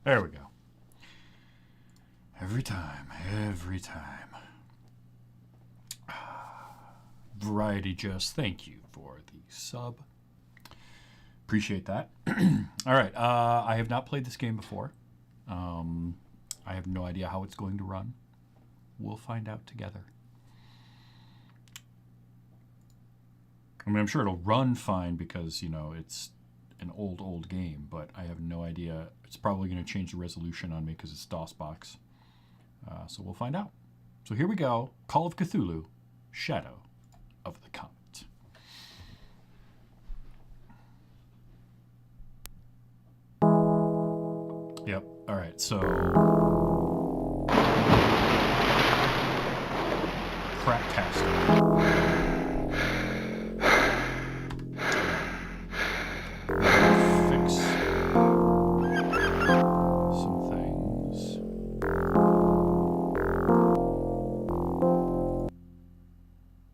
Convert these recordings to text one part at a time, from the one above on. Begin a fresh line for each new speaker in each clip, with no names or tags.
There we go. Every time, every time. Variety Just, thank you for the sub. Appreciate that. All right, I have not played this game before. I have no idea how it's going to run. We'll find out together. I mean, I'm sure it'll run fine because, you know, it's an old game, but I have no idea. It's probably going to change the resolution on me because it's DOSBox. So we'll find out. So here we go. Call of Cthulhu, Shadow of the Comet. Yep. All right. So craptastic. Fix some things.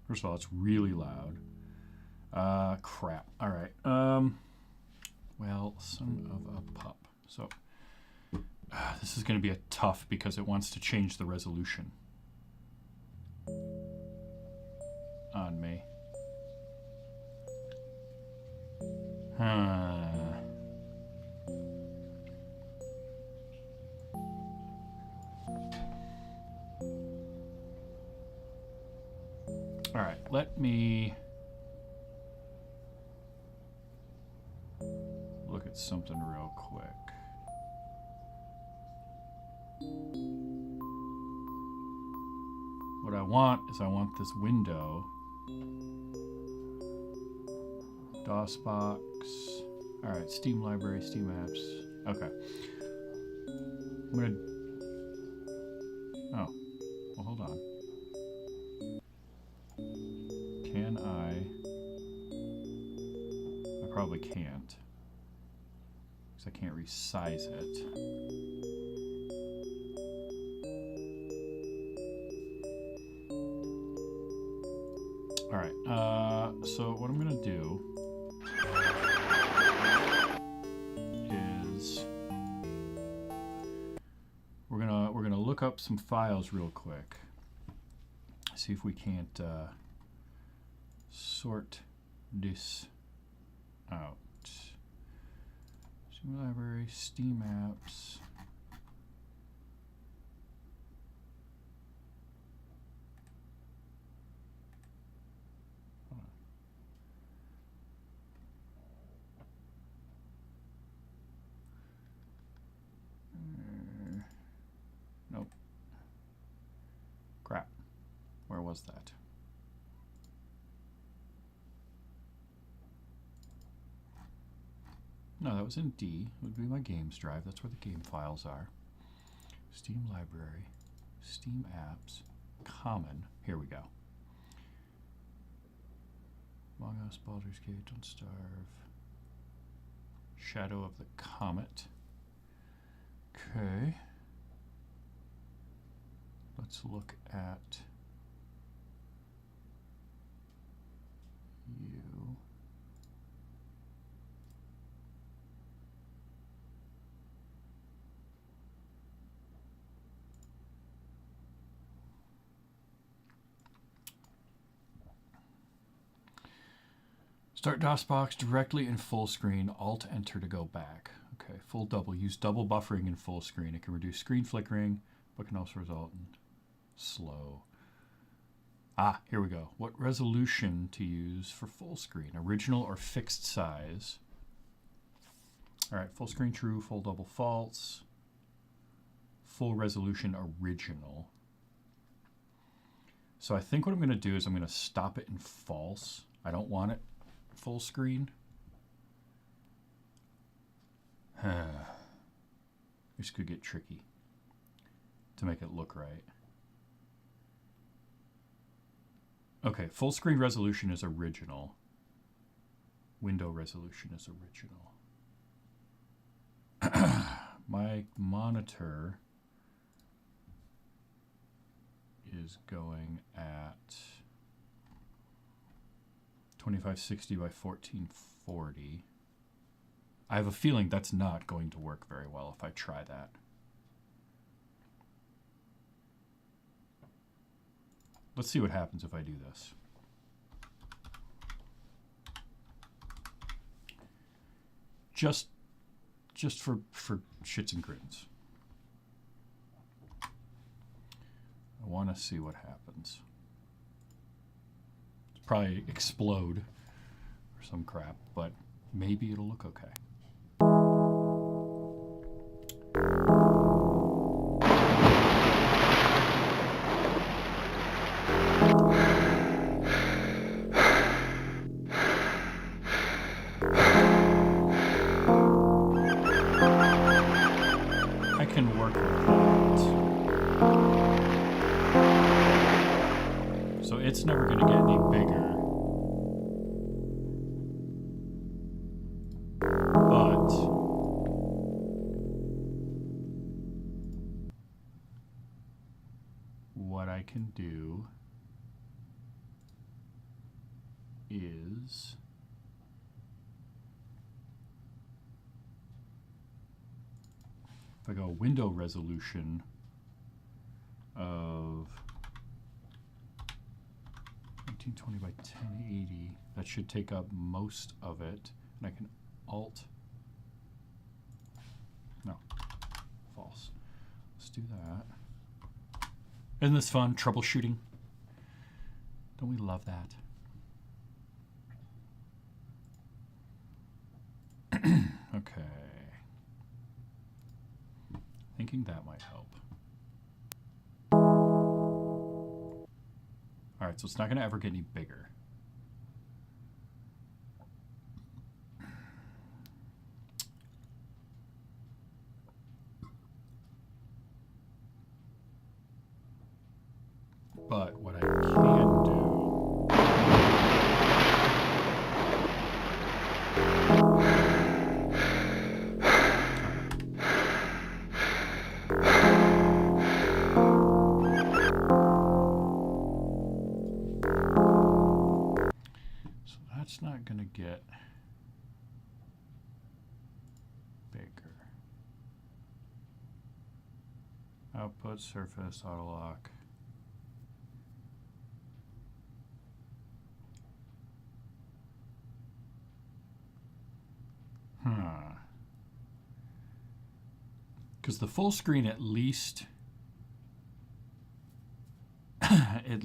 First of all, it's really loud. Crap. All right. Well, son of a pup. So this is going to be a tough because it wants to change the resolution on me. All right, let me look at something real quick. What I want is I want this window. DOSBox. All right, Steam library, Steam apps. Okay. I'm gonna. Oh, well, hold on. Can I? I probably can't, because I can't resize it. All right. So what I'm gonna do is we're gonna look up some files real quick. See if we can't sort this out. Steam library, Steam apps. Nope. Crap. Where was that? No, that was in D. It would be my games drive. That's where the game files are. Steam library, Steam apps, common. Here we go. Among Us, Baldur's Gate, Don't Starve, Shadow of the Comet. Okay. Let's look at you. Start DOSBox directly in full screen. Alt enter to go back. Okay, full double. Use double buffering in full screen. It can reduce screen flickering, but can also result in slow. Ah, here we go. What resolution to use for full screen? Original or fixed size? All right, full screen true, full double false. Full resolution original. So I think what I'm going to do is I'm going to stop it in false. I don't want it full screen. This could get tricky to make it look right. Okay, full screen resolution is original. Window resolution is original. My monitor is going at 2560 by 1440. I have a feeling that's not going to work very well if I try that. Let's see what happens if I do this. Just for shits and grins. I want to see what happens. It's probably explode or some crap, but maybe it'll look okay. I can work with that. So it's never going to get any bigger. I can do is if I go window resolution of 1920 by 1080, that should take up most of it, and I can alt, no, false. Let's do that. Isn't this fun, troubleshooting? Don't we love that? Okay. Thinking that might help. All right, so it's not going to ever get any bigger. But what I can do so that's not going to get bigger. Output, surface, auto lock. Because the full screen, at least it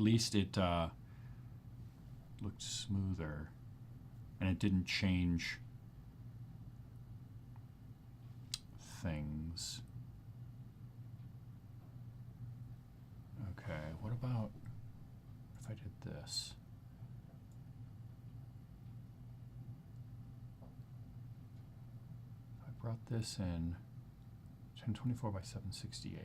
looked smoother, and it didn't change things. Okay, what about if I did this? If I brought this in 1024 by 768.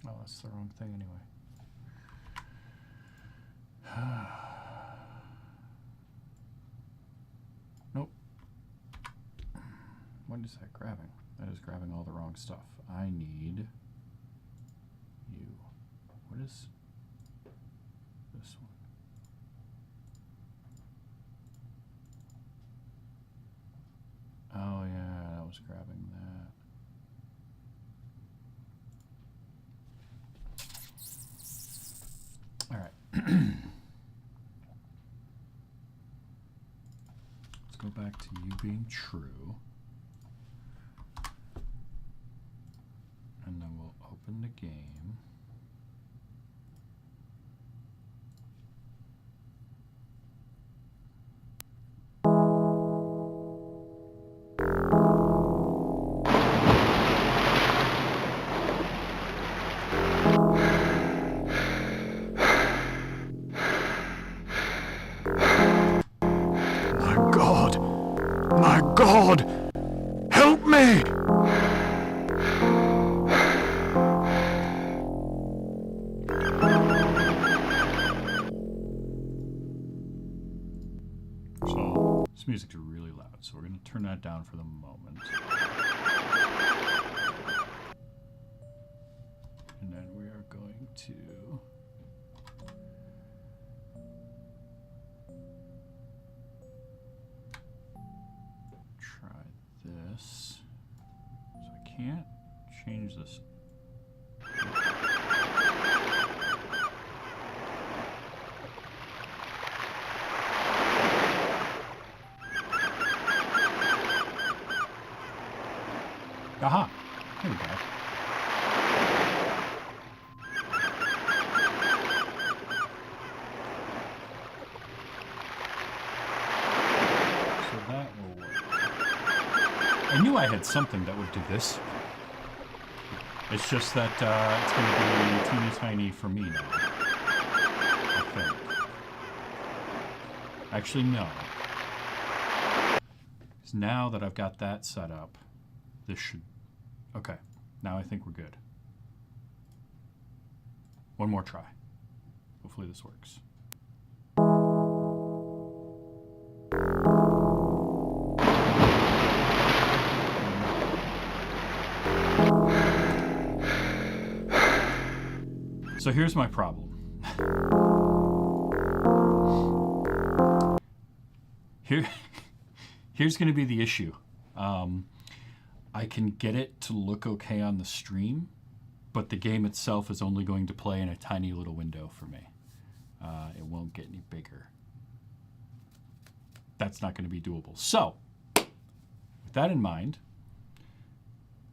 Oh, that's the wrong thing anyway. Nope. What is that grabbing? That is grabbing all the wrong stuff. I need you. What is this one? Oh yeah, that was grabbing that. All right. Let's go back to you being true. And then we'll open the game. My God! Help me! So, this music's really loud, so we're going to turn that down for the moment. And then we are going to can't change this. Aha! Here we go. So that will work. I knew I had something that would do this. It's just that it's going to be teeny tiny for me now. I think. Actually, no. Because now that I've got that set up, this should... Okay, now I think we're good. One more try. Hopefully this works. So here's my problem. Here's going to be the issue. I can get it to look okay on the stream, but the game itself is only going to play in a tiny little window for me. It won't get any bigger. That's not going to be doable. So, with that in mind,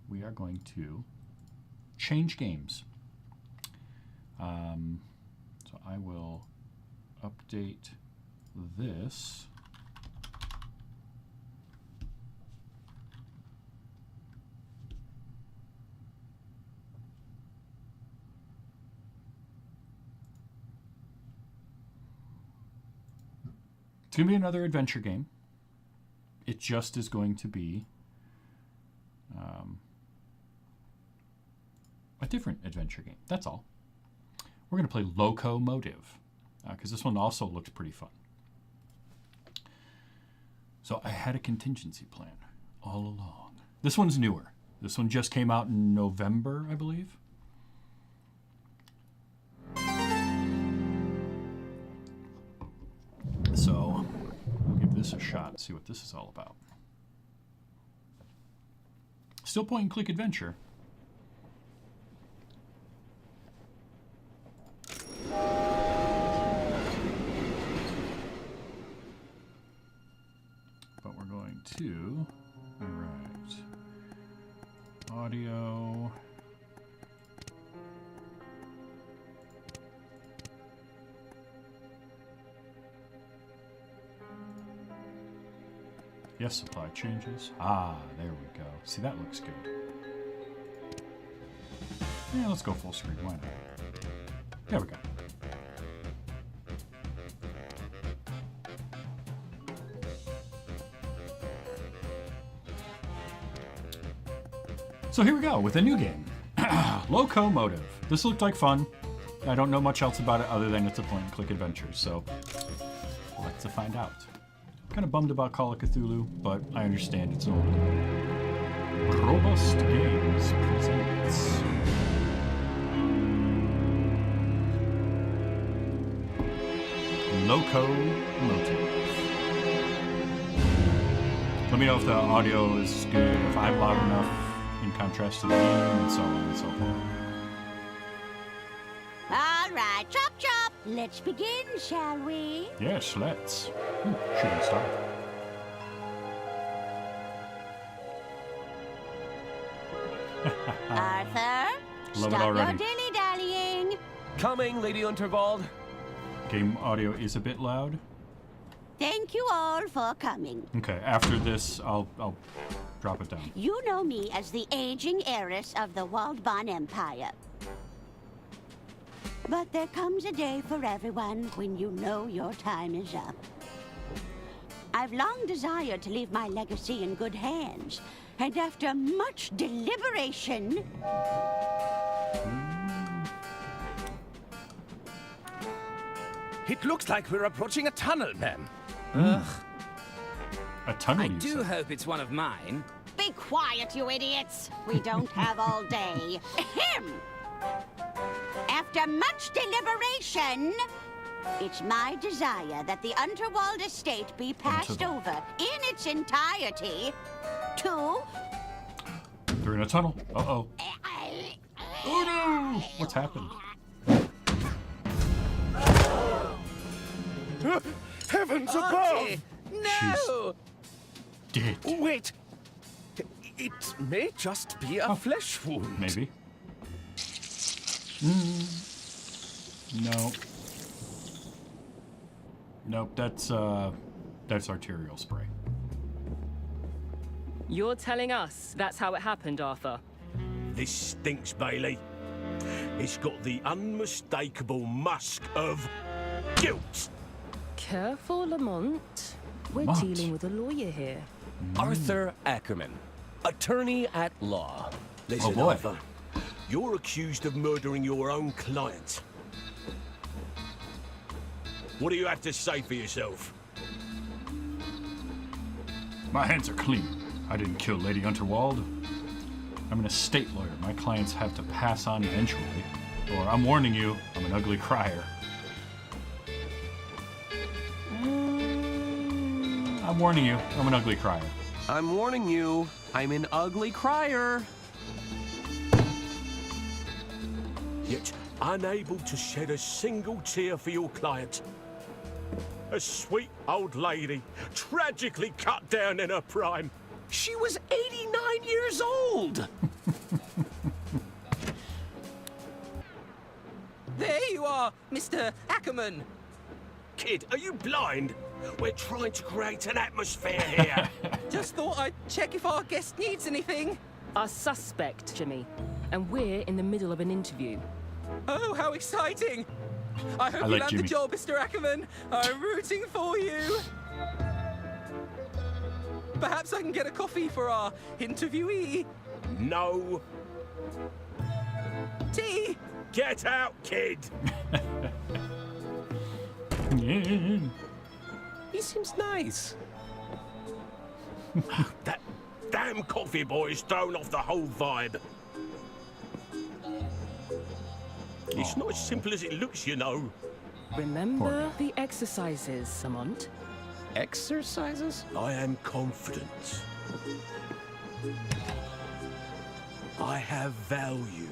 we are going to change games. So I will update this. It's going to be another adventure game. It just is going to be a different adventure game. That's all. We're going to play Locomotive, because this one also looks pretty fun. So I had a contingency plan all along. This one's newer. This one just came out in November, I believe. So we'll give this a shot and see what this is all about. Still point and click adventure. But we're going to, all right, audio. Yes, supply changes. Ah, there we go. See, that looks good. Yeah, let's go full screen. Why not? There we go. So here we go with a new game. Locomotive. This looked like fun. I don't know much else about it other than it's a point and click adventure, so let's find out. Kind of bummed about Call of Cthulhu, but I understand it's old. Robust Games presents Locomotive. Let me know if the audio is good, if I'm loud enough in contrast to the game, and so on and so forth.
All right, chop chop. Let's begin, shall we?
Yes, let's. Shooting star.
Arthur,
Love it
stop
already.
your dilly-dallying.
Coming, Lady Unterwald.
Game audio is a bit loud.
Thank you all for coming.
Okay, after this, I'll drop it down.
You know me as the aging heiress of the Wildcard Empire. But there comes a day for everyone when you know your time is up. I've long desired to leave my legacy in good hands, and after much deliberation...
It looks like we're approaching a tunnel, ma'am.
Ugh.
A tunnel,
I
you
do
said.
hope it's one of mine.
Be quiet, you idiots! We don't have all day. Ahem! After much deliberation, it's my desire that the Unterwald estate be passed over in its entirety to
They're in a tunnel. Uh-oh. Oh no! What's happened?
Heavens above!
Archie! No!
Dead.
Wait. It may just be a flesh wound.
Maybe. No. Nope, that's arterial spray.
You're telling us that's how it happened, Arthur?
This stinks, Bailey. It's got the unmistakable musk of guilt.
Careful, Lamont. We're
Lamont.
dealing with a lawyer here.
Arthur Ackerman, attorney at law.
Listen,
boy.
Arthur, you're accused of murdering your own client. What do you have to say for yourself?
My hands are clean. I didn't kill Lady Unterwald. I'm an estate lawyer. My clients have to pass on eventually. Or I'm warning you, I'm an ugly crier. I'm warning you, I'm an ugly crier.
I'm warning you, I'm an ugly crier.
Yet unable to shed a single tear for your client. A sweet old lady, tragically cut down in her prime.
She was 89 years old. There you are, Mr. Ackerman.
Kid, are you blind? We're trying to create an atmosphere here.
Just thought I'd check if our guest needs anything.
A suspect, Jimmy. And we're in the middle of an interview.
Oh, how exciting! I hope
I
you
like
land
Jimmy.
the job, Mr. Ackerman. I'm rooting for you. Perhaps I can get a coffee for our interviewee.
No.
Tea.
Get out, kid.
Yeah.
He seems nice.
That damn coffee boy's thrown off the whole vibe. It's not as simple as it looks, you know.
Remember the exercises, Lamont?
Exercises?
I am confident. I have value.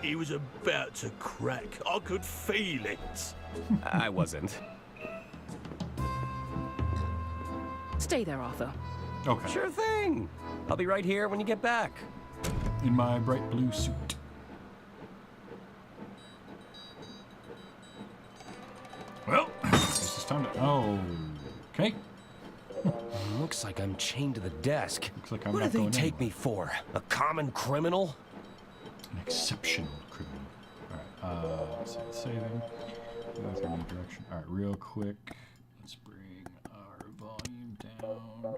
He was about to crack. I could feel it.
I wasn't.
Stay there, Arthur.
Okay.
Sure thing. I'll be right here when you get back.
In my bright blue suit. Well, this is time to. Oh, okay.
Looks like I'm chained to the desk.
Looks like I'm
What do
not
they
going
take
anywhere.
me for? A common criminal?
An exceptional criminal. All right. Let's see, saving. Go through any direction. All right, real quick. Let's bring our volume down.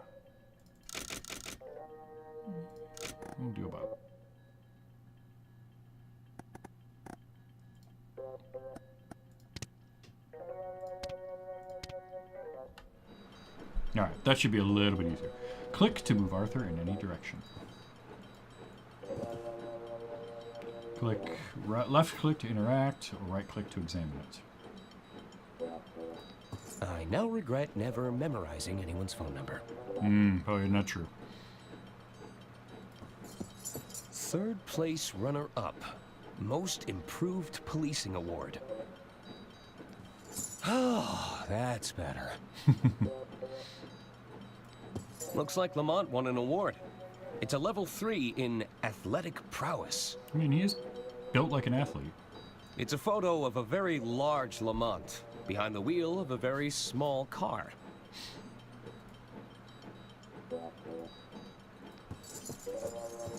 We'll do about. All right, that should be a little bit easier. Click to move Arthur in any direction. Click left click to interact, or right click to examine it.
I now regret never memorizing anyone's phone number.
Probably not true.
Third place runner-up. Most Improved Policing Award. Oh, that's better. Looks like Lamont won an award. It's a level 3 in athletic prowess.
I mean, he is built like an athlete.
It's a photo of a very large Lamont behind the wheel of a very small car.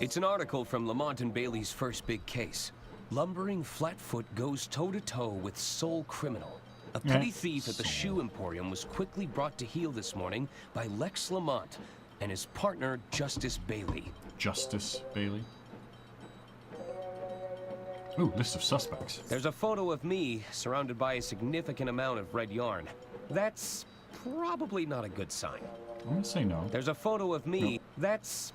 It's an article from Lamont and Bailey's first big case. Lumbering Flatfoot goes toe-to-toe with Soul Criminal. A petty thief at the shoe emporium was quickly brought to heel this morning by Lex Lamont and his partner, Justice Bailey.
Justice Bailey. Ooh, list of suspects.
There's a photo of me surrounded by a significant amount of red yarn. That's probably not a good sign.
I'm gonna say no.
There's a photo of me. That's...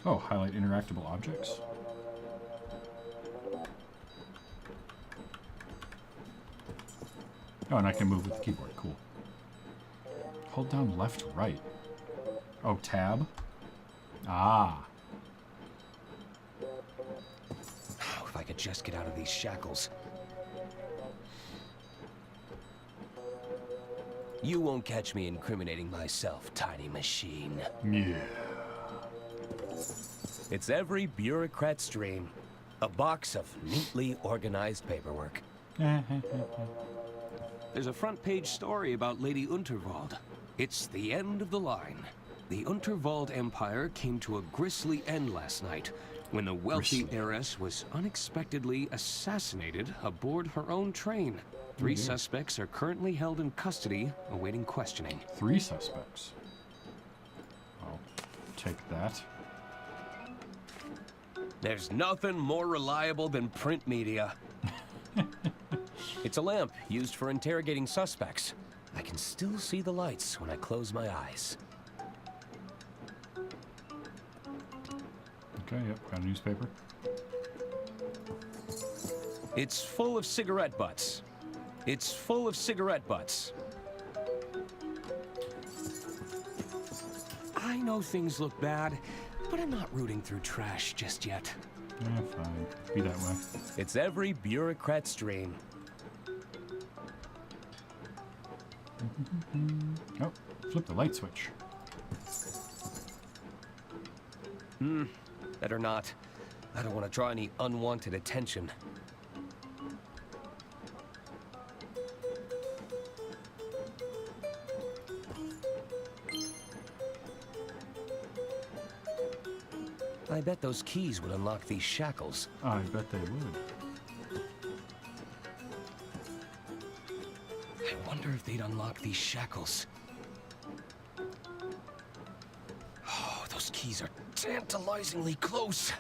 Oh, highlight interactable objects. Oh, and I can move with the keyboard. Cool. Hold down left, right. Oh, tab? Ah.
Oh, if I could just get out of these shackles. You won't catch me incriminating myself, tiny machine.
Yeah.
It's every bureaucrat's dream. A box of neatly organized paperwork. There's a front-page story about Lady Unterwald. It's the end of the line. The Unterwald Empire came to a grisly end last night when the wealthy heiress was unexpectedly assassinated aboard her own train. 3 suspects are currently held in custody, awaiting questioning.
3 suspects. I'll take that.
There's nothing more reliable than print media. It's a lamp used for interrogating suspects. I can still see the lights when I close my eyes.
Okay, yep, got a newspaper.
It's full of cigarette butts. It's full of cigarette butts. I know things look bad, but I'm not rooting through trash just yet.
Yeah, fine. Be that way.
It's every bureaucrat's dream.
Oh, flip the light switch.
Better not. I don't want to draw any unwanted attention. I bet those keys would unlock these shackles.
I bet they would.
I wonder if they'd unlock these shackles. Oh, those keys are tantalizingly close.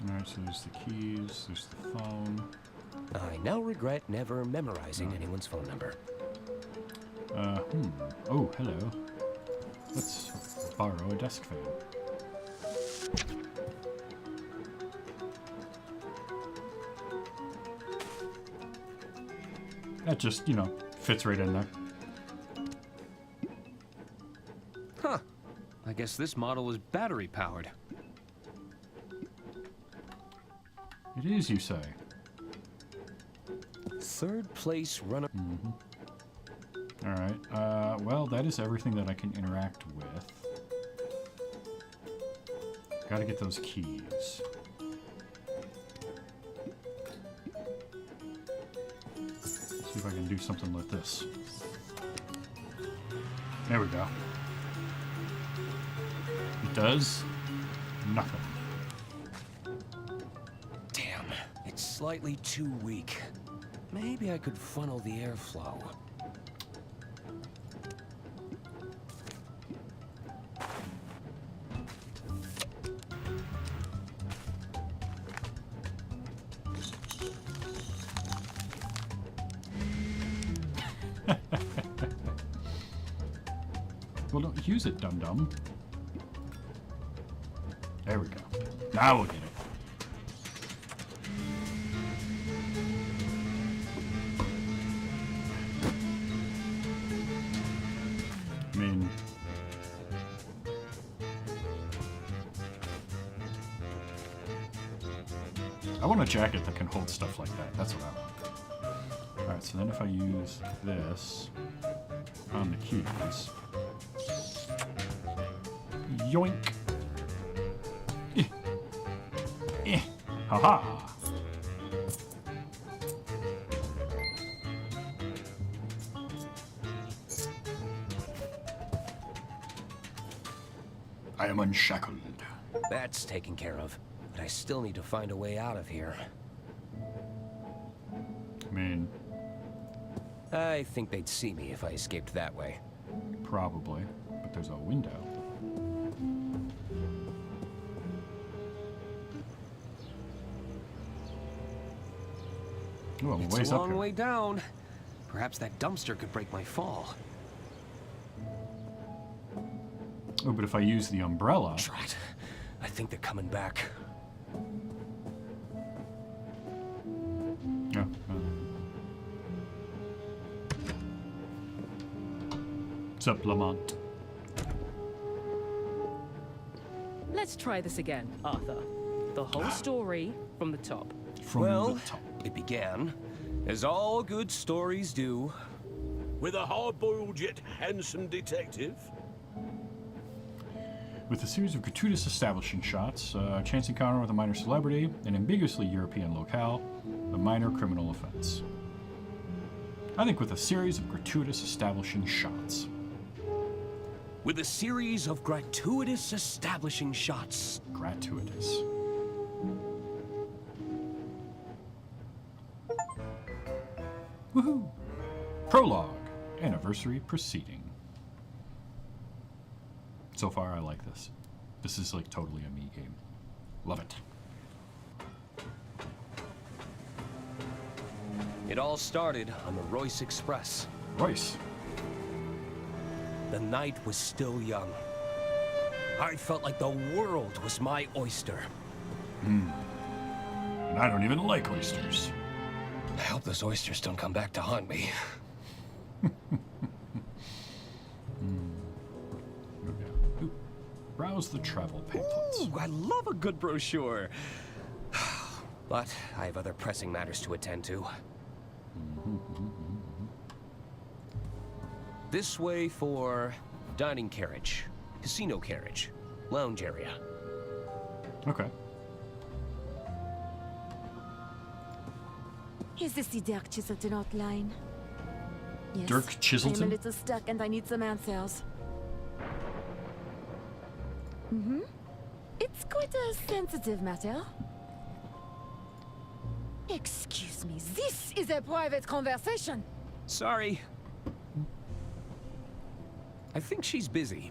Alright, so there's the keys, there's the phone.
I now regret never memorizing anyone's phone number.
Oh, hello. Let's borrow a desk fan. That just, you know, fits right in there.
Huh. I guess this model is battery powered.
It is, you say.
Third place runner.
Alright, well, that is everything that I can interact with. Gotta get those keys. See if I can do something like this. There we go. It does nothing.
Damn, it's slightly too weak. Maybe I could funnel the airflow.
Well, don't use it, dum-dum. There we go. Now we'll get it. I mean... I want a jacket that can hold stuff like that. That's what I want. Alright, so then if I use this on the keys... Yoink! Haha! I am unshackled.
That's taken care of, but I still need to find a way out of here.
I mean,
I think they'd see me if I escaped that way.
probably, but there's a window. Oh, I'm
It's
ways
a
up
long
here.
way down. Perhaps that dumpster could break my fall.
Oh, but if I use the umbrella...
Drat. I think they're coming back.
Yeah, What's up, Lamont?
Let's try this again, Arthur. The whole story from the top.
From
Well,
the top.
it began, as all good stories do.
With a hard-boiled yet handsome detective.
With a series of gratuitous establishing shots, a chance encounter with a minor celebrity, an ambiguously European locale, a minor criminal offense. I think with a series of gratuitous establishing shots.
With a series of gratuitous establishing shots.
Gratuitous. Woohoo! Prologue. Anniversary proceeding. So far, I like this. This is like totally a me game. Love it.
It all started on the Royce Express.
Royce.
The night was still young. I felt like the world was my oyster.
And I don't even like oysters.
I hope those oysters don't come back to haunt me.
Ooh. Browse the travel pamphlets.
Ooh, I love a good brochure. But I have other pressing matters to attend to. This way for dining carriage, casino carriage, lounge area.
Okay.
Is this the Dirk Chiselton outline? Yes.
Dirk
I'm a
Chiselton?
little stuck and I need some answers. It's quite a sensitive matter. Excuse me, this is a private conversation.
Sorry. I think she's busy.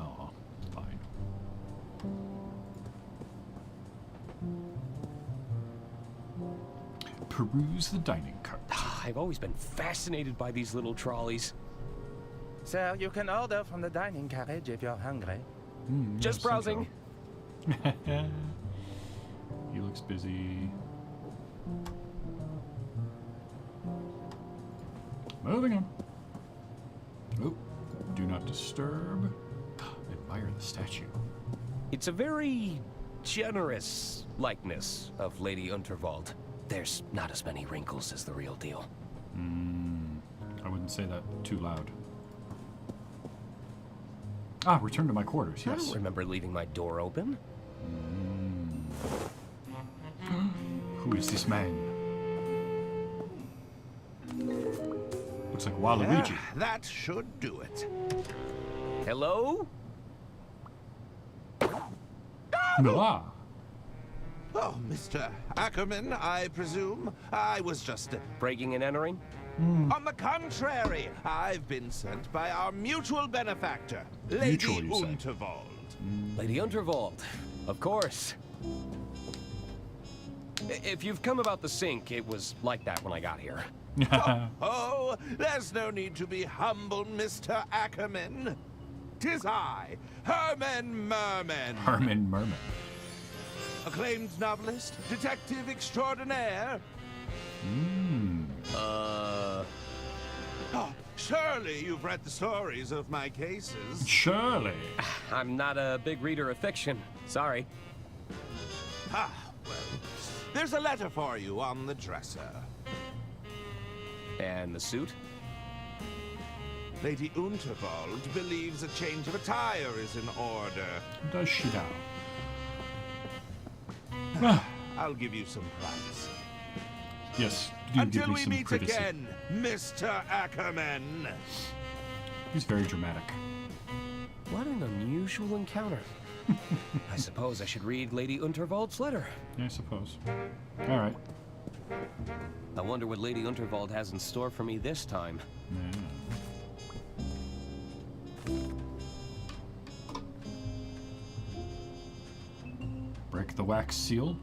Oh, fine. Peruse the dining cart.
I've always been fascinated by these little trolleys.
Sir, you can order from the dining carriage if you're hungry.
Just
Yes,
browsing.
so. He looks busy. Moving on. Oh, do not disturb. Admire the statue.
It's a very generous likeness of Lady Unterwald. There's not as many wrinkles as the real deal.
I wouldn't say that too loud. Ah, return to my quarters,
I
yes.
don't remember leaving my door open.
Who is this man? Looks like Waluigi.
That should do it.
Hello?
Ah,
Oh, Mr. Ackerman, I presume. I was just...
Breaking and entering?
On the contrary, I've been sent by our mutual benefactor, Lady
Mutual, you say?
Unterwald.
Lady Unterwald, of course. If you've come about the sink, it was like that when I got here.
Oh, there's no need to be humble, Mr. Ackerman. 'Tis I, Herman Merman,
Herman Merman.
acclaimed novelist, detective extraordinaire. Oh, surely you've read the stories of my cases.
Surely.
I'm not a big reader of fiction. Sorry.
Ah, well, there's a letter for you on the dresser.
And the suit?
Lady Unterwald believes a change of attire is in order.
Does she now?
I'll give you some privacy.
Yes, do give
Until
me
we
some
meet
privacy.
again, Mr. Ackerman.
He's very dramatic.
What an unusual encounter. I suppose I should read Lady Unterwald's letter.
I suppose. All right.
I wonder what Lady Unterwald has in store for me this time.
Yeah. Break the wax seal.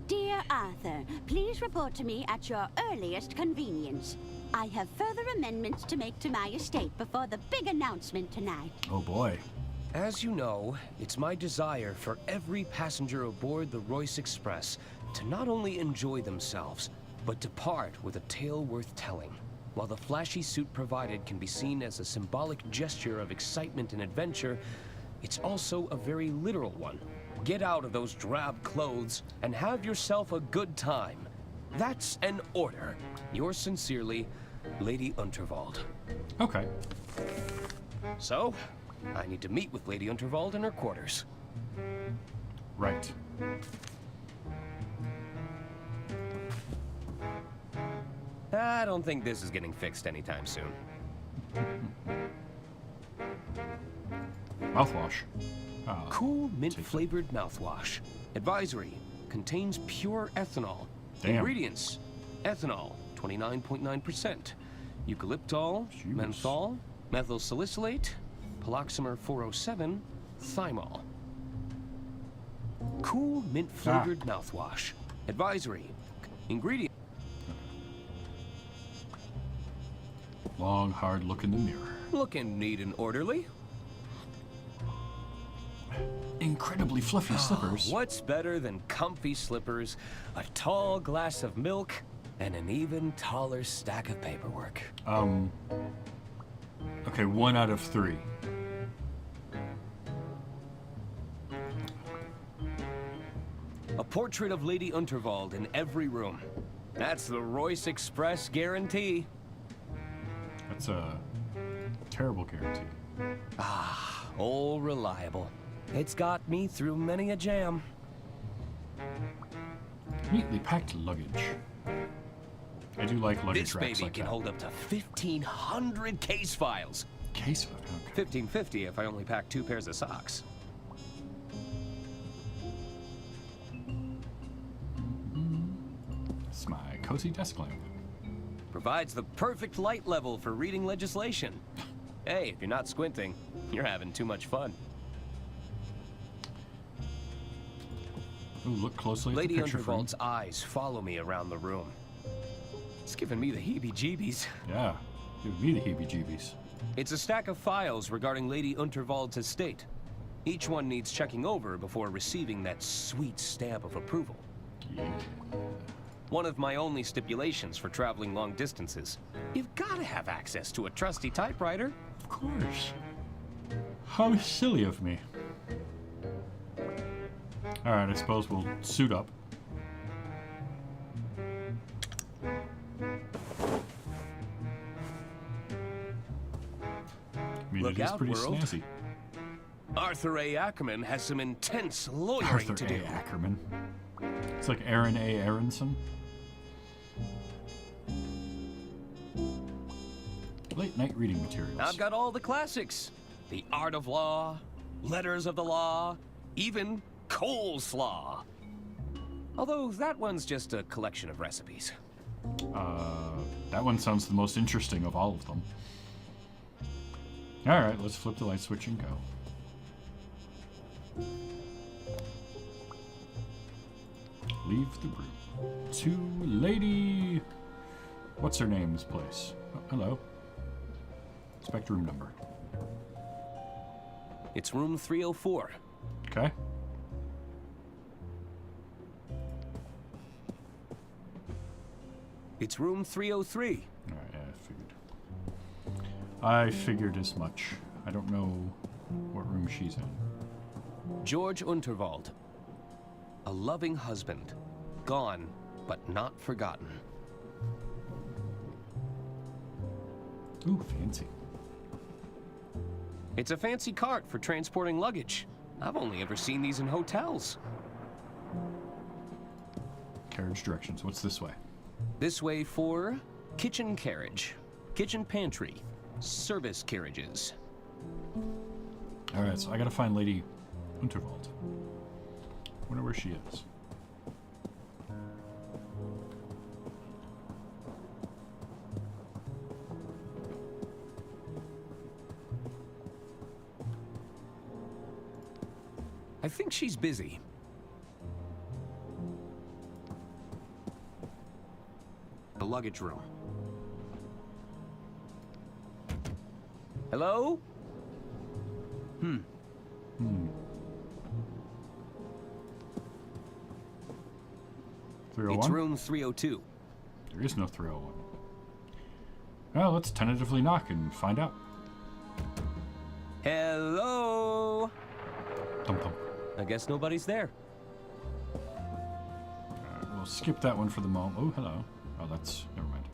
Dear Arthur, please report to me at your earliest convenience. I have further amendments to make to my estate before the big announcement tonight.
Oh boy.
As you know, it's my desire for every passenger aboard the Royce Express to not only enjoy themselves, but depart with a tale worth telling. While the flashy suit provided can be seen as a symbolic gesture of excitement and adventure, it's also a very literal one. Get out of those drab clothes and have yourself a good time. That's an order. Yours sincerely, Lady Unterwald.
Okay.
So, I need to meet with Lady Unterwald in her quarters.
Right.
I don't think this is getting fixed anytime soon.
Mouthwash.
Cool mint-flavored mouthwash. Advisory: contains pure ethanol.
Damn.
Ingredients: ethanol, 29.9%. Eucalyptol,
Jeez.
menthol, methyl salicylate, paloxamer 407, thymol. Cool mint-flavored mouthwash. Advisory: ingredient.
Long, hard look in the mirror.
Looking neat and orderly.
Incredibly fluffy slippers.
What's better than comfy slippers, a tall glass of milk, and an even taller stack of paperwork?
Okay, 1 out of 3.
A portrait of Lady Unterwald in every room. That's the Royce Express guarantee.
That's a terrible guarantee.
All reliable. It's got me through many a jam.
Neatly packed luggage. I do like luggage
This
racks
baby
like
can
that.
hold up to 1,500 case files.
Case of okay.
1,550 if I only pack 2 pairs of socks.
It's my cozy desk lamp.
Provides the perfect light level for reading legislation. Hey, if you're not squinting, you're having too much fun.
Ooh, look closely at
Lady
the picture frame.
Unterwald's eyes follow me around the room. It's giving me the heebie-jeebies.
Yeah, give me the heebie-jeebies.
It's a stack of files regarding Lady Unterwald's estate. Each one needs checking over before receiving that sweet stamp of approval.
Yeah.
One of my only stipulations for traveling long distances. You've got to have access to a trusty typewriter.
Of course. How silly of me. Alright, I suppose we'll suit up. I mean,
Look
it is
out,
pretty
world.
snazzy.
Arthur A. Ackerman has some intense lawyering
Arthur
to do.
A. Ackerman. It's like Aaron A. Aronson. Late night reading materials.
I've got all the classics. The Art of Law, Letters of the Law, even Coleslaw. Although that one's just a collection of recipes.
That one sounds the most interesting of all of them. Alright, let's flip the light switch and go. Leave the room. To Lady... What's her name's place? Oh, hello. Inspect room number.
It's room 304.
Okay.
It's room 303.
Alright, yeah, I figured as much. I don't know what room she's in.
George Unterwald. A loving husband. Gone, but not forgotten.
Ooh, fancy.
It's a fancy cart for transporting luggage. I've only ever seen these in hotels.
Carriage directions. What's this way?
This way for kitchen carriage, kitchen pantry, service carriages.
Alright, so I gotta find Lady Unterwald. Wonder where she is.
I think she's busy. The luggage room. Hello?
301?
It's room 302.
There is no 301. Well, let's tentatively knock and find out.
Hello?
Thump, thump.
I guess nobody's there.
We'll skip that one for the moment. Oh, hello. Oh, that's... Never mind.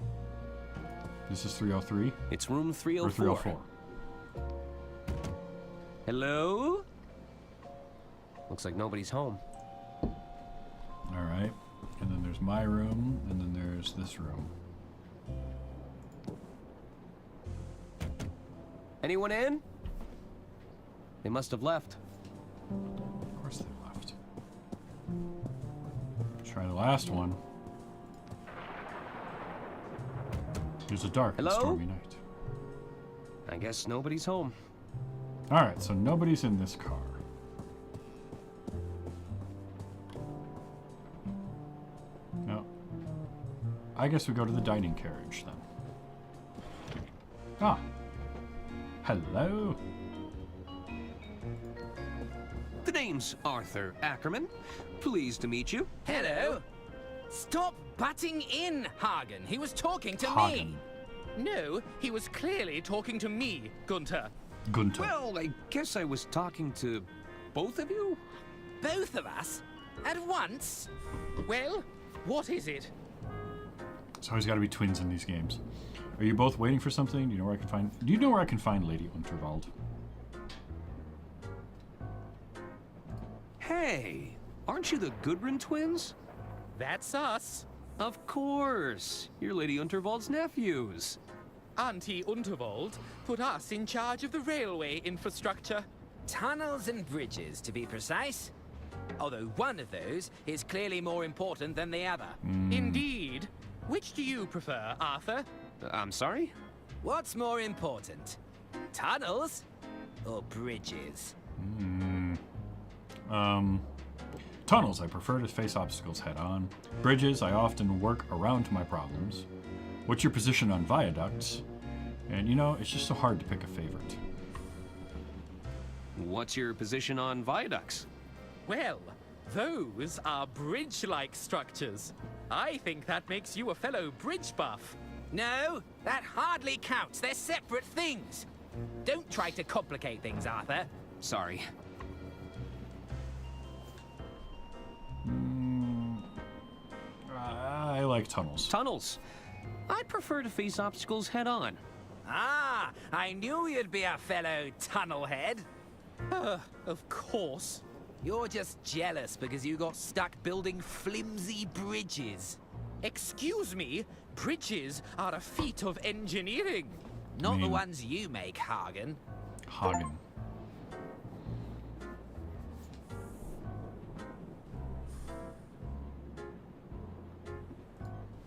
This is 303?
It's room
Or
304.
304?
Hello? Looks like nobody's home.
Alright. And then there's my room, and then there's this room.
Anyone in? They must have left.
Of course they left. Try the last one. There's a dark and
Hello?
stormy night.
I guess nobody's home.
Alright, so nobody's in this car. No. I guess we go to the dining carriage then. Ah. Hello.
The name's Arthur Ackerman. Pleased to meet you.
Hello. Stop butting in, Hagen. He was talking to
Hagen.
me. No, he was clearly talking to me, Gunther.
Gunther.
Well, I guess I was talking to both of you?
Both of us? At once?
Well, what is it?
It's always got to be twins in these games. Are you both waiting for something? Do you know where I can find? Do you know where I can find Lady Unterwald?
Hey, aren't you the Gudrun twins?
That's us.
Of course. You're Lady Unterwald's nephews.
Auntie Unterwald put us in charge of the railway infrastructure.
Tunnels and bridges, to be precise. Although one of those is clearly more important than the other.
Indeed. Which do you prefer, Arthur?
I'm sorry?
What's more important? Tunnels or bridges?
Tunnels, I prefer to face obstacles head on. Bridges, I often work around my problems. What's your position on viaducts? And you know, it's just so hard to pick a favorite.
What's your position on viaducts?
Well, those are bridge-like structures. I think that makes you a fellow bridge buff.
No, that hardly counts. They're separate things. Don't try to complicate things, Arthur.
Sorry.
I like tunnels.
Tunnels. I prefer to face obstacles head on.
Ah, I knew you'd be a fellow tunnelhead.
Of course.
You're just jealous because you got stuck building flimsy bridges.
Excuse me, bridges are a feat of engineering.
Not the ones you make, Hagen.
Hagen.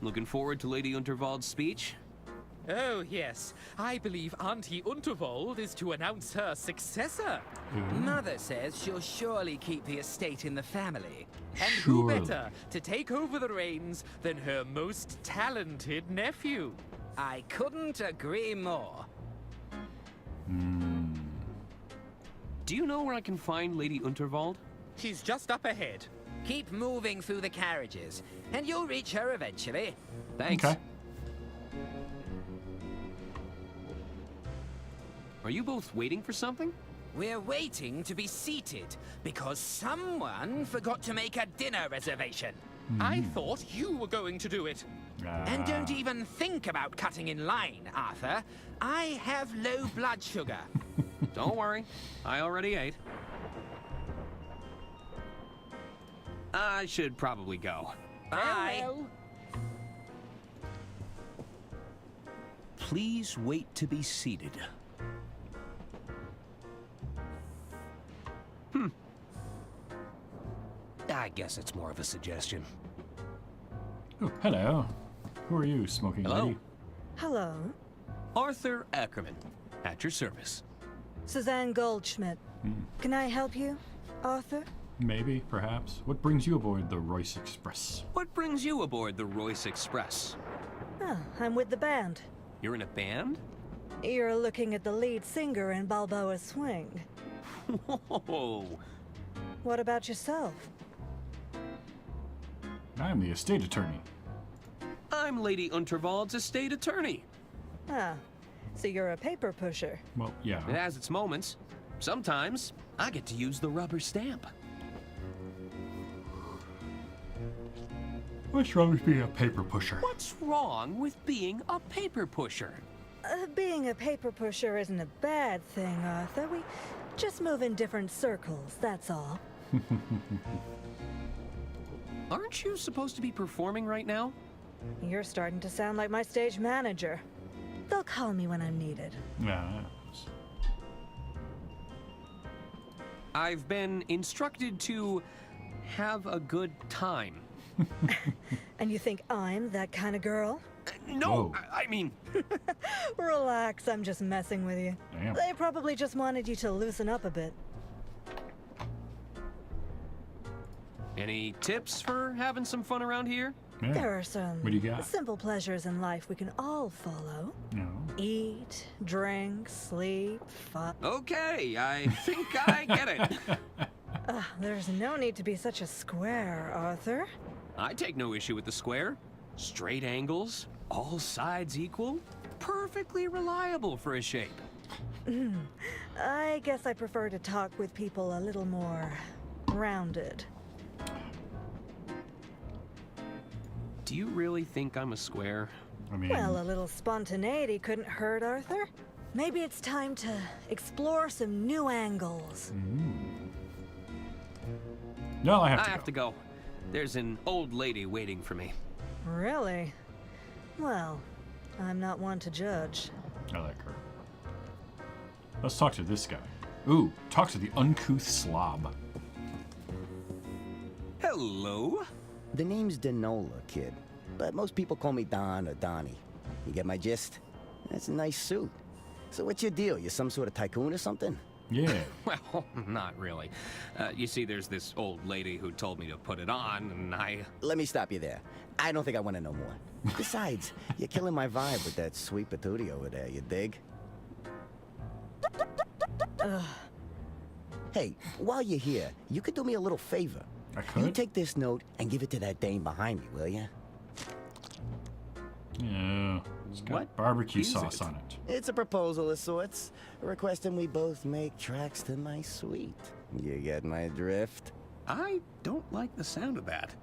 Looking forward to Lady Unterwald's speech?
Oh, yes. I believe Auntie Unterwald is to announce her successor.
Mother says she'll surely keep the estate in the family.
And who
Surely.
better to take over the reins than her most talented nephew?
I couldn't agree more.
Do you know where I can find Lady Unterwald?
She's just up ahead.
Keep moving through the carriages, and you'll reach her eventually.
Thanks.
Okay.
Are you both waiting for something?
We're waiting to be seated because someone forgot to make a dinner reservation.
I thought you were going to do it.
And don't even think about cutting in line, Arthur. I have low blood sugar.
Don't worry. I already ate. I should probably go.
Bye.
Please wait to be seated. I guess it's more of a suggestion.
Oh, hello. Who are you, smoking
Hello?
lady?
Hello.
Arthur Ackerman, at your service.
Suzanne Goldschmidt. Can I help you, Arthur?
Maybe, perhaps. What brings you aboard the Royce Express?
What brings you aboard the Royce Express?
Oh, I'm with the band.
You're in a band?
You're looking at the lead singer in Balboa Swing.
Whoa!
What about yourself?
I'm the estate attorney.
I'm Lady Unterwald's estate attorney.
Ah, so you're a paper pusher.
Well, yeah.
It has its moments. Sometimes I get to use the rubber stamp.
What's wrong with being a paper pusher?
What's wrong with being a paper pusher?
Being a paper pusher isn't a bad thing, Arthur. We just move in different circles, that's all.
Aren't you supposed to be performing right now?
You're starting to sound like my stage manager. They'll call me when I'm needed.
Yeah.
I've been instructed to have a good time.
And you think I'm that kind of girl?
No,
Whoa.
I mean...
Relax, I'm just messing with you.
Damn.
They probably just wanted you to loosen up a bit.
Any tips for having some fun around here?
Yeah.
There are some
What do you got?
simple pleasures in life we can all follow.
No.
Eat, drink, sleep, fun.
Okay, I think I get it.
There's no need to be such a square, Arthur.
I take no issue with the square. Straight angles, all sides equal, perfectly reliable for a shape.
I guess I prefer to talk with people a little more rounded.
Do you really think I'm a square?
I mean,
Well, a little spontaneity couldn't hurt, Arthur. Maybe it's time to explore some new angles.
no, I
I
have to
have
go.
to go. There's an old lady waiting for me.
Really? Well, I'm not one to judge.
I like her. Let's talk to this guy. Ooh, talk to the uncouth slob.
Hello?
The name's Denola, kid. But most people call me Don or Donnie. You get my gist? That's a nice suit. So what's your deal? You some sort of tycoon or something?
Yeah.
Well, not really. You see, there's this old lady who told me to put it on, and I...
Let me stop you there. I don't think I want to know more. Besides, you're killing my vibe with that sweet patootie over there, you dig? Hey, while you're here, you could do me a little favor.
I
You
could?
take this note and give it to that dame behind me, will you?
Yeah. It's got
What
barbecue
is
sauce
it?
on it.
It's a proposal of sorts, requesting we both make tracks to my suite. You get my drift?
I don't like the sound of that.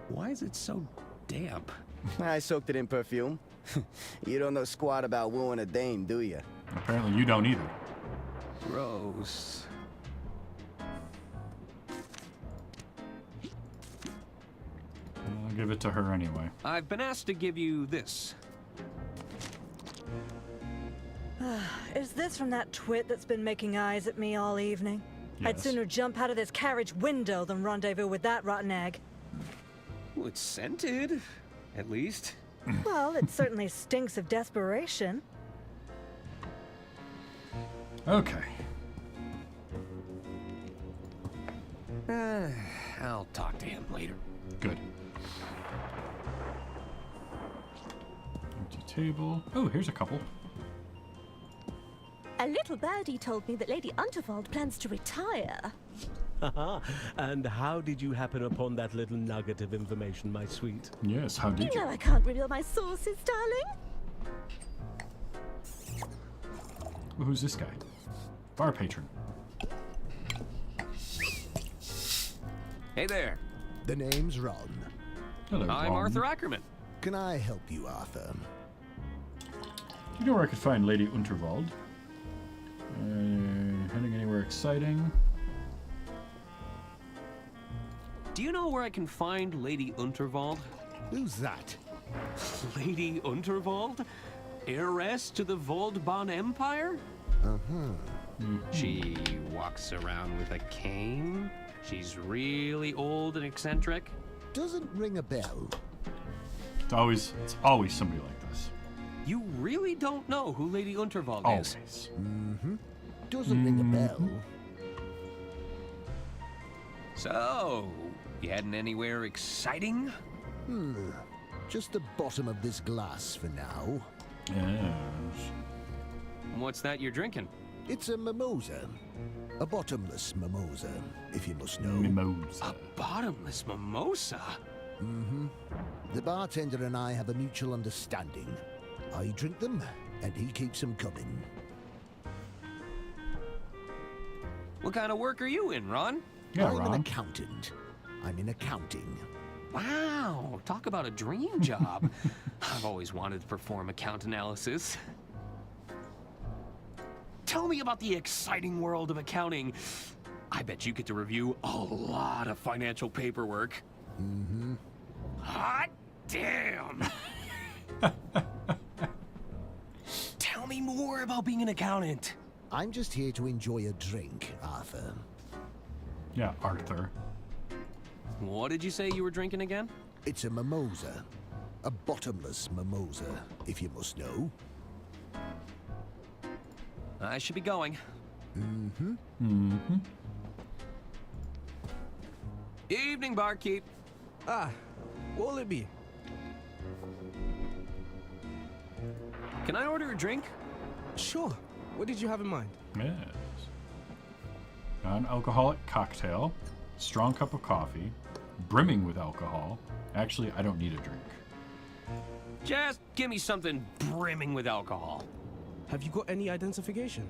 Why is it so damp?
I soaked it in perfume. You don't know squat about wooing a dame, do you?
Apparently you don't either.
Gross.
I'll give it to her anyway.
I've been asked to give you this.
Is this from that twit that's been making eyes at me all evening? I'd
Yes.
sooner jump out of this carriage window than rendezvous with that rotten egg.
Well, it's scented, at least.
Well, it certainly stinks of desperation.
Okay.
I'll talk to him later.
Good. Empty table. Oh, here's a couple.
A little birdie told me that Lady Unterwald plans to retire.
And how did you happen upon that little nugget of information, my sweet?
Yes, how did
You
you?
know I can't reveal my sources, darling.
Oh, who's this guy? Bar patron.
Hey there.
The name's Ron.
Hello,
I'm
Ron.
Arthur Ackerman.
Can I help you, Arthur?
Do you know where I could find Lady Unterwald? Heading anywhere exciting?
Do you know where I can find Lady Unterwald?
Who's that?
Lady Unterwald? Heiress to the Voldbahn Empire? She walks around with a cane. She's really old and eccentric.
Doesn't ring a bell.
It's always somebody like this.
You really don't know who Lady Unterwald is?
Always.
Doesn't ring a bell.
So, you heading anywhere exciting?
Just the bottom of this glass for now.
Yes.
What's that you're drinking?
It's a mimosa. A bottomless mimosa, if you must know.
Mimosa.
A bottomless mimosa?
The bartender and I have a mutual understanding. I drink them, and he keeps them coming.
What kind of work are you in, Ron?
Yeah,
I'm
Ron.
an accountant. I'm in accounting.
Wow, talk about a dream job. I've always wanted to perform account analysis. Tell me about the exciting world of accounting. I bet you get to review a lot of financial paperwork.
Mm-hmm.
Hot damn! Tell me more about being an accountant.
I'm just here to enjoy a drink, Arthur.
Yeah, Arthur.
What did you say you were drinking again?
It's a mimosa. A bottomless mimosa, if you must know.
I should be going.
Mm-hmm.
Mm-hmm.
Evening, barkeep.
Ah, what'll it be?
Can I order a drink?
Sure. What did you have in mind?
Yes. Non-alcoholic cocktail, strong cup of coffee, brimming with alcohol. Actually, I don't need a drink.
Just give me something brimming with alcohol.
Have you got any identification?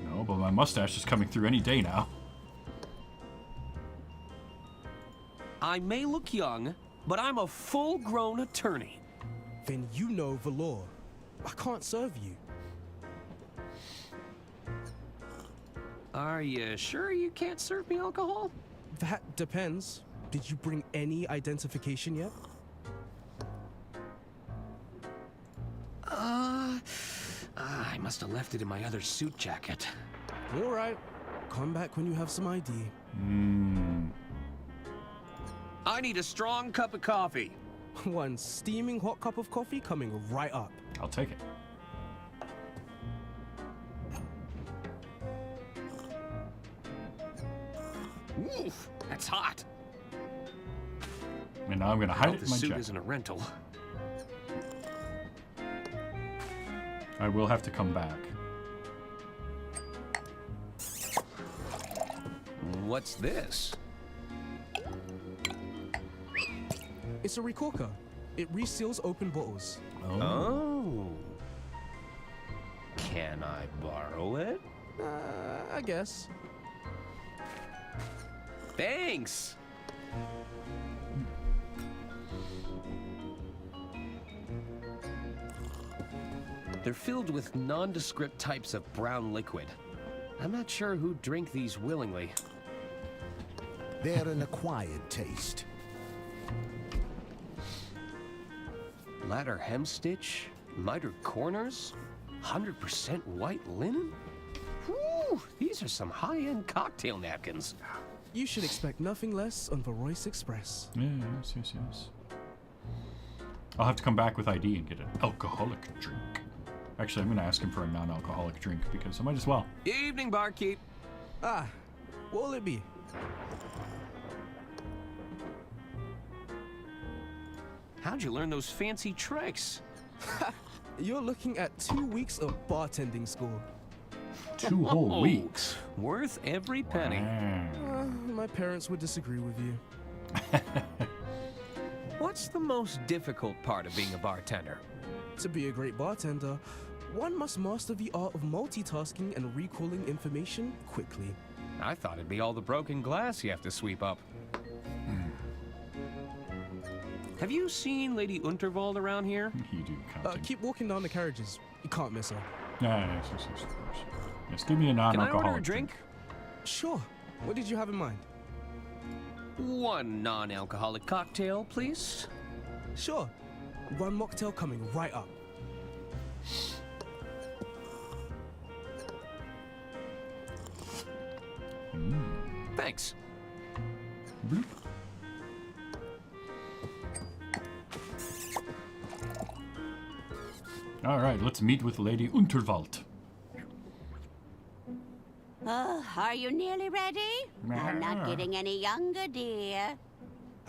No, but my mustache is coming through any day now.
I may look young, but I'm a full-grown attorney.
Then you know the law. I can't serve you.
Are you sure you can't serve me alcohol?
That depends. Did you bring any identification yet?
I must have left it in my other suit jacket.
All right. Come back when you have some ID.
I need a strong cup of coffee.
One steaming hot cup of coffee coming right up.
I'll take it.
Oof, that's hot.
And now I'm gonna hide it
The
in my
suit
jacket.
isn't a rental.
I will have to come back.
What's this?
It's a recorker. It reseals open bottles.
Oh. Can I borrow it?
I guess.
Thanks. They're filled with nondescript types of brown liquid. I'm not sure who'd drink these willingly.
They're an acquired taste.
Ladder hemstitch, mitered corners, 100% white linen. Whew, these are some high-end cocktail napkins.
You should expect nothing less on the Royce Express.
Yes, yes, yes. I'll have to come back with ID and get an alcoholic drink. Actually, I'm gonna ask him for a non-alcoholic drink because I might as well.
Evening, barkeep.
Ah, what'll it be?
How'd you learn those fancy tricks?
You're looking at 2 weeks of bartending school.
2 whole weeks.
Worth every penny.
My parents would disagree with you.
What's the most difficult part of being a bartender?
To be a great bartender, one must master the art of multitasking and recalling information quickly.
I thought it'd be all the broken glass you have to sweep up. Have you seen Lady Unterwald around here?
You do counting.
Keep walking down the carriages. You can't miss her.
Yes, yes, yes, of course. Yes, give me a
Can I
non-alcoholic
order a drink?
Sure. What did you have in mind?
One non-alcoholic cocktail, please.
Sure. One mocktail coming right up.
Thanks.
Bloop. All right, let's meet with Lady Unterwald.
Oh, are you nearly ready? I'm not getting any younger, dear.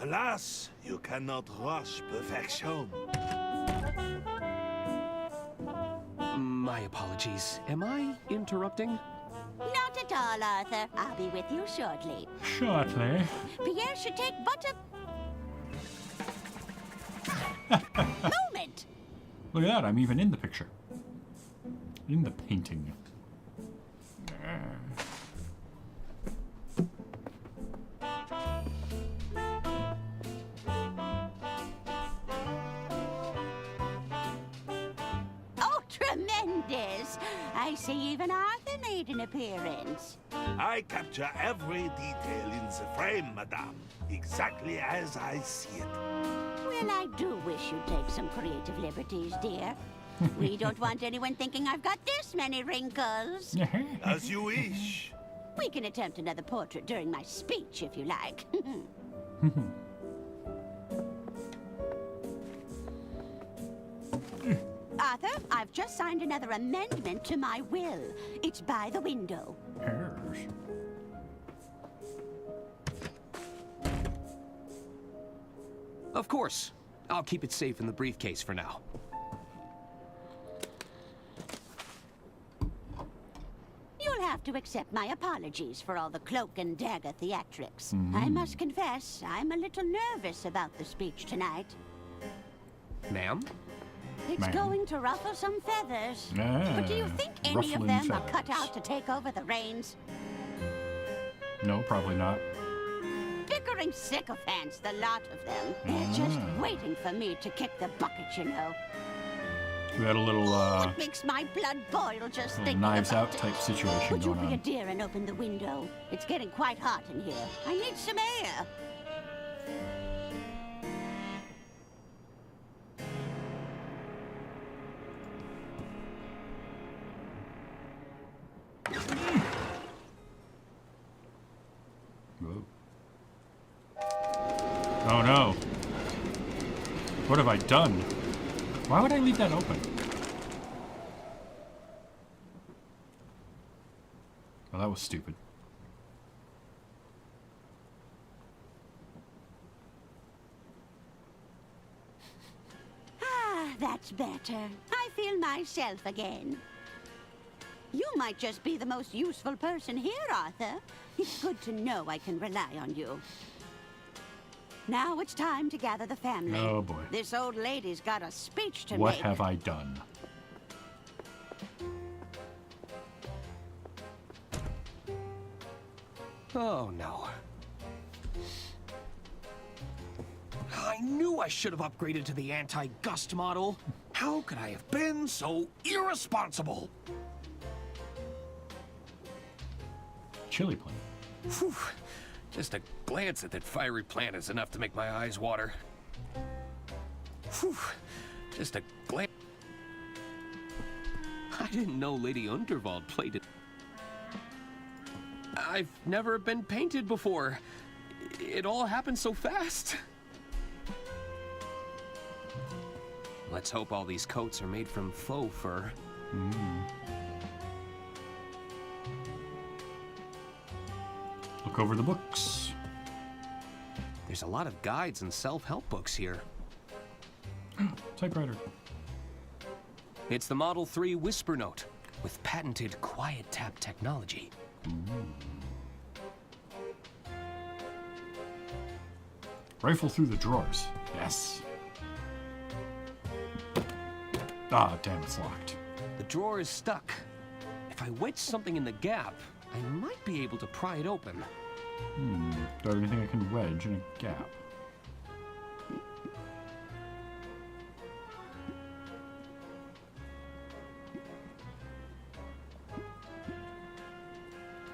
Alas, you cannot rush perfection.
My apologies. Am I interrupting?
Not at all, Arthur. I'll be with you shortly.
Shortly.
Pierre should take but a moment.
Look at that, I'm even in the picture. In the painting.
Oh, tremendous! I see even Arthur made an appearance.
I capture every detail in the frame, madame. Exactly as I see it.
Well, I do wish you'd take some creative liberties, dear. We don't want anyone thinking I've got this many wrinkles.
As you wish.
We can attempt another portrait during my speech, if you like. Arthur, I've just signed another amendment to my will. It's by the window.
Of course. I'll keep it safe in the briefcase for now.
You'll have to accept my apologies for all the cloak and dagger theatrics. I must confess, I'm a little nervous about the speech tonight.
Ma'am?
It's going to ruffle some feathers. But do you think any of
ruffling
them are
feathers.
cut out to take over the reins?
No, probably not.
Bickering sycophants, the lot of them. They're just waiting for me to kick the bucket, you know.
We had a little,
It makes my blood boil just
little
thinking
knives
about
out
it.
type situation
Would you
going
be a
on.
dear and open the window? It's getting quite hot in here. I need some air.
Whoa. Oh no. What have I done? Why would I leave that open? Well, that was stupid.
Ah, that's better. I feel myself again. You might just be the most useful person here, Arthur. It's good to know I can rely on you. Now it's time to gather the family.
Oh boy.
This old lady's got a speech to
What
make.
have I done?
Oh, no. I knew I should have upgraded to the anti-gust model. How could I have been so irresponsible?
Chili plant.
Phew. Just a glance at that fiery plant is enough to make my eyes water. Phew. Just a glance. I didn't know Lady Unterwald played it. I've never been painted before. It all happened so fast. Let's hope all these coats are made from faux fur.
Look over the books.
There's a lot of guides and self-help books here.
Typewriter.
It's the Model 3 Whisper Note with patented quiet tap technology.
Rifle through the drawers. Yes. Ah, damn, it's locked.
The drawer is stuck. If I wedge something in the gap, I might be able to pry it open.
Do I have anything I can wedge in a gap?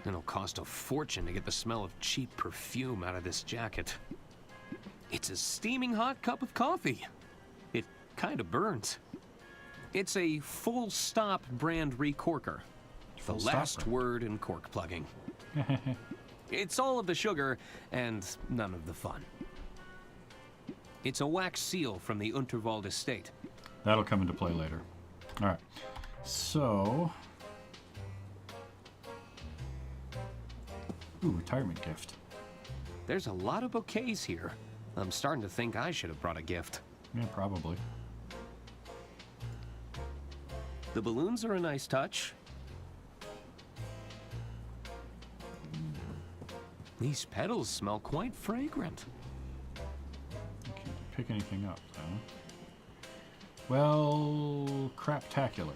It'll cost a fortune to get the smell of cheap perfume out of this jacket. It's a steaming hot cup of coffee. It kind of burns. It's a Full Stop brand recorker. The last word in cork plugging. It's all of the sugar and none of the fun. It's a wax seal from the Unterwald estate.
That'll come into play later. All right. So... Ooh, retirement gift.
There's a lot of bouquets here. I'm starting to think I should have brought a gift.
Yeah, probably.
The balloons are a nice touch. These petals smell quite fragrant.
I can't pick anything up, though. Well, craptacular.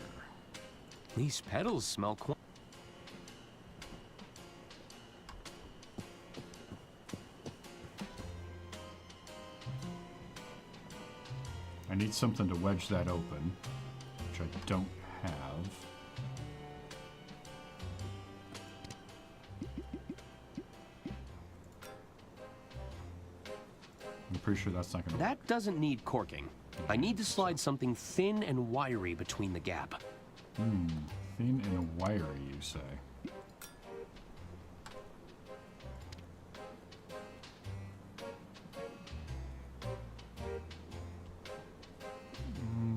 These petals smell quite...
I need something to wedge that open, which I don't have. I'm pretty sure that's not going to work.
That doesn't need corking. I need to slide something thin and wiry between the gap.
Thin and wiry, you say?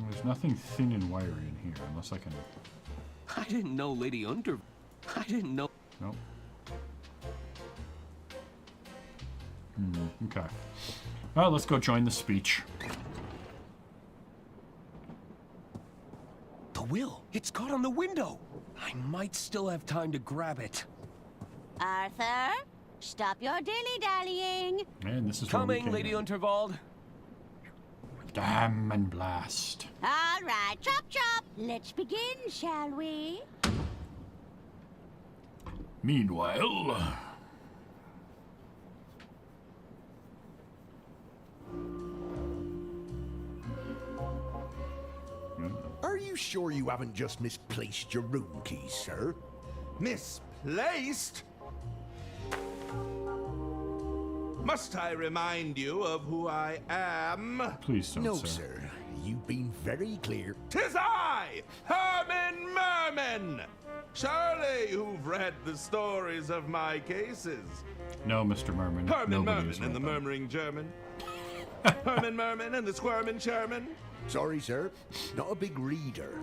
There's nothing thin and wiry in here, unless I can...
I didn't know Lady Under... I didn't know...
Nope. Okay. Well, let's go join the speech.
The will! It's caught on the window! I might still have time to grab it.
Arthur, stop your dilly-dallying.
And this is
coming, Lady Unterwald.
Damn and blast.
All right, chop chop. Let's begin, shall we?
Meanwhile...
Are you sure you haven't just misplaced your room keys, sir?
Misplaced? Must I remind you of who I am?
Please don't,
No,
sir.
sir. You've been very clear.
'Tis I, Herman Merman! Surely you've read the stories of my cases.
No, Mr. Merman.
Herman
Nobody has
Merman and the
read them.
murmuring German. Herman Merman and the squirming Sherman.
Sorry, sir. Not a big reader.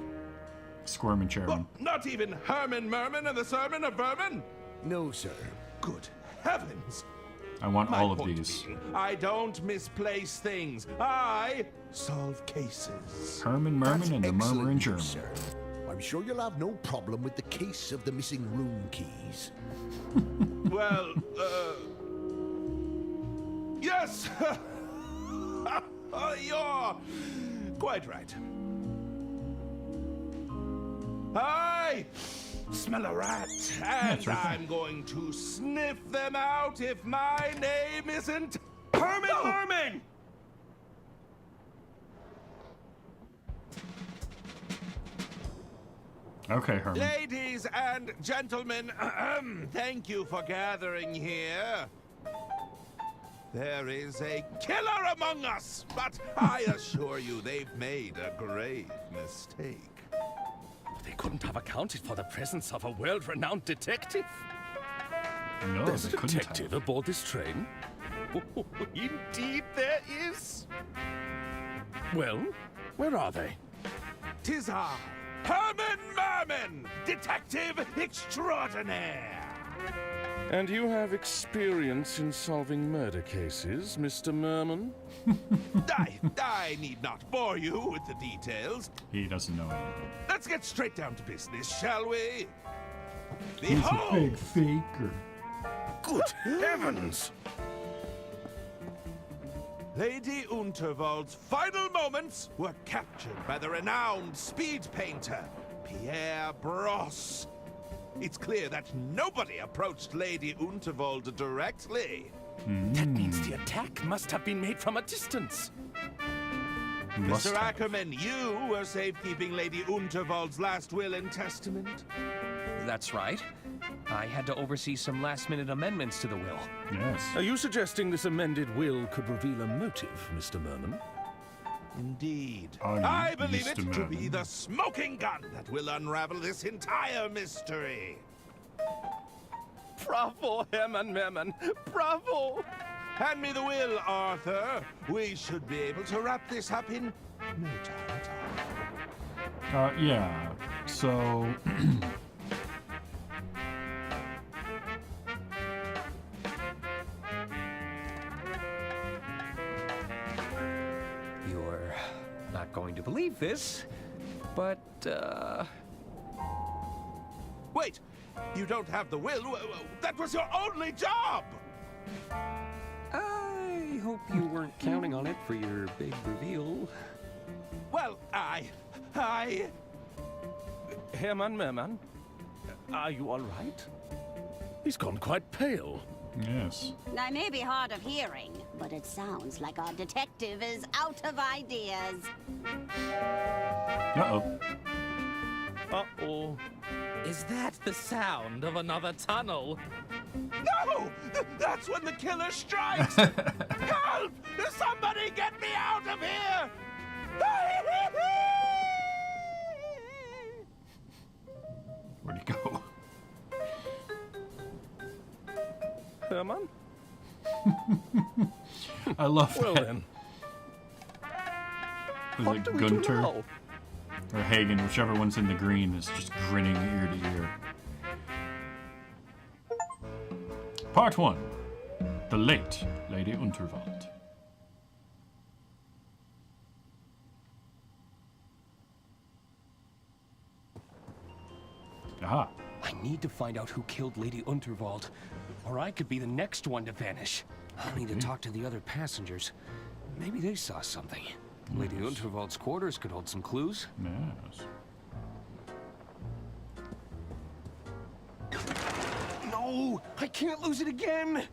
Squirming chairman.
What, not even Herman Merman and the sermon of vermin?
No, sir.
Good heavens!
I want
My
all of
point
these.
being, I don't misplace things. I solve cases.
Herman Merman and the
Excellent
murmuring
news,
German.
sir. I'm sure you'll have no problem with the case of the missing room keys.
Well, yes! You're quite right. I smell a rat, and I'm going to sniff them out if my name isn't Herman Merman!
Okay, Herman.
Ladies and gentlemen, thank you for gathering here. There is a killer among us, but I assure you they've made a grave mistake.
They couldn't have accounted for the presence of a world-renowned detective.
No,
There's
they
a
couldn't
detective aboard this train? Oh, indeed there is. Well, where are they?
'Tis I, Herman Merman, detective extraordinaire.
And you have experience in solving murder cases, Mr. Merman?
I need not bore you with the details.
He doesn't know anything.
Let's get straight down to business, shall we?
He's a
Behold!
big faker.
Good heavens! Lady Unterwald's final moments were captured by the renowned speed painter, Pierre Brosse. It's clear that nobody approached Lady Unterwald directly.
That means the attack must have been made from a distance.
Mr. Ackerman, you were safekeeping Lady Unterwald's last will and testament.
That's right. I had to oversee some last-minute amendments to the will.
Yes.
Are you suggesting this amended will could reveal a motive, Mr. Merman?
Indeed.
Are you,
I believe it
Mr.
to be
Merman?
the smoking gun that will unravel this entire mystery.
Bravo, Herman Merman. Bravo!
Hand me the will, Arthur. We should be able to wrap this up in no time at all.
Yeah. So...
You're not going to believe this, but,
Wait! You don't have the will? That was your only job!
I hope you weren't counting on it for your big reveal.
Well, Well,
Herman Merman, are you all right? He's gone quite pale.
Yes.
I may be hard of hearing, but it sounds like our detective is out of ideas.
Uh-oh.
Uh-oh.
Is that the sound of another tunnel?
No! That's when the killer strikes! Help! Somebody get me out of here!
Where'd he go?
Herman?
I love
Well
that.
then.
Was
What
it
do we do
Gunter
now?
or Hagen, whichever one's in the green, is just grinning ear to ear. Part 1. The Late Lady Unterwald. Aha.
I need to find out who killed Lady Unterwald, or I could be the next one to vanish. I need to talk to the other passengers. Maybe they saw something. Lady Unterwald's quarters could hold some clues.
Yes.
No! I can't lose it again!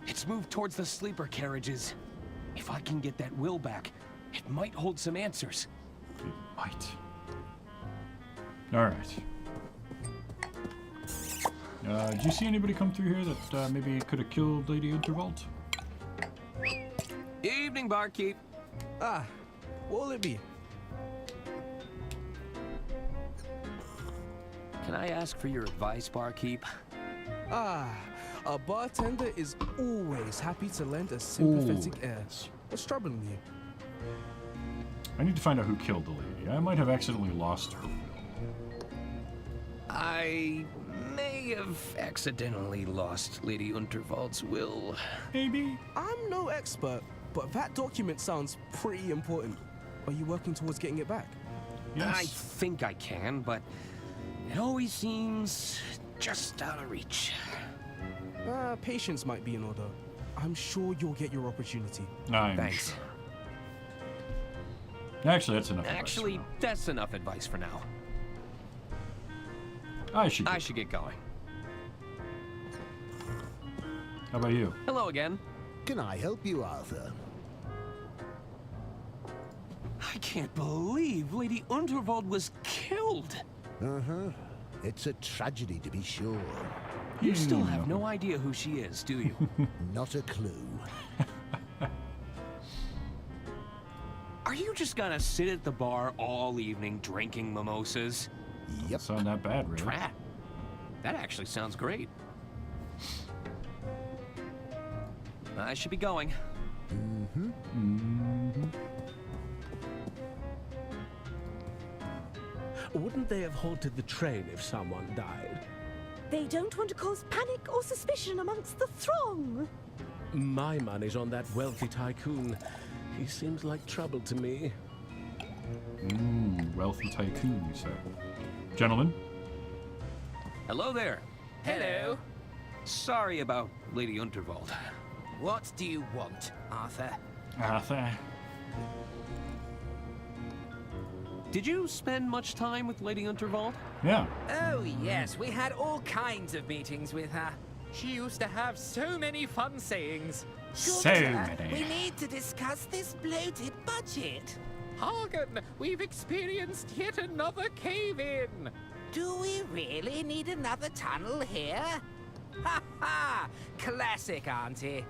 It's moved towards the sleeper carriages. If I can get that will back, it might hold some answers.
It might. Alright. Did you see anybody come through here that maybe could have killed Lady Unterwald?
Evening, barkeep.
Ah, what will it be?
Can I ask for your advice, barkeep?
Ah, a bartender is always happy to lend a sympathetic ear. What's troubling you?
I need to find out who killed the lady. I might have accidentally lost her.
I may have accidentally lost Lady Unterwald's will.
Maybe.
I'm no expert, but that document sounds pretty important. Are you working towards getting it back?
Yes.
I think I can, but it always seems just out of reach.
Patience might be in order. I'm sure you'll get your opportunity.
Thanks.
Sure. Actually, that's enough.
Actually, that's enough advice for now.
I should
get going.
How about you?
Hello again.
Can I help you, Arthur?
I can't believe Lady Unterwald was killed.
Uh-huh. It's a tragedy, to be sure.
You still have no idea who she is, do you?
Not a clue.
Are you just gonna sit at the bar all evening drinking mimosas?
Yep.
It's not that bad, really.
Drat. That actually sounds great. I should be going.
Mm-hmm.
Mm-hmm.
Wouldn't they have halted the train if someone died?
They don't want to cause panic or suspicion amongst the throng.
My money's on that wealthy tycoon. He seems like trouble to me.
Wealthy tycoon, you say. Gentlemen?
Hello there.
Hello.
Sorry about Lady Unterwald.
What do you want, Arthur?
Arthur?
Did you spend much time with Lady Unterwald?
Yeah.
Oh, yes. We had all kinds of meetings with her.
She used to have so many fun sayings.
So
Gunter,
many.
we need to discuss this bloated budget.
Hagen, we've experienced yet another cave-in.
Do we really need another tunnel here? Ha ha! Classic, Auntie.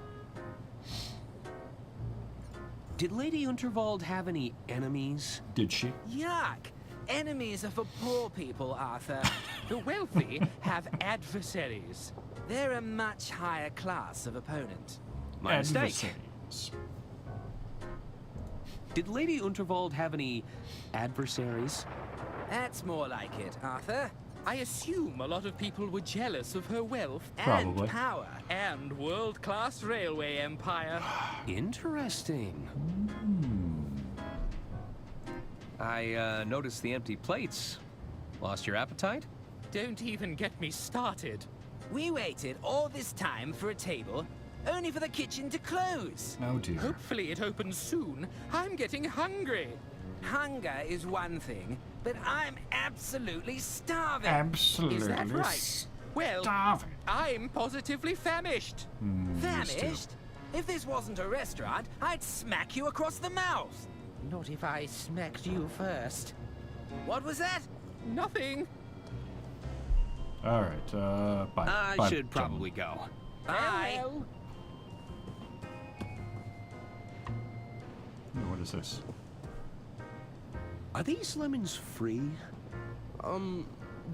Did Lady Unterwald have any enemies?
Did she?
Yuck! Enemies are for poor people, Arthur.
The wealthy have adversaries.
They're a much higher class of opponent.
My mistake.
Adversaries.
Did Lady Unterwald have any adversaries?
That's more like it, Arthur.
I assume a lot of people were jealous of her wealth
Probably.
And power.
and world-class railway empire.
Interesting. I noticed the empty plates. Lost your appetite?
Don't even get me started.
We waited all this time for a table, only for the kitchen to close.
Oh dear.
Hopefully it opens soon. I'm getting hungry.
Hunger is one thing, but I'm absolutely starving.
Absolutely.
Is that right? Well,
starving.
I'm positively famished.
Famished? If this wasn't a restaurant, I'd smack you across the mouth.
Not if I smacked you first.
What was that?
Nothing.
All right. Bye.
I
Bye,
should probably go.
Bye.
Ooh, what is this?
Are these lemons free?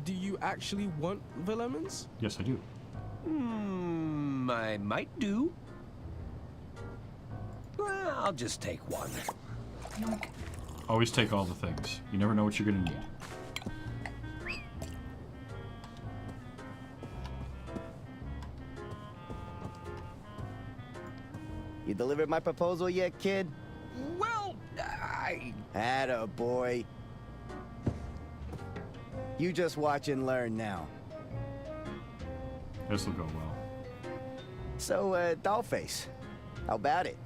Do you actually want the lemons?
Yes, I do.
I might do. Well, I'll just take one.
Always take all the things. You never know what you're gonna need.
You delivered my proposal yet, kid?
Well,
Atta boy. You just watch and learn now.
This'll go well.
So, Dollface, how about it?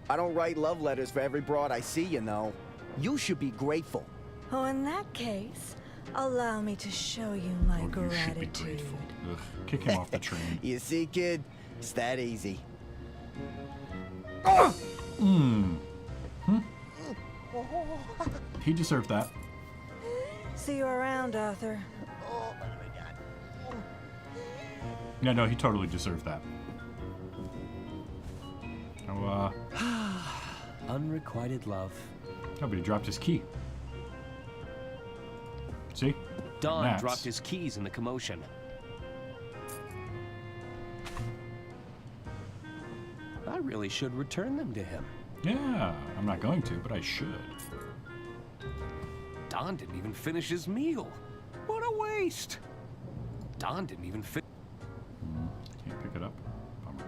I don't write love letters for every broad I see, you know. You should be grateful.
Oh, in that case, allow me to show you my
You should be
gratitude.
grateful. Ugh. Kick him off the train.
You see, kid? It's that easy.
He deserved that.
See you around, Arthur.
Yeah, no, he totally deserved that. Oh,
Unrequited love.
oh, but he dropped his key. See?
Don
Gnats.
dropped his keys in the commotion. I really should return them to him.
Yeah, I'm not going to, but I should.
Don didn't even finish his meal. What a waste. Don didn't even finish.
Can't pick it up. Bummer.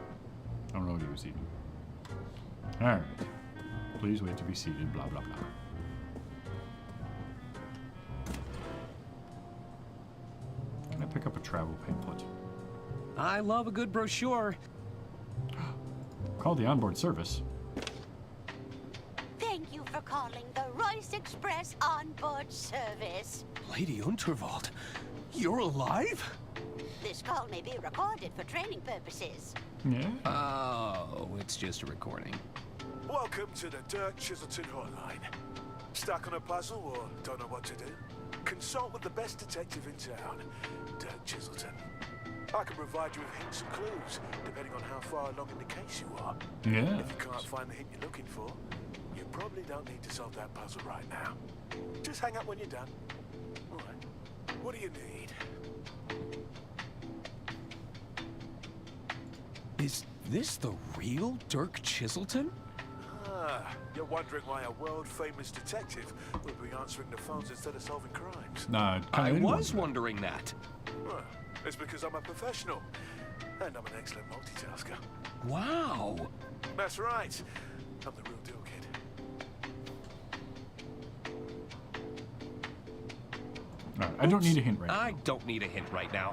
I don't know what he was eating. Alright. Please wait to be seated, blah, blah, blah. Can I pick up a travel pamphlet?
I love a good brochure.
Call the onboard service.
Thank you for calling the Royce Express onboard service.
Lady Unterwald, you're alive?
This call may be recorded for training purposes.
Yeah.
Oh, it's just a recording.
Welcome to the Dirk Chiselton hotline. Stuck on a puzzle or don't know what to do? Consult with the best detective in town, Dirk Chiselton. I can provide you with hints and clues, depending on how far along in the case you are.
Yeah.
If you can't find the hint you're looking for, you probably don't need to solve that puzzle right now. Just hang up when you're done. All right. What do you need?
Is this the real Dirk Chiselton?
Ah, you're wondering why a world-famous detective would be answering the phones instead of solving crimes.
Nah,
I was wondering that.
Well, it's because I'm a professional, and I'm an excellent multitasker.
Wow.
That's right. I'm the real deal, kid.
Alright, I don't need a hint right now,
I don't need a hint right now.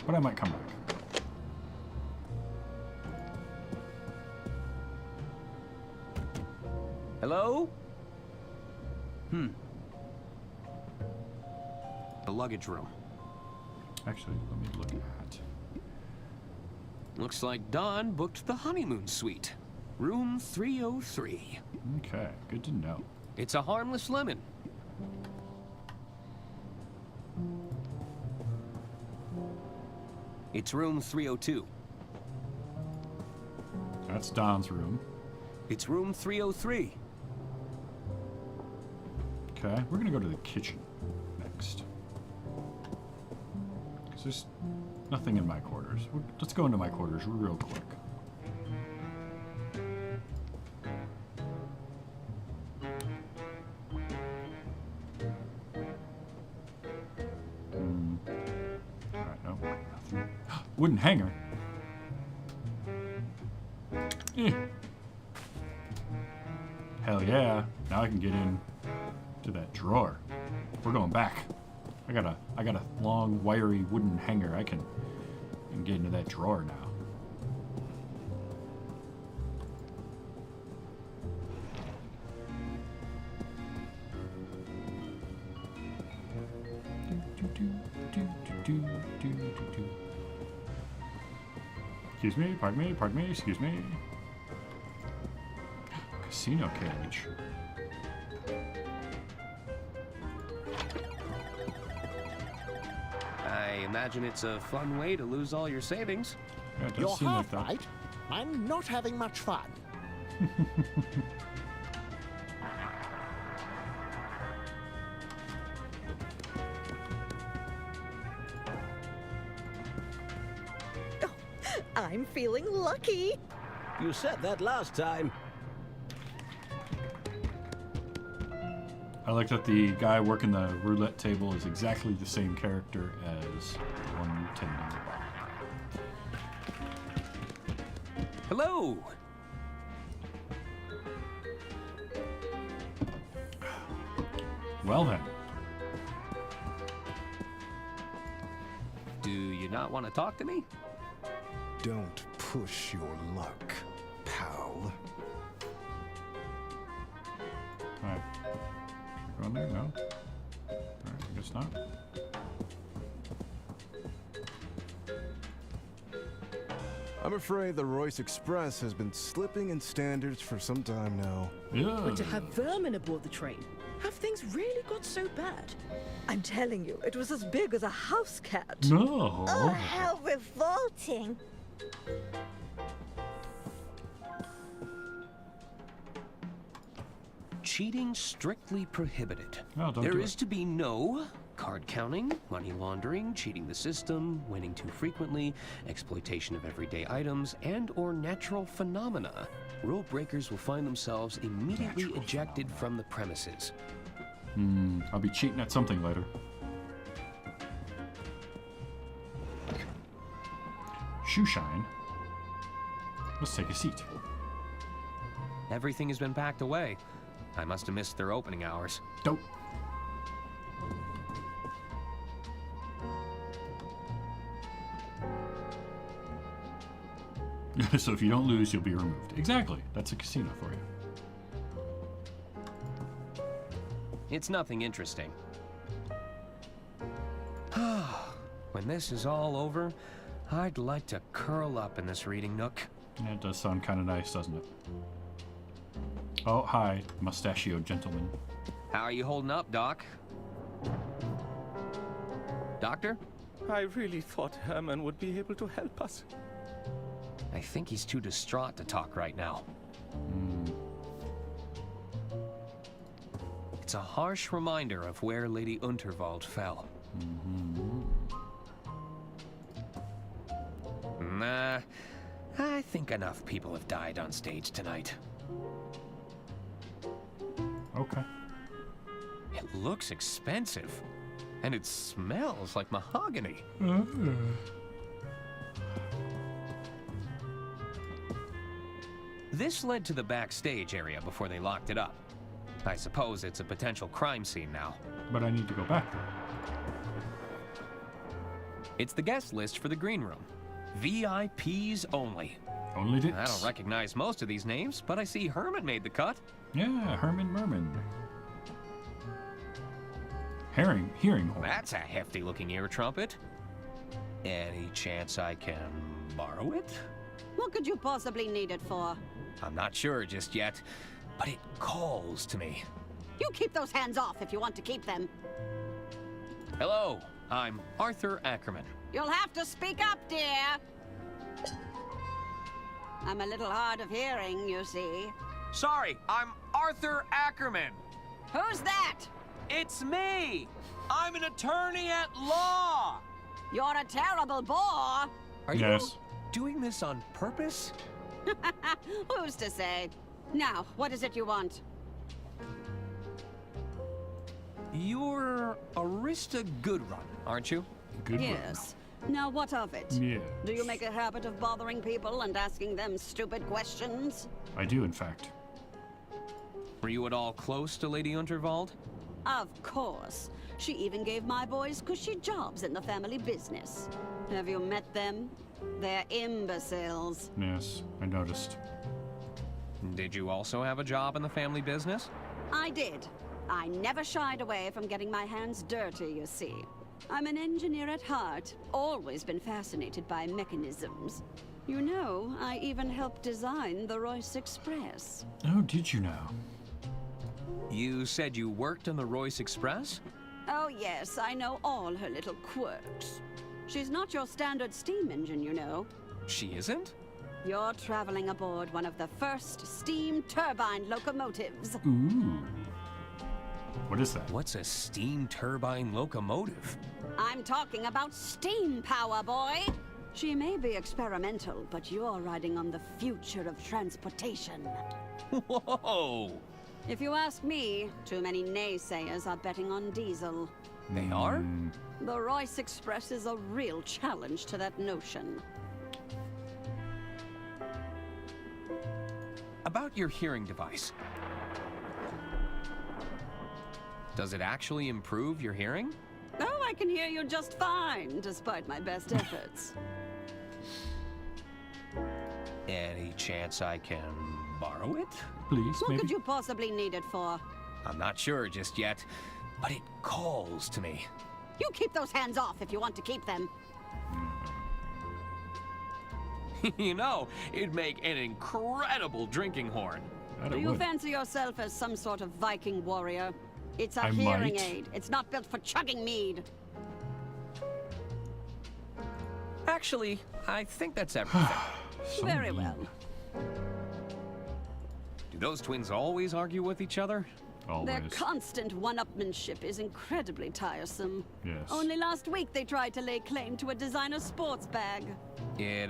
but I might come back.
Hello? The luggage room.
Actually, let me look at.
Looks like Don booked the honeymoon suite. Room 303.
Okay, good to know.
It's a harmless lemon. It's room 302.
That's Don's room.
It's room 303.
Okay, we're gonna go to the kitchen next. Because there's nothing in my quarters. Let's go into my quarters real quick. Alright, no, nothing. Wooden hanger. Eh. Hell yeah. Now I can get in to that drawer. We're going back. I got a long, wiry wooden hanger. I can And get into that drawer now. Excuse me, pardon me, excuse me. Casino cage.
I imagine it's a fun way to lose all your savings.
Yeah, it does
You're
seem
half
like that.
right. I'm not having much fun.
I'm feeling lucky.
You said that last time.
I like that the guy working the roulette table is exactly the same character as the one tending the bar.
Hello!
Well then.
Do you not want to talk to me?
Don't push your luck, pal.
Alright. Go in there? No? Alright, I guess not.
I'm afraid the Royce Express has been slipping in standards for some time now.
Yeah.
But to have vermin aboard the train, have things really got so bad?
I'm telling you, it was as big as a house cat.
No.
Oh, how revolting.
Cheating strictly prohibited.
Oh, don't
There
do
is
it.
to be no card counting, money laundering, cheating the system, winning too frequently, exploitation of everyday items, and or natural phenomena. Rule breakers will find themselves immediately ejected from the premises.
I'll be cheating at something later. Shoe shine. Let's take a seat.
Everything has been packed away. I must have missed their opening hours.
Dope. So if you don't lose, you'll be removed. Exactly. That's a casino for you.
It's nothing interesting. When this is all over, I'd like to curl up in this reading nook.
Yeah, it does sound kind of nice, doesn't it? Oh, hi, mustachioed gentleman.
How are you holding up, Doc? Doctor?
I really thought Herman would be able to help us.
I think he's too distraught to talk right now. It's a harsh reminder of where Lady Unterwald fell. Nah, I think enough people have died on stage tonight.
Okay.
It looks expensive, and it smells like mahogany. This led to the backstage area before they locked it up. I suppose it's a potential crime scene now.
But I need to go back there.
It's the guest list for the green room. VIPs only.
Only this.
I don't recognize most of these names, but I see Herman made the cut.
Yeah, Herman Merman. Hearing horn.
That's a hefty-looking ear trumpet. Any chance I can borrow it?
What could you possibly need it for?
I'm not sure just yet, but it calls to me.
You keep those hands off if you want to keep them.
Hello, I'm Arthur Ackerman.
You'll have to speak up, dear. I'm a little hard of hearing, you see.
Sorry, I'm Arthur Ackerman.
Who's that?
It's me. I'm an attorney at law.
You're a terrible bore.
Are you doing this on purpose?
Who's to say? Now, what is it you want?
You're Arista Goodrun, aren't you?
Yes. Now, what of it?
Yes.
Do you make a habit of bothering people and asking them stupid questions?
I do, in fact.
Were you at all close to Lady Unterwald?
Of course. She even gave my boys cushy jobs in the family business. Have you met them? They're imbeciles.
Yes, I noticed.
Did you also have a job in the family business?
I did. I never shied away from getting my hands dirty, you see. I'm an engineer at heart, always been fascinated by mechanisms. You know, I even helped design the Royce Express.
Oh, did you know?
You said you worked on the Royce Express?
Oh yes, I know all her little quirks. She's not your standard steam engine, you know.
She isn't?
You're traveling aboard one of the first steam turbine locomotives.
Ooh. What is that?
What's a steam turbine locomotive?
I'm talking about steam power, boy. She may be experimental, but you're riding on the future of transportation.
Whoa!
If you ask me, too many naysayers are betting on diesel.
They are?
The Royce Express is a real challenge to that notion.
About your hearing device. Does it actually improve your hearing?
Oh, I can hear you just fine, despite my best efforts.
Any chance I can borrow it?
Please,
What could you possibly need it for?
I'm not sure just yet, but it calls to me.
You keep those hands off if you want to keep them.
You know, it'd make an incredible drinking horn.
Do you fancy yourself as some sort of Viking warrior? It's a
I
hearing
might.
aid. It's not built for chugging mead.
Actually, I think that's everything.
Very well.
Do those twins always argue with each other?
Their constant one-upmanship is incredibly tiresome.
Yes.
Only last week they tried to lay claim to a designer sports bag.
It,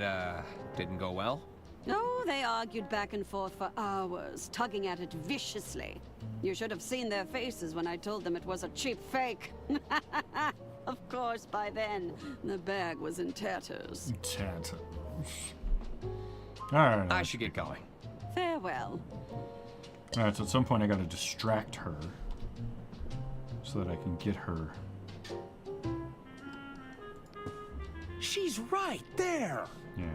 didn't go well?
Oh, they argued back and forth for hours, tugging at it viciously. You should have seen their faces when I told them it was a cheap fake. Of course, by then, the bag was in tatters.
Tatters. Alright.
I should get going.
Farewell.
Alright, so at some point I gotta distract her. So that I can get her.
She's right there.
Yeah.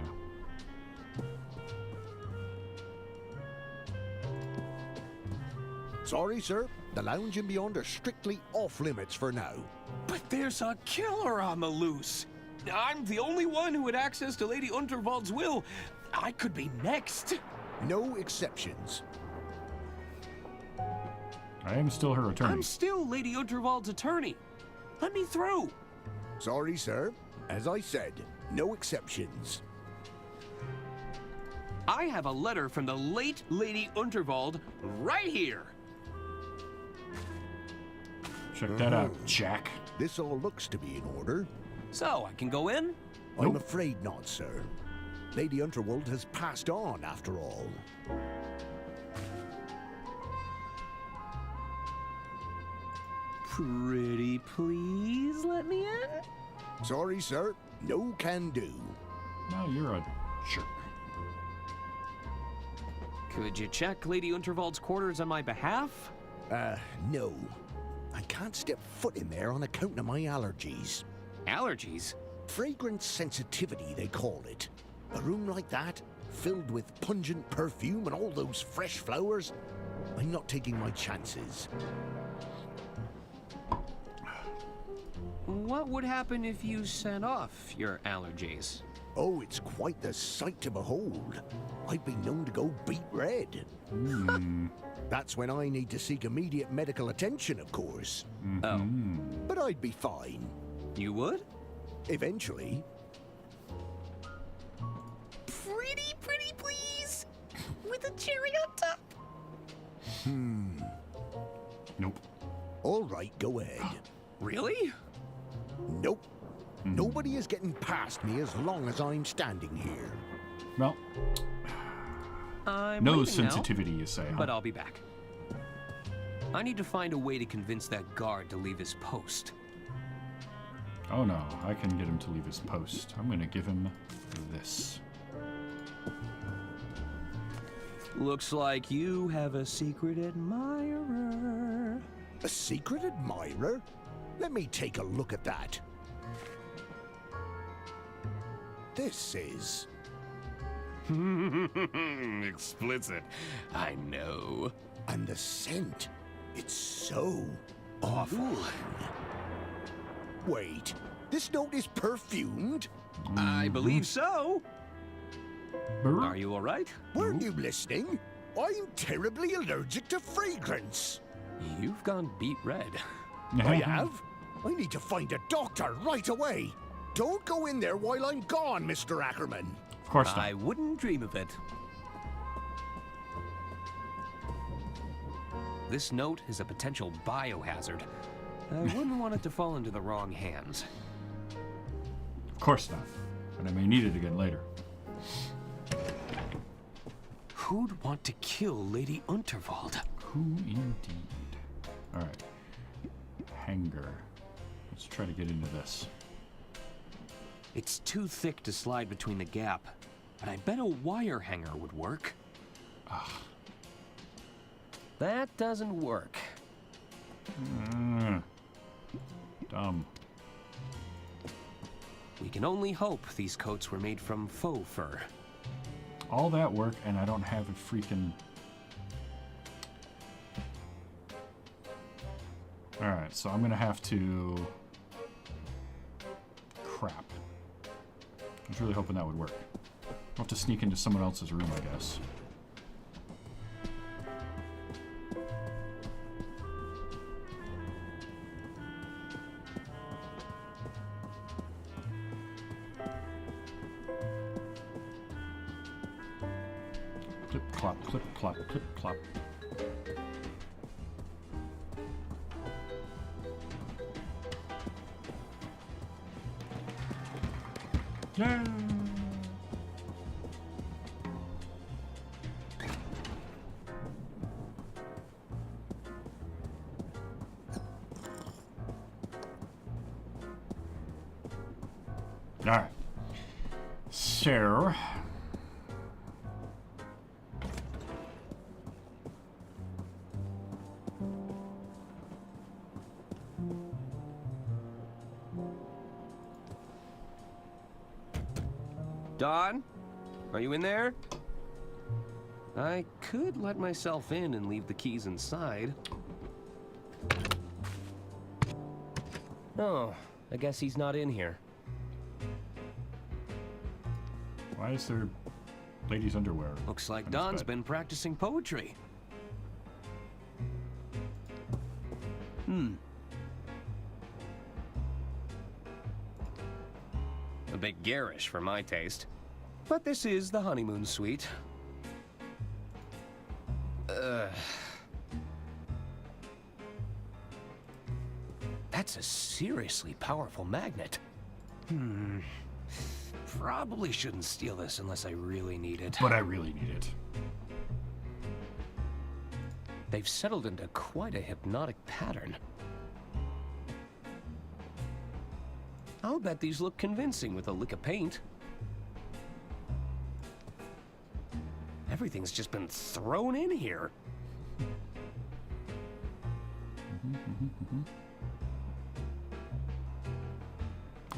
Sorry, sir. The lounge and beyond are strictly off limits for now.
But there's a killer on the loose. I'm the only one who had access to Lady Unterwald's will. I could be next.
No exceptions.
I am still her attorney.
I'm still Lady Unterwald's attorney. Let me through.
Sorry, sir. As I said, no exceptions.
I have a letter from the late Lady Unterwald right here.
Check that out, Jack.
This all looks to be in order.
So, I can go in?
I'm afraid not, sir. Lady Unterwald has passed on, after all.
Pretty please let me in?
Sorry, sir. No can do.
No, you're a jerk.
Could you check Lady Unterwald's quarters on my behalf?
No. I can't step foot in there on account of my allergies.
Allergies?
Fragrance sensitivity, they call it. A room like that, filled with pungent perfume and all those fresh flowers, I'm not taking my chances.
What would happen if you sent off your allergies?
Oh, it's quite the sight to behold. I've been known to go beet red. That's when I need to seek immediate medical attention, of course.
Oh.
But I'd be fine.
You would?
Eventually.
Pretty please? With a cherry on top?
Nope.
All right, go ahead.
Really?
Nope. Nobody is getting past me as long as I'm standing here.
Well,
I'm
no
leaving
sensitivity,
now,
you say, huh?
But I'll be back. I need to find a way to convince that guard to leave his post.
Oh no, I can get him to leave his post. I'm gonna give him this.
Looks like you have a secret admirer.
A secret admirer? Let me take a look at that. this is.
Explicit. I know.
And the scent. It's so awful. Wait, this note is perfumed?
I believe so. Are you all right?
Weren't you listening? I'm terribly allergic to fragrance.
You've gone beet red.
I have? I need to find a doctor right away. Don't go in there while I'm gone, Mr. Ackerman.
Of course not.
I wouldn't dream of it. This note is a potential biohazard. I wouldn't want it to fall into the wrong hands.
Of course not. But I may need it again later.
Who'd want to kill Lady Unterwald?
Who indeed? Alright. Hanger. Let's try to get into this.
It's too thick to slide between the gap, but I bet a wire hanger would work.
Ugh.
That doesn't work.
Dumb.
We can only hope these coats were made from faux fur.
All that work, and I don't have a freaking... Alright, so I'm gonna have to... Crap. I was really hoping that would work. I'll have to sneak into someone else's room, I guess. Clip, clop, clip, clop, clip, clop. Yeah. All right. So
Don? Are you in there? I could let myself in and leave the keys inside. Oh, I guess he's not in here.
why is there ladies' underwear?
Looks like Don's been practicing poetry. A bit garish for my taste. But this is the honeymoon suite. That's a seriously powerful magnet. Probably shouldn't steal this unless I really need it.
But I really need it.
They've settled into quite a hypnotic pattern. I'll bet these look convincing with a lick of paint. Everything's just been thrown in here.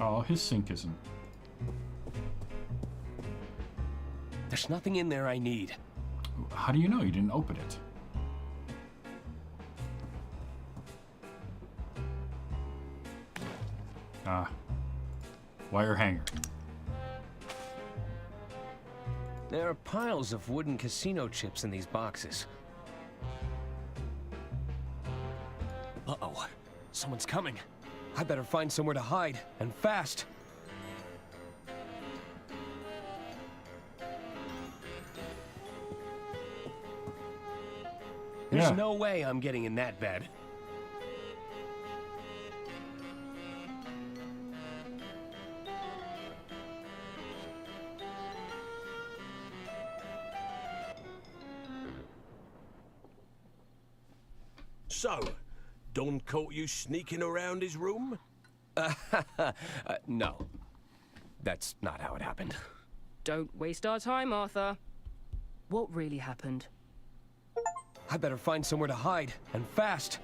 Oh, his sink isn't.
There's nothing in there I need.
How do you know you didn't open it? Ah. Wire hanger.
There are piles of wooden casino chips in these boxes. Uh-oh. Someone's coming. I better find somewhere to hide, and fast. There's no way I'm getting in that bed.
So, Don caught you sneaking around his room?
No. That's not how it happened.
Don't waste our time, Arthur. What really happened?
I better find somewhere to hide, and fast.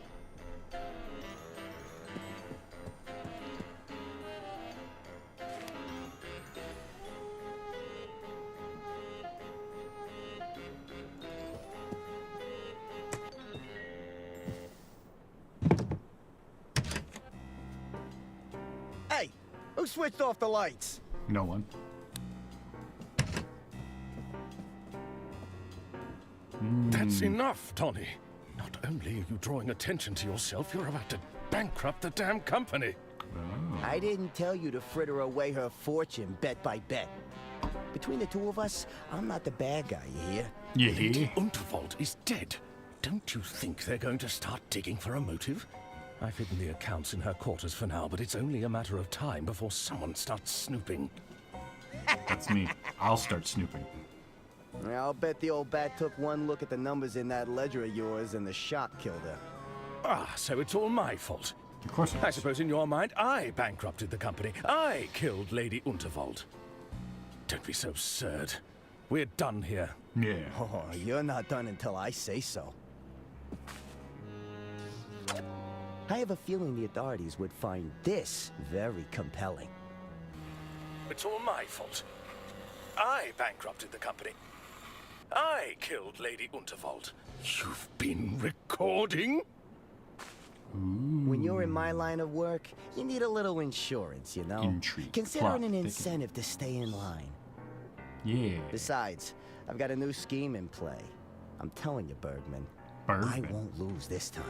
switched off the lights?
No one.
That's enough, Tony. Not only are you drawing attention to yourself, you're about to bankrupt the damn company.
I didn't tell you to fritter away her fortune bet by bet. Between the two of us, I'm not the bad guy, you hear?
Lady Unterwald is dead. Don't you think they're going to start digging for a motive? I've hidden the accounts in her quarters for now, but it's only a matter of time before someone starts snooping.
That's me. I'll start snooping.
I'll bet the old bat took one look at the numbers in that ledger of yours and the shock killed her.
Ah, so it's all my fault.
Of course it is.
I suppose in your mind, I bankrupted the company. I killed Lady Unterwald. Don't be so absurd. We're done here.
Yeah.
Oh, you're not done until I say so. I have a feeling the authorities would find this very compelling.
It's all my fault. I bankrupted the company. I killed Lady Unterwald. You've been recording?
When you're in my line of work, you need a little insurance, you know?
Intrigue.
Consider
Plot
it an
thickens.
incentive to stay in line.
Yeah.
Besides, I've got a new scheme in play. I'm telling you, Bergman. I won't lose this time.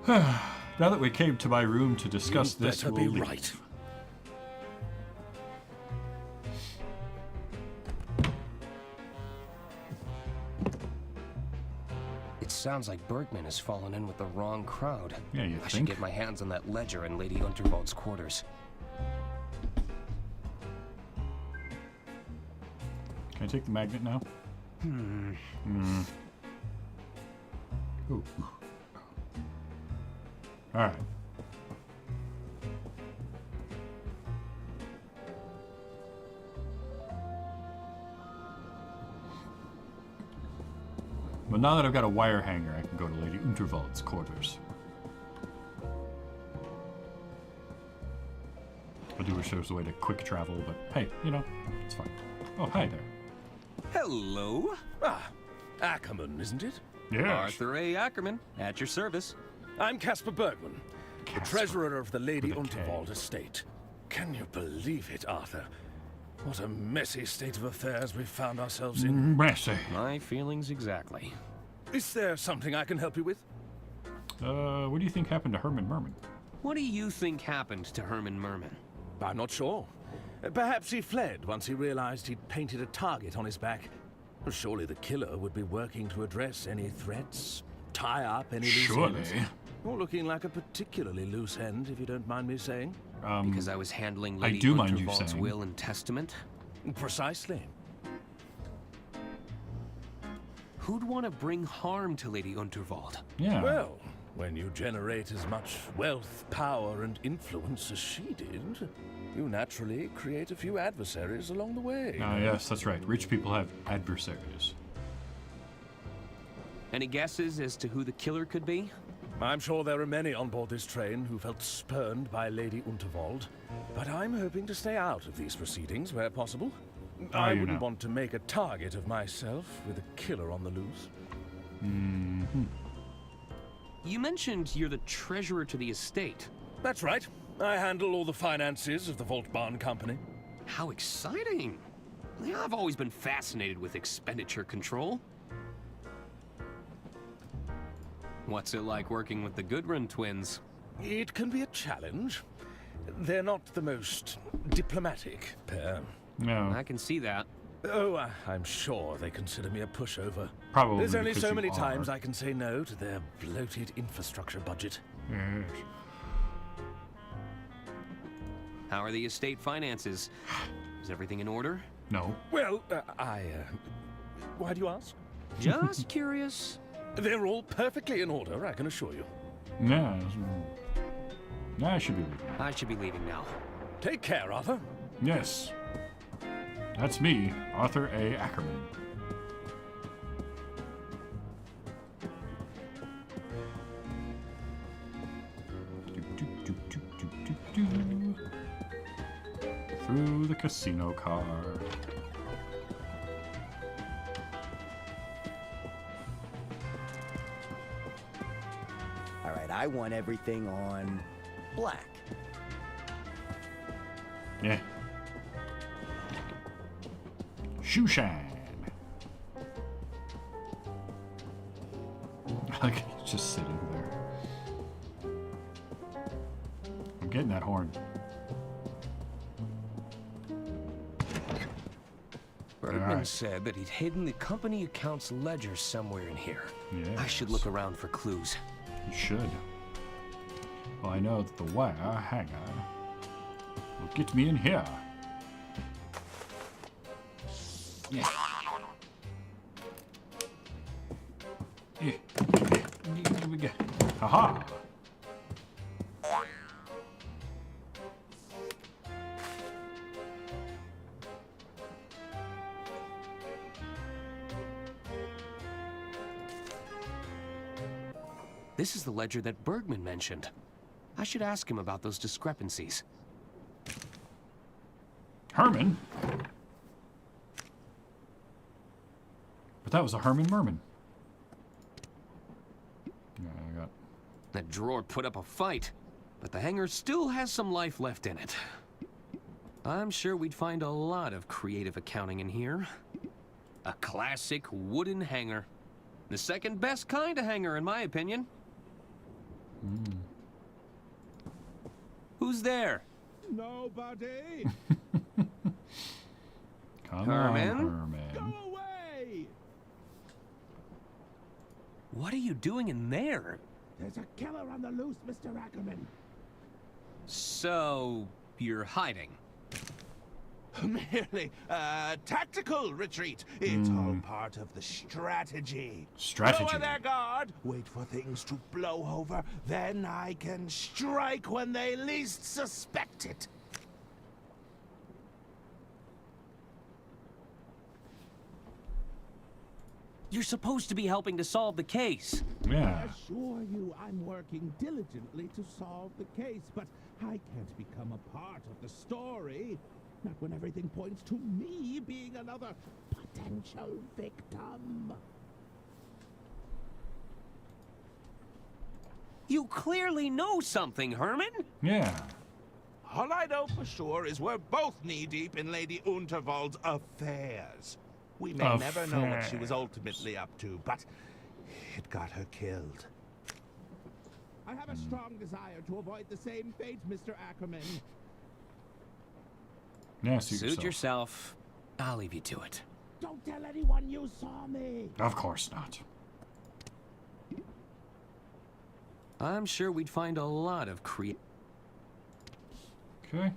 Now that we came to my room to discuss
You
this,
better
we'll
be
leave.
right.
It sounds like Bergman has fallen in with the wrong crowd.
Yeah, you
I should
think?
get my hands on that ledger in Lady Unterwald's quarters.
Can I take the magnet now? Ooh. All right. But now that I've got a wire hanger, I can go to Lady Unterwald's quarters. I do wish there was a way to quick travel, but hey, you know, it's fine. Oh, hi there.
Hello.
Ah, Ackerman, isn't it?
Yes.
Arthur A. Ackerman, at your service.
I'm Caspar Bergman, the treasurer of the Lady
with a K.
Unterwald estate. Can you believe it, Arthur? What a messy state of affairs we've found ourselves in.
Messy.
My feelings exactly.
Is there something I can help you with?
What do you think happened to Herman Merman?
What do you think happened to Herman Merman?
I'm not sure. Perhaps he fled once he realized he'd painted a target on his back. Surely the killer would be working to address any threats, tie up any loose
Surely.
ends. You're looking like a particularly loose end, if you don't mind me saying.
Because I was handling
I
Lady
do mind you
Unterwald's
saying.
will and testament?
Precisely.
Who'd want to bring harm to Lady Unterwald?
Yeah.
Well, when you generate as much wealth, power, and influence as she did, you naturally create a few adversaries along the way.
Ah, yes, that's right. Rich people have adversaries.
Any guesses as to who the killer could be?
I'm sure there are many on board this train who felt spurned by Lady Unterwald, but I'm hoping to stay out of these proceedings where possible. I
you
wouldn't
know.
want to make a target of myself with a killer on the loose.
Mm-hmm.
You mentioned you're the treasurer to the estate.
That's right. I handle all the finances of the Vault Barn Company.
How exciting! Yeah, I've always been fascinated with expenditure control. What's it like working with the Goodrun twins?
It can be a challenge. They're not the most diplomatic pair.
No.
I can see that.
Oh, I'm sure they consider me a pushover.
Probably
There's only
because
so
you
many
are.
times I can say no to their bloated infrastructure budget.
Yes.
How are the estate finances? Is everything in order?
No.
Well, why do you ask?
Just curious.
They're all perfectly in order, I can assure you.
No. I should be leaving.
I should be leaving now.
Take care, Arthur.
Yes. That's me, Arthur A. Ackerman. Through the casino car.
All right, I want everything on black.
Yeah. Shoeshine. Like, he's just sitting there. I'm getting that horn.
Bergman said that he'd hidden the company account's ledger somewhere in here.
Yes.
I should look around for clues.
You should. Well, I know that the wire hanger will get me in here. Yeah. Yeah. Here we go. Haha.
This is the ledger that Bergman mentioned. I should ask him about those discrepancies.
Herman? But that was a Herman Merman. Yeah, I got...
That drawer put up a fight, but the hanger still has some life left in it. I'm sure we'd find a lot of creative accounting in here. A classic wooden hanger. The second best kind of hanger, in my opinion. Who's there?
Nobody.
Come
Herman?
on, Herman.
Go away.
What are you doing in there?
There's a killer on the loose, Mr. Ackerman.
So, you're hiding?
Merely a tactical retreat. It's all part of the strategy.
Strategy.
Lower their guard, wait for things to blow over, then I can strike when they least suspect it.
You're supposed to be helping to solve the case.
Yeah.
I assure you I'm working diligently to solve the case, but I can't become a part of the story. Not when everything points to me being another potential victim.
You clearly know something, Herman.
Yeah.
All I know for sure is we're both knee-deep in Lady Unterwald's affairs. We may never know what she was ultimately up to, but it got her killed. I have a strong desire to avoid the same fate, Mr. Ackerman.
Yeah,
suit yourself. I'll leave you to it.
Don't tell anyone you saw me.
Of course not.
I'm sure we'd find a lot of
Okay.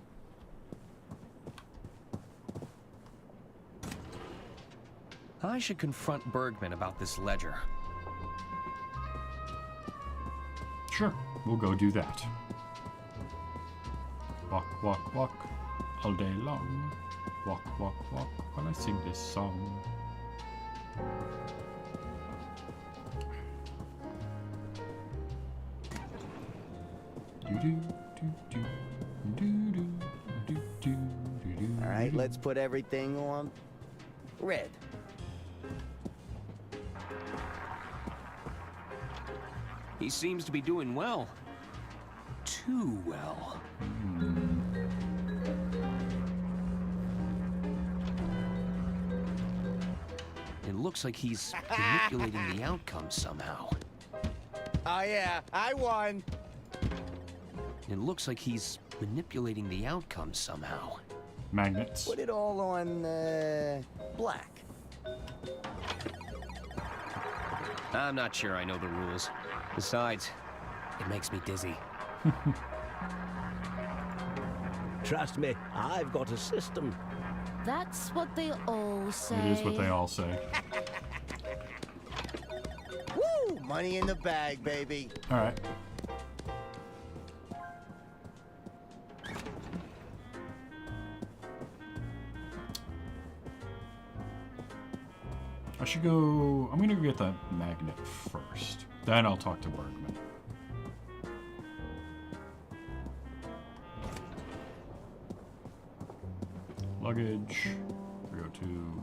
I should confront Bergman about this ledger.
Sure, we'll go do that. Walk, walk, walk, all day long. Walk, walk, walk, while I sing this song.
All right, let's put everything on red.
He seems to be doing well. Too well. It looks like he's manipulating the outcome somehow.
Oh yeah, I won.
It looks like he's manipulating the outcome somehow.
Magnets.
Put it all on black.
I'm not sure I know the rules. Besides, it makes me dizzy.
Trust me, I've got a system.
That's what they all say.
It is what they all say.
Woo! Money in the bag, baby.
All right. I should go... I'm gonna go get that magnet first. Then I'll talk to Bergman. Luggage. We go to...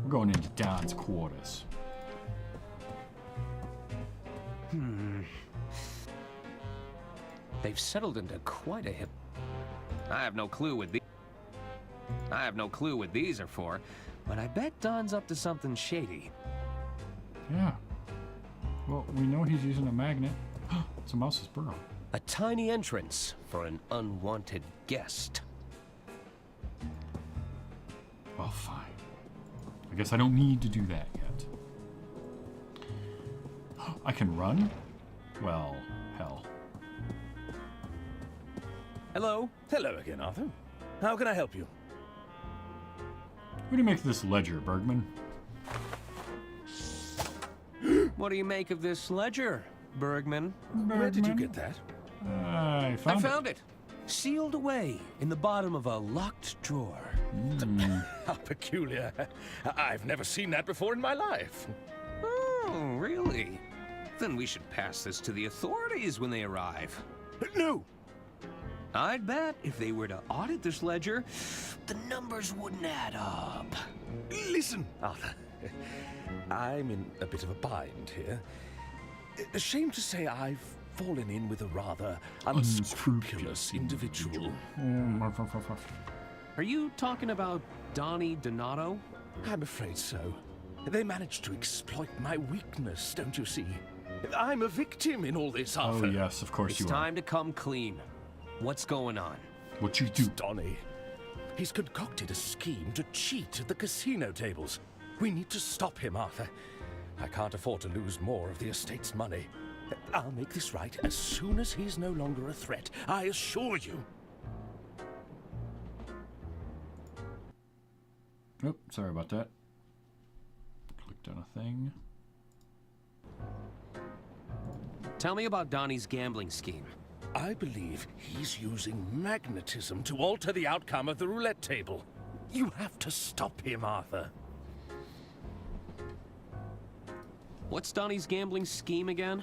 We're going into Don's quarters.
They've settled into quite a hip. I have no clue what these are for, but I bet Don's up to something shady.
Yeah. Well, we know he's using a magnet. It's a mouse's burrow.
A tiny entrance for an unwanted guest.
Well, fine. I guess I don't need to do that yet. I can run? Well, hell.
Hello. Hello again, Arthur. How can I help you?
What do you make of this ledger, Bergman?
What do you make of this ledger, Bergman?
Where did you get that?
I
found it. Sealed away in the bottom of a locked drawer.
How peculiar. I've never seen that before in my life.
Oh, really? Then we should pass this to the authorities when they arrive.
No!
I'd bet if they were to audit this ledger, the numbers wouldn't add up.
Listen, Arthur. I'm in a bit of a bind here. Shame to say I've fallen in with a rather unscrupulous individual.
Are you talking about Donnie Donato?
I'm afraid so. They managed to exploit my weakness, don't you see? I'm a victim in all this, Arthur.
Oh, yes, of course you are.
It's time to come clean. What's going on?
What you do?
Donnie. He's concocted a scheme to cheat at the casino tables. We need to stop him, Arthur. I can't afford to lose more of the estate's money. I'll make this right as soon as he's no longer a threat, I assure you.
Oh, sorry about that. Clicked on a thing.
Tell me about Donnie's gambling scheme.
I believe he's using magnetism to alter the outcome of the roulette table. You have to stop him, Arthur.
What's Donnie's gambling scheme again?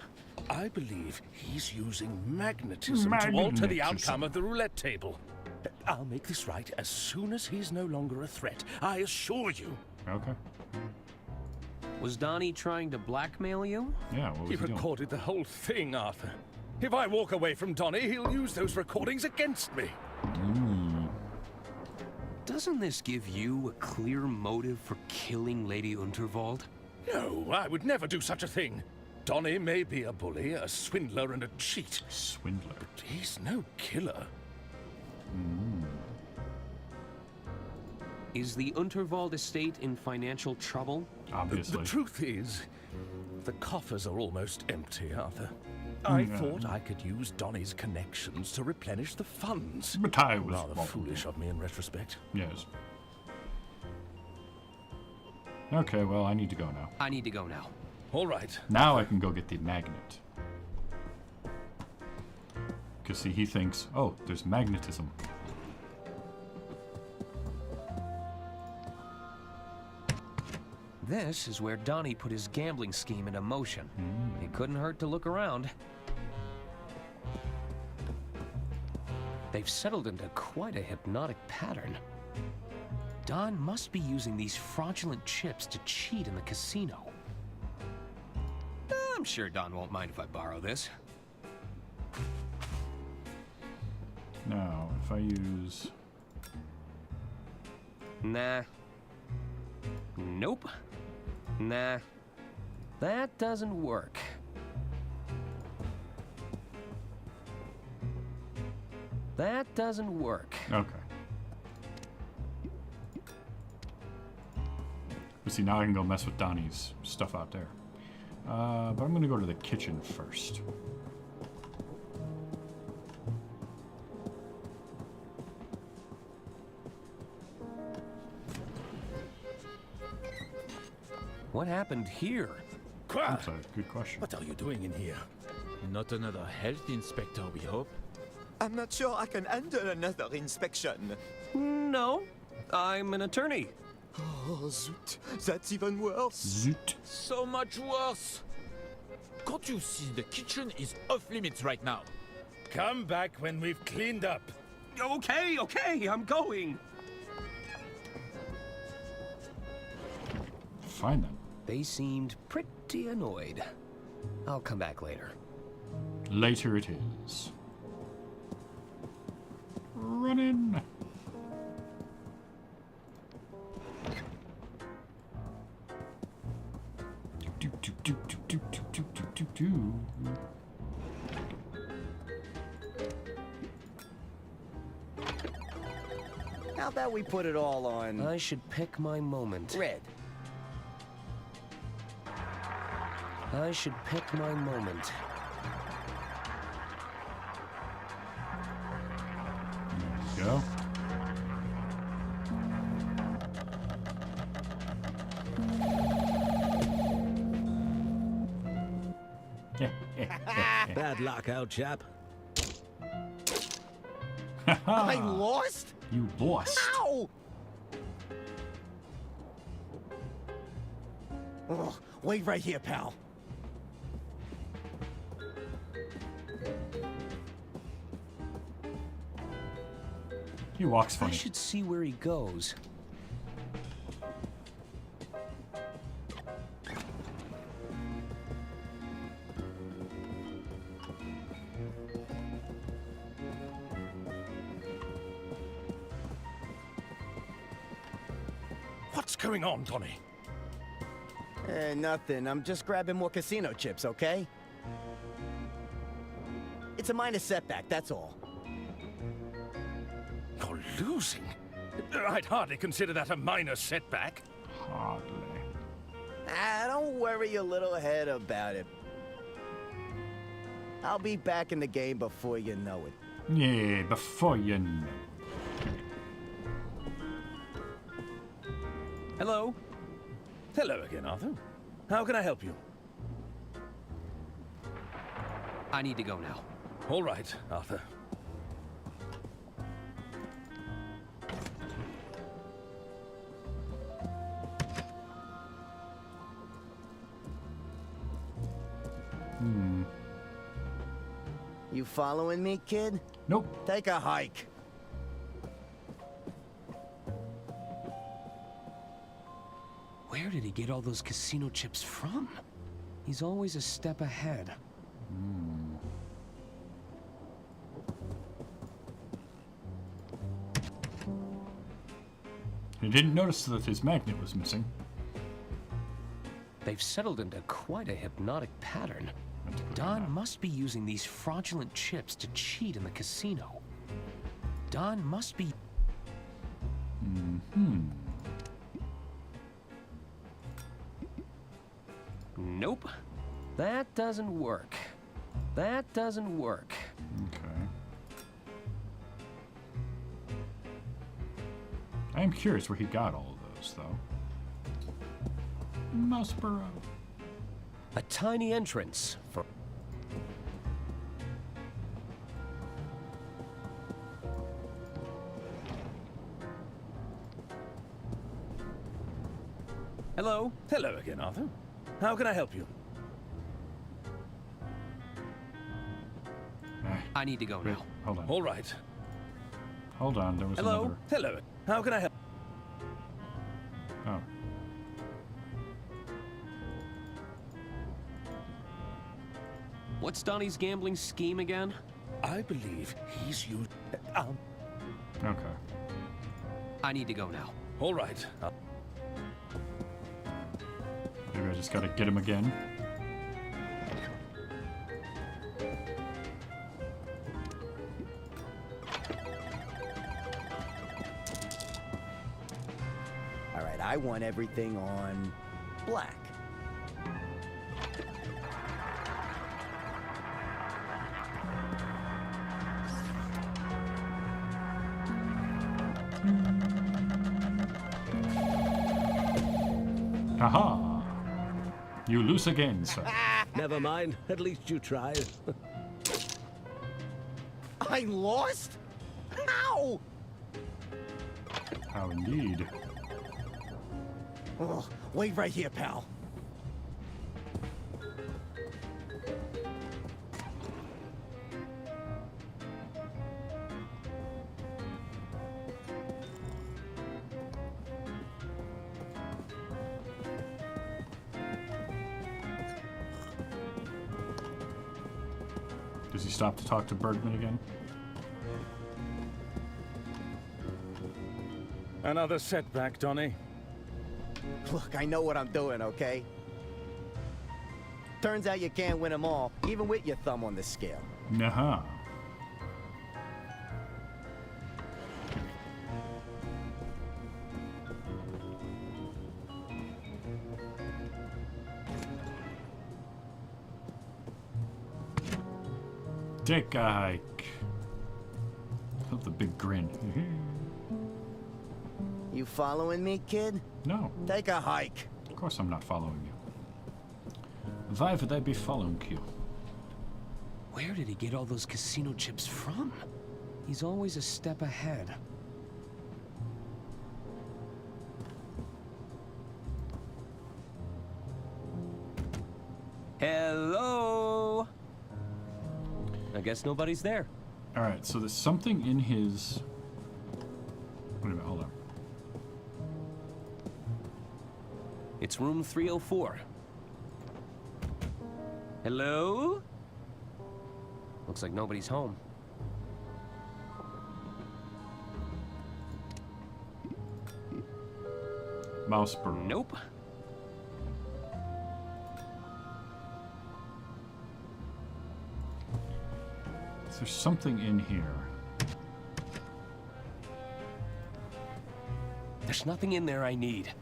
I believe he's using magnetism to alter the outcome of the roulette table. I'll make this right as soon as he's no longer a threat, I assure you.
Okay.
Was Donnie trying to blackmail you?
Yeah, what was he doing?
Recorded the whole thing, Arthur. If I walk away from Donnie, he'll use those recordings against me.
Doesn't this give you a clear motive for killing Lady Unterwald?
No, I would never do such a thing. Donnie may be a bully, a swindler, and a cheat.
Swindler?
But he's no killer.
Is the Unterwald estate in financial trouble?
Obviously.
The truth is, the coffers are almost empty, Arthur. I thought I could use Donnie's connections to replenish the funds.
But I was
rather foolish of me in retrospect.
Yes. Okay, well, I need to go now.
I need to go now.
All right.
Now I can go get the magnet. Because, see, he thinks, oh, there's magnetism.
This is where Donnie put his gambling scheme into motion. It couldn't hurt to look around. They've settled into quite a hypnotic pattern. Don must be using these fraudulent chips to cheat in the casino. I'm sure Don won't mind if I borrow this.
Now, if I use...
Nah. Nope. Nah. That doesn't work. That doesn't work.
Okay. But see, now I can go mess with Donnie's stuff out there. But I'm going to go to the kitchen first.
What happened here?
That's a good question.
What are you doing in here?
Not another health inspector, we hope.
I'm not sure I can handle another inspection.
No, I'm an attorney.
Oh, zut. That's even worse.
Zut.
So much worse. Can't you see the kitchen is off limits right now?
Come back when we've cleaned up.
Okay, I'm going.
Fine then.
They seemed pretty annoyed. I'll come back later.
Later it is. Running.
How about we put it all on...
I should pick my moment.
Red.
I should pick my moment.
There we go.
Bad luck, old chap.
I lost?
You lost.
Ow! Oh, wait right here, pal.
He walks funny.
I should see where he goes.
What's going on, Donnie?
Nothing. I'm just grabbing more casino chips, okay? It's a minor setback, that's all.
You're losing? I'd hardly consider that a minor setback.
Hardly.
Don't worry your little head about it. I'll be back in the game before you know it.
Yeah, before you know.
Hello? Hello again, Arthur. How can I help you?
I need to go now.
All right, Arthur.
You following me, kid?
Nope.
Take a hike.
Where did he get all those casino chips from? He's always a step ahead.
He didn't notice that his magnet was missing.
They've settled into quite a hypnotic pattern. Don must be using these fraudulent chips to cheat in the casino. Don must be... Nope. That doesn't work. That doesn't work.
Okay. I am curious where he got all of those, though. Mouseboro.
A tiny entrance for...
Hello? Hello again, Arthur. How can I help you?
I need to go now.
Hold on.
All right.
Hold on, there was
Hello?
another...
Hello. How can I help?
Oh.
What's Donnie's gambling scheme again?
I believe he's used...
Okay.
I need to go now.
All right.
Maybe I just gotta get him again.
All right, I want everything on black.
Aha! You lose again, sir.
Never mind. At least you tried.
I lost? How?
How indeed.
Oh, wait right here, pal.
Does he stop to talk to Bergman again?
Another setback, Donnie.
Look, I know what I'm doing, okay? Turns out you can't win them all, even with your thumb on the scale.
Nah. Take a hike. With the big grin.
You following me, kid?
No.
Take a hike.
Of course I'm not following you. Why would I be following you?
Where did he get all those casino chips from? He's always a step ahead. Hello? I guess nobody's there.
Alright, so there's something in his... Wait a minute, hold on.
It's room 304. Hello? Looks like nobody's home.
Mouse bird.
Nope.
There's something in here.
There's nothing in there I need.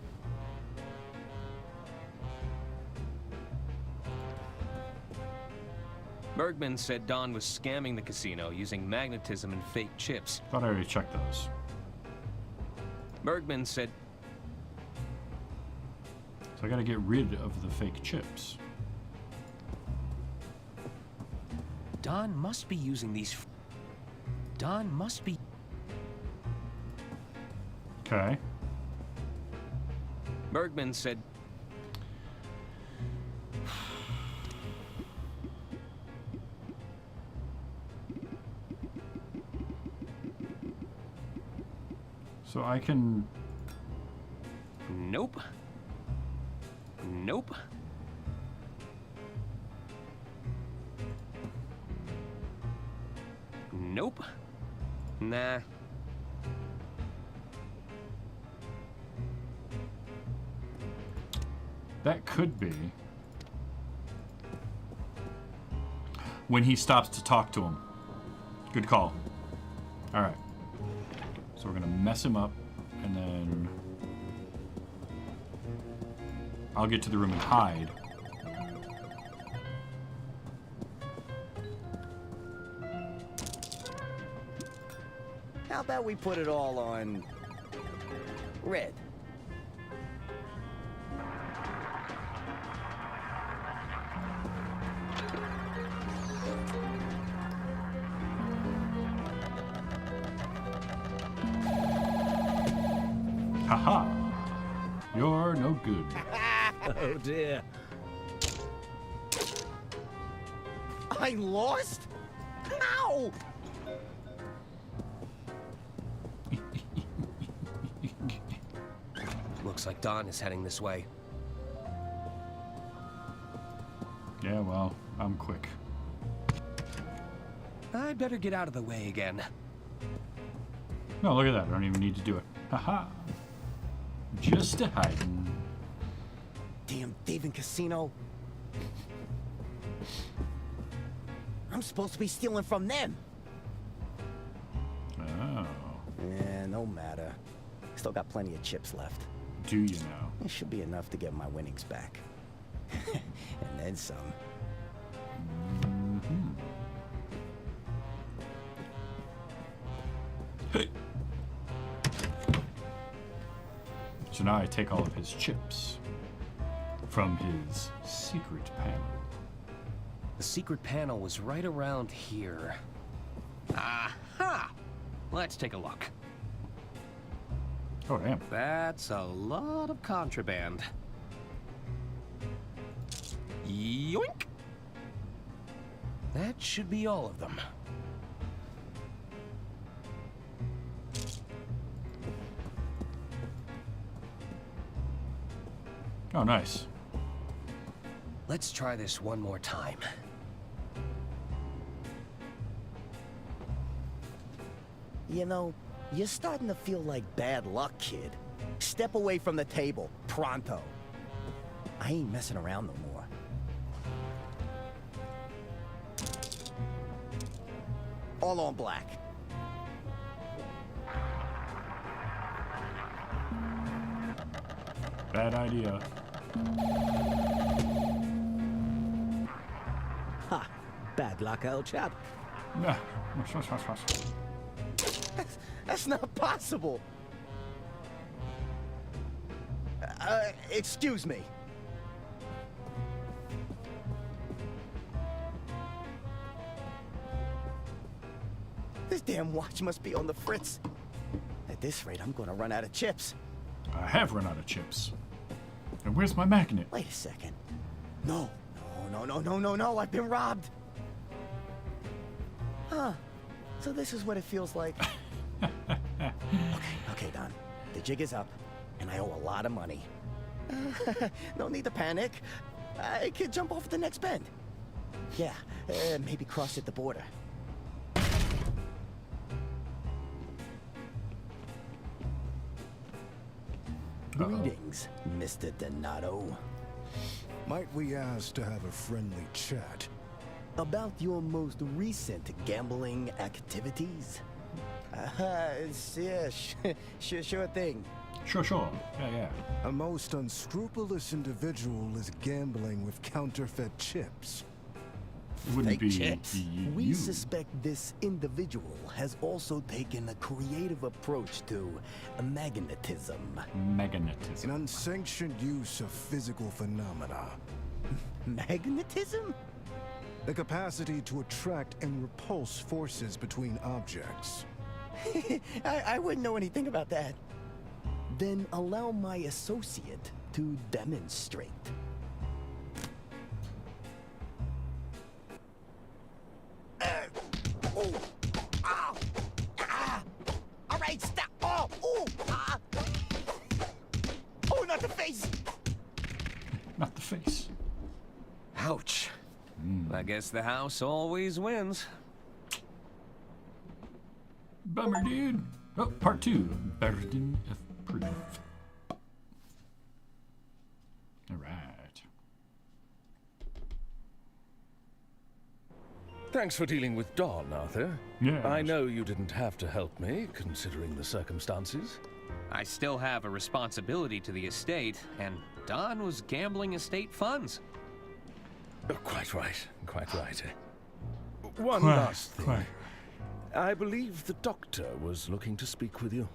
Bergman said Don was scamming the casino using magnetism and fake chips.
Thought I already checked those.
Bergman said...
So I gotta get rid of the fake chips.
Don must be using these... Don must be...
Okay.
Bergman said...
So I can...
Nope. Nope. Nope. Nah.
That could be when he stops to talk to him. Good call. All right. So we're gonna mess him up, and then I'll get to the room and hide.
How about we put it all on red?
Haha. You're no good.
Oh dear.
I lost? How?
Looks like Don is heading this way.
Yeah, well, I'm quick.
I'd better get out of the way again.
No, look at that. I don't even need to do it. Haha. Just a hiding.
Damn thieving casino. I'm supposed to be stealing from them.
Oh.
Yeah, no matter. Still got plenty of chips left.
Do you know?
It should be enough to get my winnings back. And then some.
Mm-hmm. Hey. So now I take all of his chips from his secret panel.
The secret panel was right around here. Aha! Let's take a look.
Oh, damn.
That's a lot of contraband. Yoink! That should be all of them.
Oh, nice.
Let's try this one more time.
You know, you're starting to feel like bad luck, kid. Step away from the table, pronto. I ain't messing around no more. All on black.
Bad idea.
Ha! Bad luck, old chap.
Yeah.
That's not possible. Excuse me. This damn watch must be on the fritz. At this rate, I'm gonna run out of chips.
I have run out of chips. And where's my magnet?
Wait a second. No, I've been robbed. Huh. So this is what it feels like. Okay, Don. The jig is up, and I owe a lot of money. No need to panic. I could jump off the next bend. Yeah, maybe cross at the border. Greetings, Mr. Donato.
Might we ask to have a friendly chat?
About your most recent gambling activities? Yeah, sure thing.
Sure. Yeah.
A most unscrupulous individual is gambling with counterfeit chips.
It wouldn't
Fake
be
chips. We
you.
suspect this individual has also taken a creative approach to magnetism.
Magnetism.
An unsanctioned use of physical phenomena.
Magnetism?
The capacity to attract and repulse forces between objects.
I wouldn't know anything about that. Then allow my associate to demonstrate.
All right, stop. Oh, not the face.
Not the face.
Ouch. I guess the house always wins.
Bummer, dude. Oh, part 2. Burden of proof. Alright.
Thanks for dealing with Don, Arthur.
Yes.
I know you didn't have to help me, considering the circumstances.
I still have a responsibility to the estate, and Don was gambling estate funds.
Oh, quite right. One last thing.
Quite.
I believe the doctor was looking to speak with you.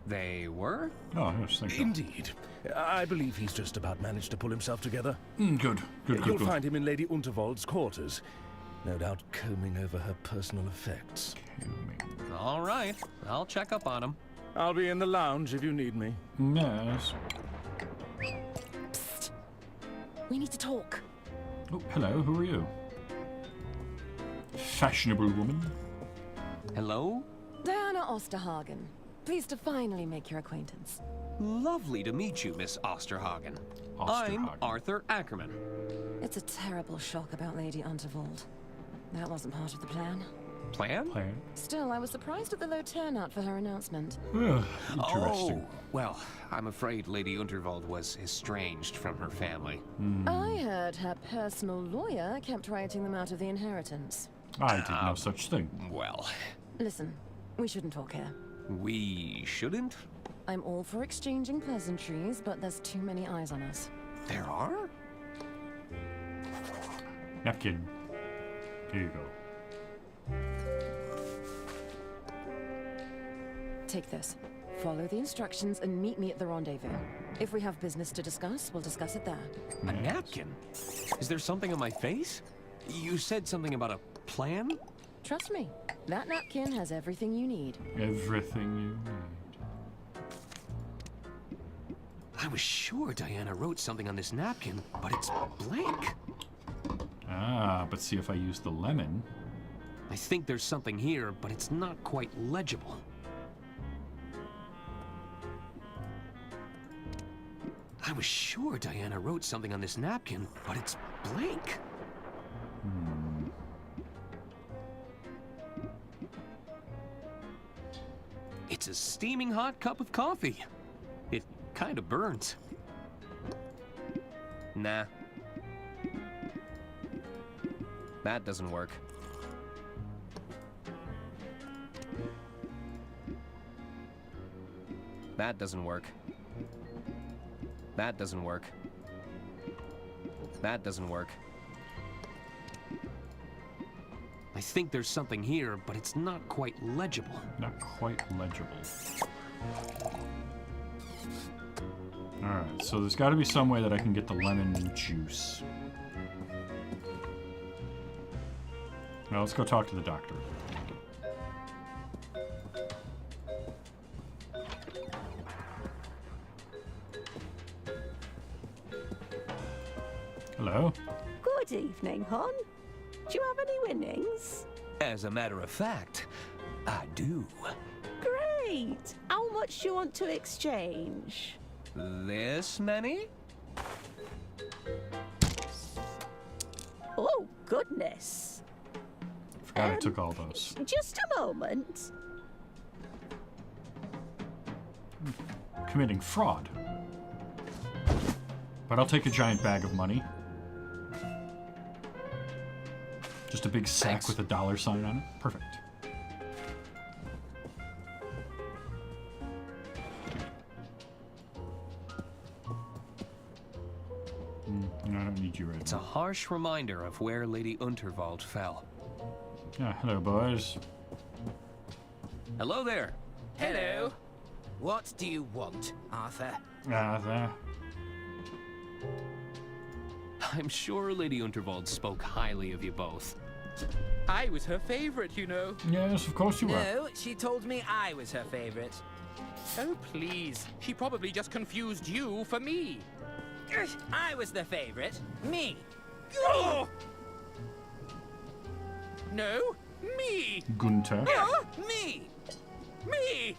They were?
Oh, yes, thank you.
Indeed. I believe he's just about managed to pull himself together.
Good.
You'll find him in Lady Unterwald's quarters. No doubt combing over her personal effects.
All right. I'll check up on him.
I'll be in the lounge if you need me.
Yes.
Psst. We need to talk.
Oh, hello. Who are you? Fashionable woman.
Hello?
Diana Osterhagen. Pleased to finally make your acquaintance.
Lovely to meet you, Miss Osterhagen. I'm Arthur Ackerman.
It's a terrible shock about Lady Unterwald. That wasn't part of the plan.
Plan?
Still, I was surprised at the low turnout for her announcement.
Interesting.
Oh, well, I'm afraid Lady Unterwald was estranged from her family.
I heard her personal lawyer kept writing them out of the inheritance.
I did no such thing.
Well...
Listen, we shouldn't talk here.
We shouldn't?
I'm all for exchanging pleasantries, but there's too many eyes on us.
There are?
Napkin. Here you go.
Take this. Follow the instructions and meet me at the rendezvous. If we have business to discuss, we'll discuss it there.
A napkin? Is there something on my face? You said something about a plan?
Trust me, that napkin has everything you need.
Everything you need.
I was sure Diana wrote something on this napkin, but it's blank.
Ah, but see if I use the lemon.
I think there's something here, but it's not quite legible. I was sure Diana wrote something on this napkin, but it's blank. It's a steaming hot cup of coffee. It kind of burns. Nah. That doesn't work. That doesn't work. That doesn't work. That doesn't work. I think there's something here, but it's not quite legible.
Not quite legible. Alright, so there's got to be some way that I can get the lemon juice. Now let's go talk to the doctor. Hello?
Good evening, hon. Do you have any winnings?
As a matter of fact, I do.
Great! How much do you want to exchange?
This many?
Oh, goodness.
Forgot I took all those.
Just a moment.
Committing fraud. But I'll take a giant bag of money. Just a big sack
Thanks.
with a dollar sign on it. Perfect. No, I don't need you right
It's
now.
a harsh reminder of where Lady Unterwald fell.
Yeah, hello, boys.
Hello there.
Hello. What do you want, Arthur?
There.
I'm sure Lady Unterwald spoke highly of you both.
I was her favorite, you know.
Yes, of course you were.
No, she told me I was her favorite.
Oh, please. She probably just confused you for me.
I was the favorite. Me.
Oh! No, me.
Gunther.
Me.
Me.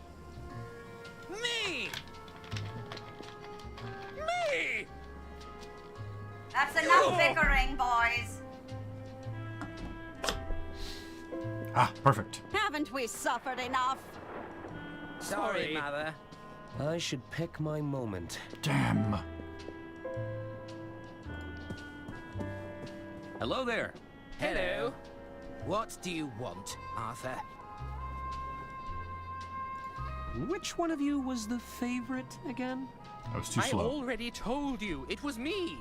Me.
Me.
That's enough bickering, boys.
Ah, perfect.
Haven't we suffered enough?
Sorry, Mother.
I should pick my moment.
Damn.
Hello there.
Hello. What do you want, Arthur?
Which one of you was the favorite again?
I was too
I
slow.
already told you. It was me.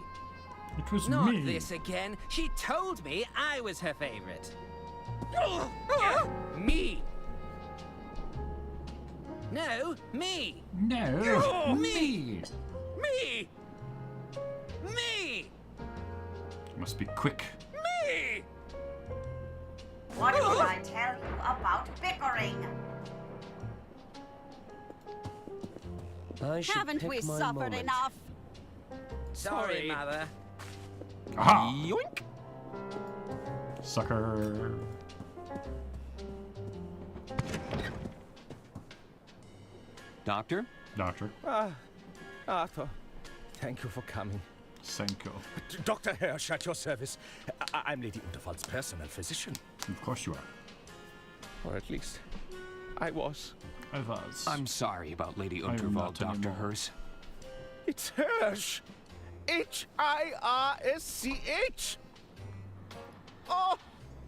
It was
Not
me.
this again. She told me I was her favorite.
Me.
No, me.
No,
Me.
me.
Me.
Me.
Must be quick.
Me.
What did I tell you about bickering?
I should
Haven't
pick
we
my
suffered
moment.
enough?
Sorry, Mother.
Aha!
Yoink!
Sucker.
Doctor?
Doctor.
Arthur, thank you for coming.
Senko.
Dr. Hirsch at your service. I'm Lady Unterwald's personal physician.
Of course you are.
Or at least, I was.
I was.
I'm sorry about Lady
I am
Unterwald,
not
Dr.
anymore.
Hirsch.
It's Hirsch. Hirsch. Oh,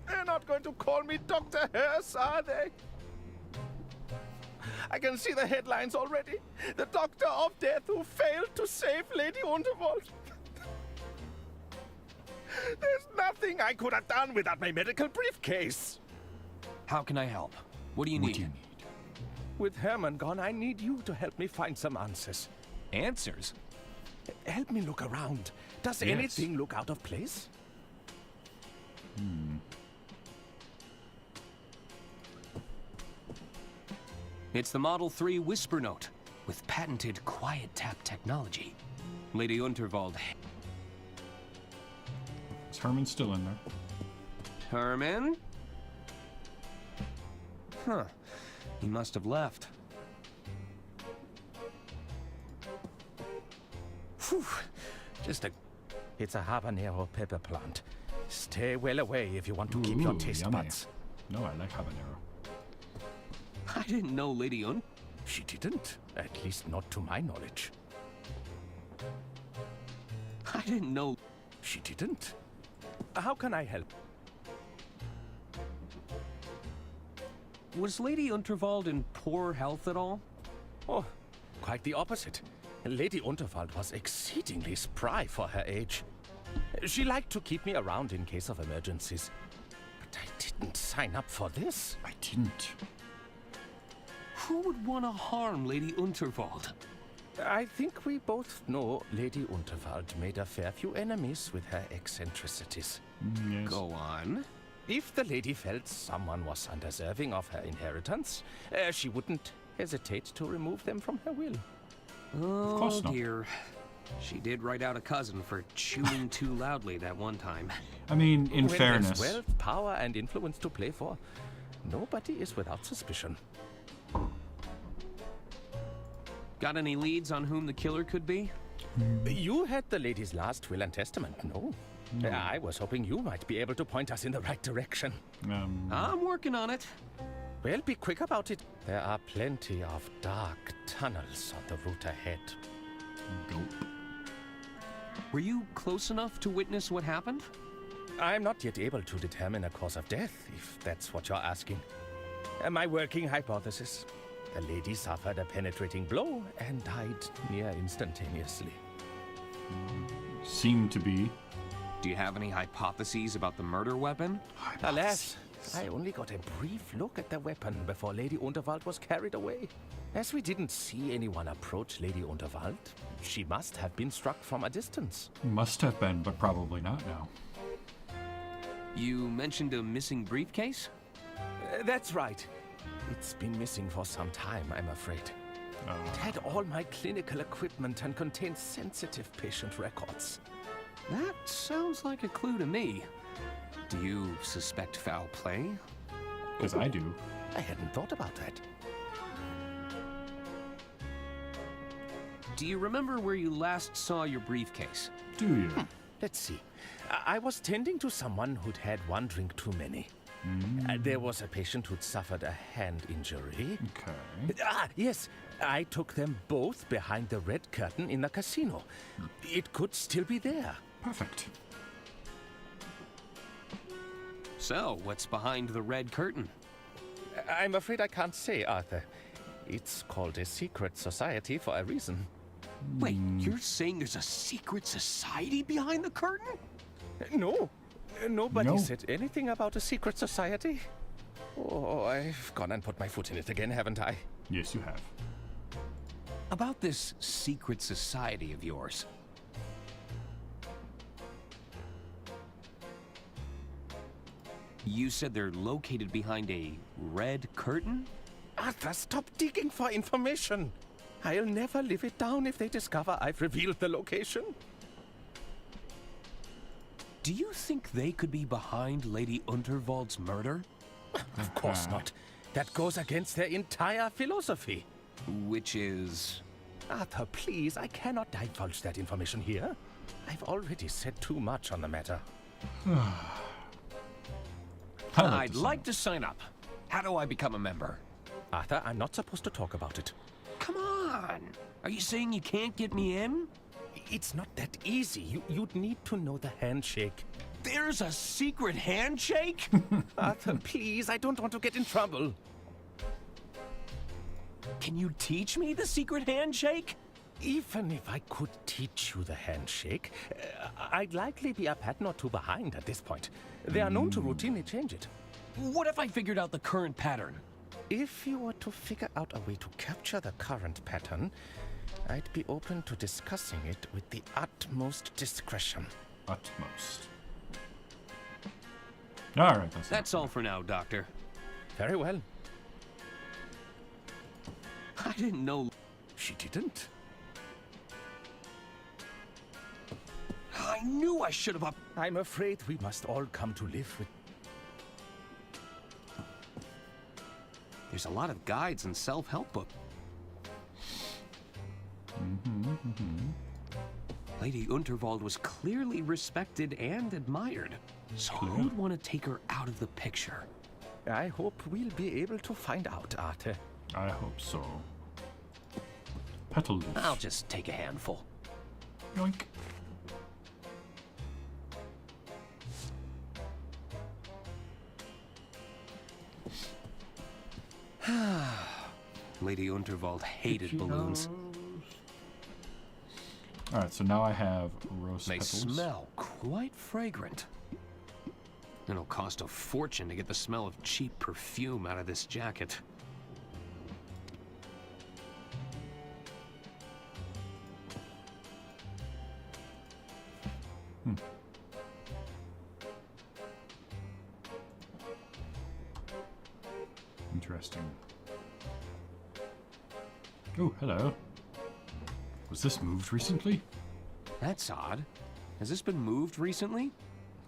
they're not going to call me Dr. Hirsch, are they? I can see the headlines already. The Doctor of Death who failed to save Lady Unterwald. There's nothing I could have done without my medical briefcase.
How can I help? What do you need?
With Herman gone, I need you to help me find some answers.
Answers?
Help me look around. Does
Yes.
anything look out of place?
It's the Model 3 Whisper Note with patented quiet tap technology. Lady Unterwald.
Is Herman still in there?
Herman? Huh. He must have left.
Phew. It's a habanero pepper plant. Stay well away if you want to keep your taste
yummy.
buds.
No, I like habanero.
I didn't know Lady
She didn't. At least not to my knowledge.
I didn't know...
She didn't. How can I help?
Was Lady Unterwald in poor health at all?
Oh, quite the opposite. Lady Unterwald was exceedingly spry for her age. She liked to keep me around in case of emergencies. But I didn't sign up for this.
I didn't.
Who would want to harm Lady Unterwald?
I think we both know Lady Unterwald made a fair few enemies with her eccentricities.
Yes.
Go on.
If the lady felt someone was undeserving of her inheritance, she wouldn't hesitate to remove them from her will.
Oh,
of course not.
Dear. She did write out a cousin for chewing too loudly that one time.
I mean, in
when
fairness.
There's wealth, power, and influence to play for, nobody is without suspicion.
Got any leads on whom the killer could be?
You had the lady's last will and testament, no? I was hoping you might be able to point us in the right direction.
I'm working on it.
Well, be quick about it. There are plenty of dark tunnels on the route ahead.
Gulp.
Were you close enough to witness what happened?
I'm not yet able to determine a cause of death, if that's what you're asking. My working hypothesis. The lady suffered a penetrating blow and died near instantaneously.
Seemed to be.
Do you have any hypotheses about the murder weapon?
Alas, I only got a brief look at the weapon before Lady Unterwald was carried away. As we didn't see anyone approach Lady Unterwald, she must have been struck from a distance.
Must have been, but probably not now.
You mentioned a missing briefcase?
That's right. It's been missing for some time, I'm afraid. It had all my clinical equipment and contained sensitive patient records.
That sounds like a clue to me. Do you suspect foul play?
Because I do.
I hadn't thought about that.
Do you remember where you last saw your briefcase?
Do you?
Let's see. I was tending to someone who'd had one drink too many. There was a patient who'd suffered a hand injury.
Okay.
Yes. I took them both behind the red curtain in the casino. It could still be there.
Perfect.
So, what's behind the red curtain?
I'm afraid I can't say, Arthur. It's called a secret society for a reason.
Wait, you're saying there's a secret society behind the curtain?
No. Nobody said anything about a secret society. Oh, I've gone and put my foot in it again, haven't I?
Yes, you have.
About this secret society of yours. You said they're located behind a red curtain?
Arthur, stop digging for information. I'll never live it down if they discover I've revealed the location.
Do you think they could be behind Lady Unterwald's murder?
Of course not. That goes against their entire philosophy.
Which is...
Arthur, please, I cannot divulge that information here. I've already said too much on the matter.
I'd like to sign up. How do I become a member?
Arthur, I'm not supposed to talk about it.
Come on! Are you saying you can't get me in?
It's not that easy. You'd need to know the handshake.
There's a secret handshake?
Arthur, please, I don't want to get in trouble.
Can you teach me the secret handshake?
Even if I could teach you the handshake, I'd likely be a pattern or two behind at this point. They are known to routinely change it.
What if I figured out the current pattern?
If you were to figure out a way to capture the current pattern, I'd be open to discussing it with the utmost discretion.
Utmost. All right.
That's all for now, Doctor.
Very well.
I didn't know...
She didn't.
I knew I should have...
I'm afraid we must all come to live with...
There's a lot of guides and self-help books. Lady Unterwald was clearly respected and admired. So who'd want to take her out of the picture?
I hope we'll be able to find out, Arthur.
I hope so. Petal leaf.
I'll just take a handful.
Yoink.
Lady Unterwald hated balloons.
Alright, so now I have rose
They
petals.
smell quite fragrant. It'll cost a fortune to get the smell of cheap perfume out of this jacket.
Interesting. Oh, hello. Was this moved recently?
That's odd. Has this been moved recently?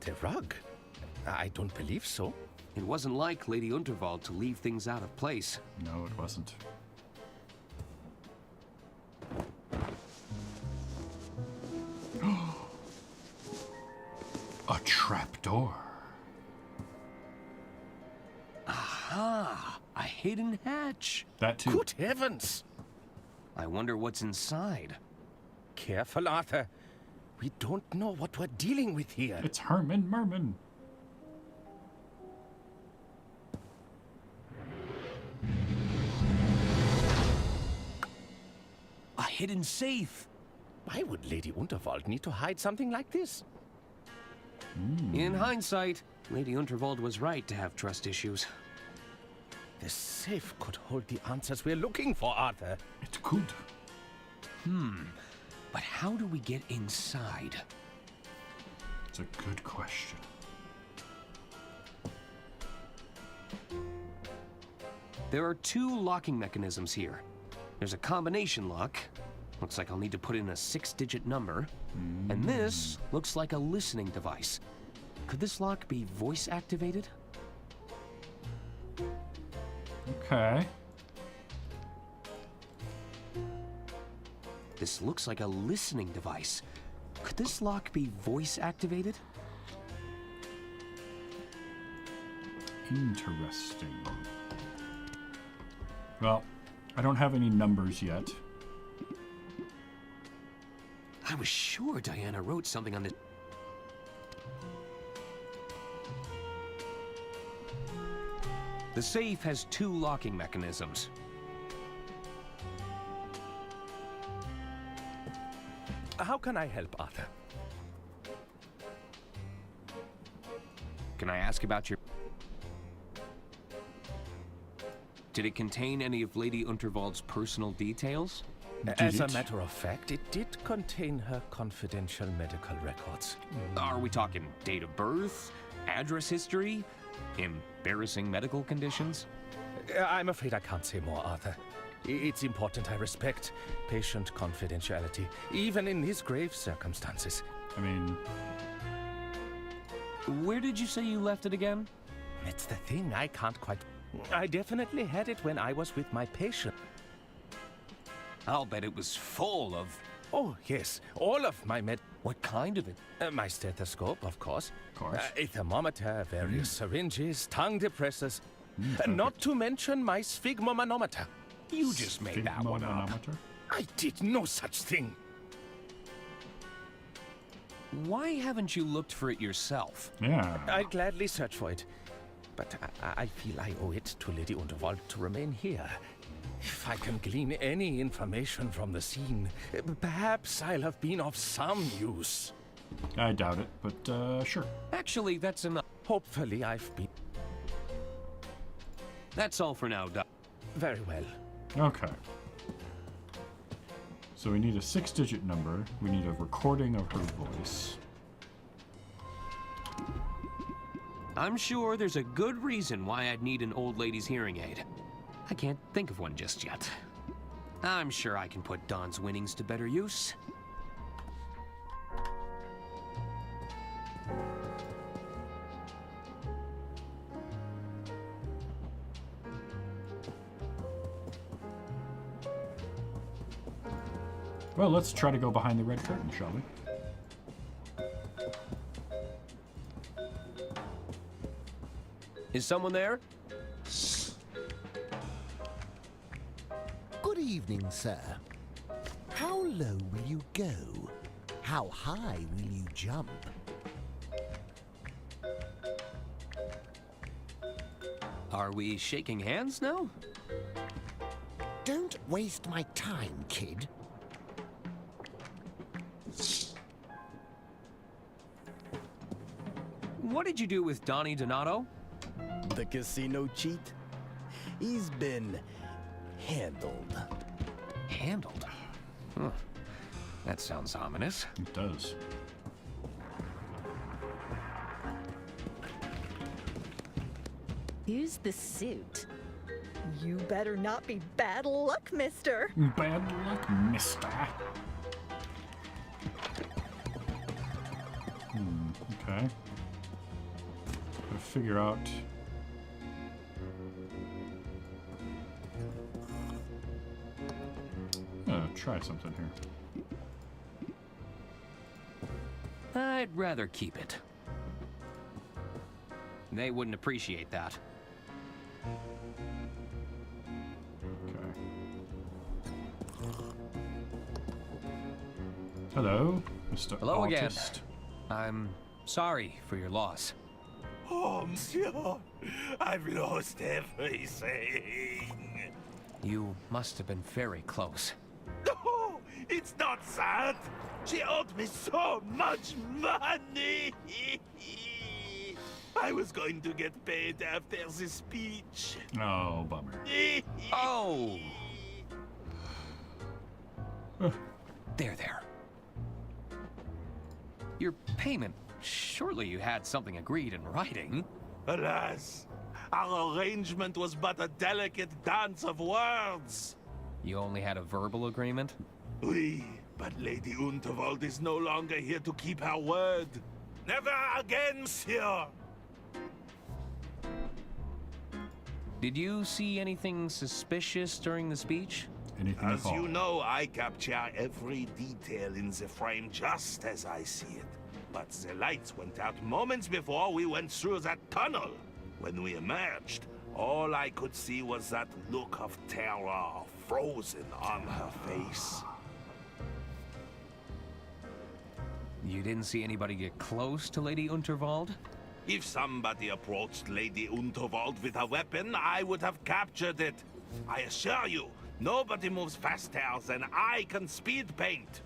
The rug? I don't believe so.
It wasn't like Lady Unterwald to leave things out of place.
No, it wasn't. A trapdoor.
Aha! A hidden hatch.
That too.
Good heavens!
I wonder what's inside.
Careful, Arthur. We don't know what we're dealing with here.
It's Herman Merman.
A hidden safe.
Why would Lady Unterwald need to hide something like this?
In hindsight, Lady Unterwald was right to have trust issues.
The safe could hold the answers we're looking for, Arthur.
It could.
But how do we get inside?
It's a good question.
There are two locking mechanisms here. There's a combination lock. Looks like I'll need to put in a 6-digit number. And this looks like a listening device. Could this lock be voice activated?
Okay.
This looks like a listening device. Could this lock be voice activated?
Interesting. Well, I don't have any numbers yet.
I was sure Diana wrote something on this. The safe has two locking mechanisms.
How can I help, Arthur?
Can I ask about your... Did it contain any of Lady Unterwald's personal details?
As a matter of fact, it did contain her confidential medical records.
Are we talking date of birth, address history, embarrassing medical conditions?
I'm afraid I can't say more, Arthur. It's important I respect patient confidentiality, even in these grave circumstances.
I mean...
Where did you say you left it again?
That's the thing, I can't quite... I definitely had it when I was with my patient.
I'll bet it was full of...
Oh, yes, all of my
What kind of it?
my stethoscope, of course.
Of course.
A thermometer, various syringes, tongue depressors. Not to mention my sphygmomanometer.
You just made that one up.
Sphygmomanometer?
I did no such thing.
Why haven't you looked for it yourself?
Yeah.
I'd gladly search for it. But I feel I owe it to Lady Unterwald to remain here. If I can glean any information from the scene, perhaps I'll have been of some use.
I doubt it, but sure.
Actually, that's enough.
Hopefully I've been...
That's all for now, Doc.
Very well.
Okay. So we need a 6-digit number. We need a recording of her voice.
I'm sure there's a good reason why I'd need an old lady's hearing aid. I can't think of one just yet. I'm sure I can put Don's winnings to better use.
Well, let's try to go behind the red curtain, shall we?
Is someone there?
evening, sir. How low will you go? How high will you jump?
Are we shaking hands now?
Don't waste my time, kid.
What did you do with Donnie Donato?
The casino cheat? He's been handled.
Handled? Huh. That sounds ominous.
It does.
Who's the suit?
You better not be bad luck, mister.
Bad luck, mister. Okay. Gotta figure out... try something here.
I'd rather keep it. They wouldn't appreciate that.
Hello, Mr.
Hello again.
Autist.
I'm sorry for your loss.
Oh, monsieur, I've lost everything.
You must have been very close.
No, it's not that. She owed me so much money. I was going to get paid after the speech.
Oh, bummer.
Oh! There. Your payment, surely you had something agreed in writing.
Alas, our arrangement was but a delicate dance of words.
You only had a verbal agreement?
Oui, but Lady Unterwald is no longer here to keep her word. Never again, monsieur.
Did you see anything suspicious during the speech?
Anything
As you know, I capture every detail in the frame just as I see it. But the lights went out moments before we went through that tunnel. When we emerged, all I could see was that look of terror frozen on her face.
You didn't see anybody get close to Lady Unterwald?
If somebody approached Lady Unterwald with a weapon, I would have captured it. I assure you, nobody moves faster than I can speed paint.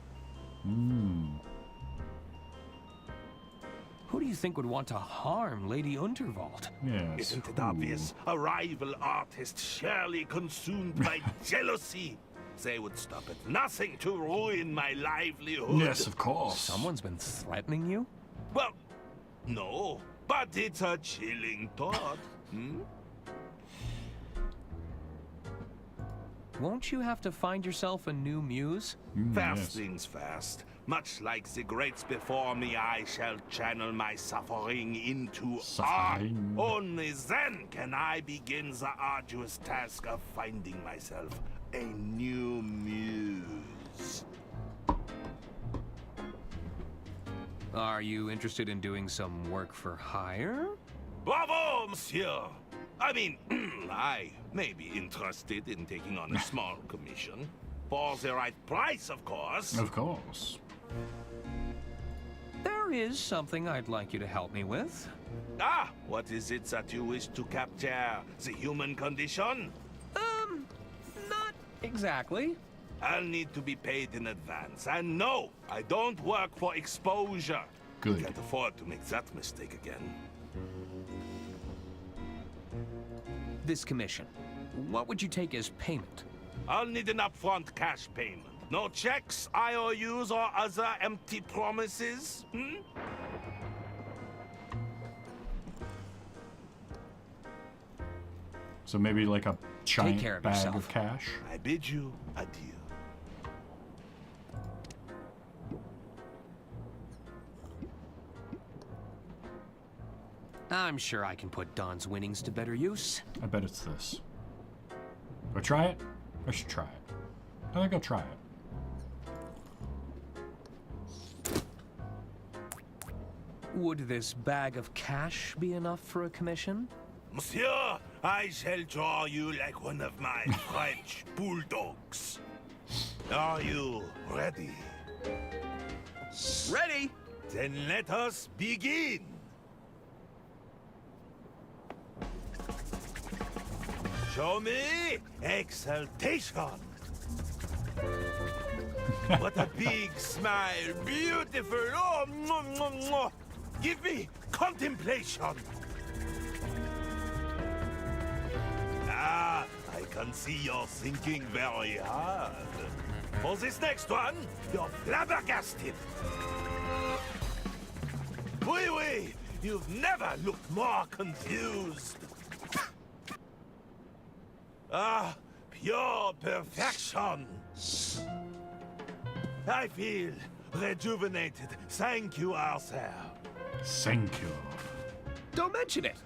Who do you think would want to harm Lady Unterwald?
Yes.
Isn't it obvious? A rival artist surely consumed by jealousy. They would stop at nothing to ruin my livelihood.
Yes, of course.
Someone's been threatening you?
Well, no, but it's a chilling thought.
Won't you have to find yourself a new muse?
First things first. Much like the greats before me, I shall channel my suffering into art. Only then can I begin the arduous task of finding myself a new muse.
Are you interested in doing some work for hire?
Bravo, monsieur! I mean, I may be interested in taking on a small commission. For the right price, of course.
Of course.
There is something I'd like you to help me with.
Ah, what is it that you wish to capture? The human condition?
Not exactly.
I'll need to be paid in advance. And no, I don't work for exposure.
Good.
Can't afford to make that mistake again.
This commission, what would you take as payment?
I'll need an upfront cash payment. No checks, IOUs, or other empty promises?
So maybe like a giant
care of
bag
yourself.
of cash?
I bid you adieu.
I'm sure I can put Don's winnings to better use.
I bet it's this. Do I try it? I should try it. I think I'll try it.
Would this bag of cash be enough for a commission?
Monsieur, I shall draw you like one of my French bulldogs. Are you ready?
Ready?
Then let us begin. Show me exaltation. What a big smile, beautiful. Oh, mwah, mwah, mwah. Give me contemplation. Ah, I can see you're thinking very hard. For this next one, you're flabbergasted. Oui, oui, you've never looked more confused. Ah, pure perfection. I feel rejuvenated. Thank you, Arthur.
Thank you.
Don't mention it.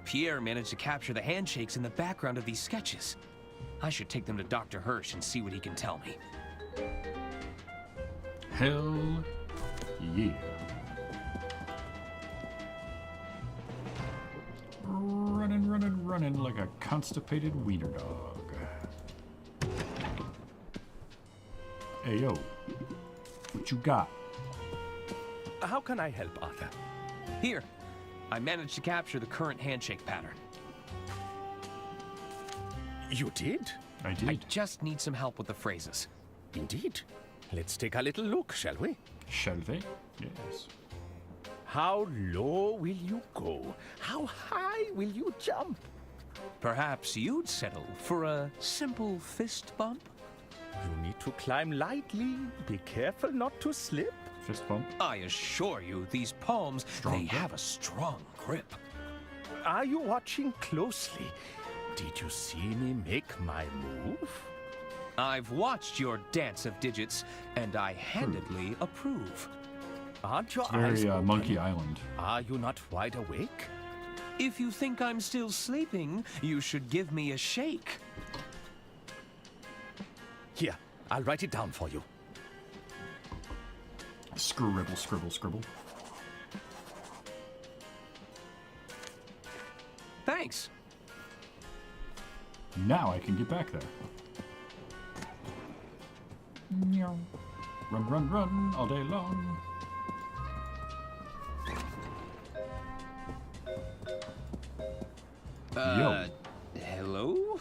Pierre managed to capture the handshakes in the background of these sketches. I should take them to Dr. Hirsch and see what he can tell me.
Hell yeah. Running, running, running like a constipated wiener dog. Hey, yo. What you got?
How can I help, Arthur?
Here. I managed to capture the current handshake pattern.
You did?
I did.
I just need some help with the phrases.
Indeed. Let's take a little look, shall we?
Shall we? Yes.
How low will you go? How high will you jump?
Perhaps you'd settle for a simple fist bump?
You need to climb lightly. Be careful not to slip.
Fist bump.
I assure you, these palms, they have a strong grip.
Are you watching closely? Did you see me make my move?
I've watched your dance of digits, and I handedly approve.
Aren't your
Very
eyes open?
Monkey Island.
Are you not wide awake?
If you think I'm still sleeping, you should give me a shake.
Here, I'll write it down for you.
Scribble, scribble, scribble.
Thanks.
Now I can get back there. Run, run, run all day long. Yo.
Hello?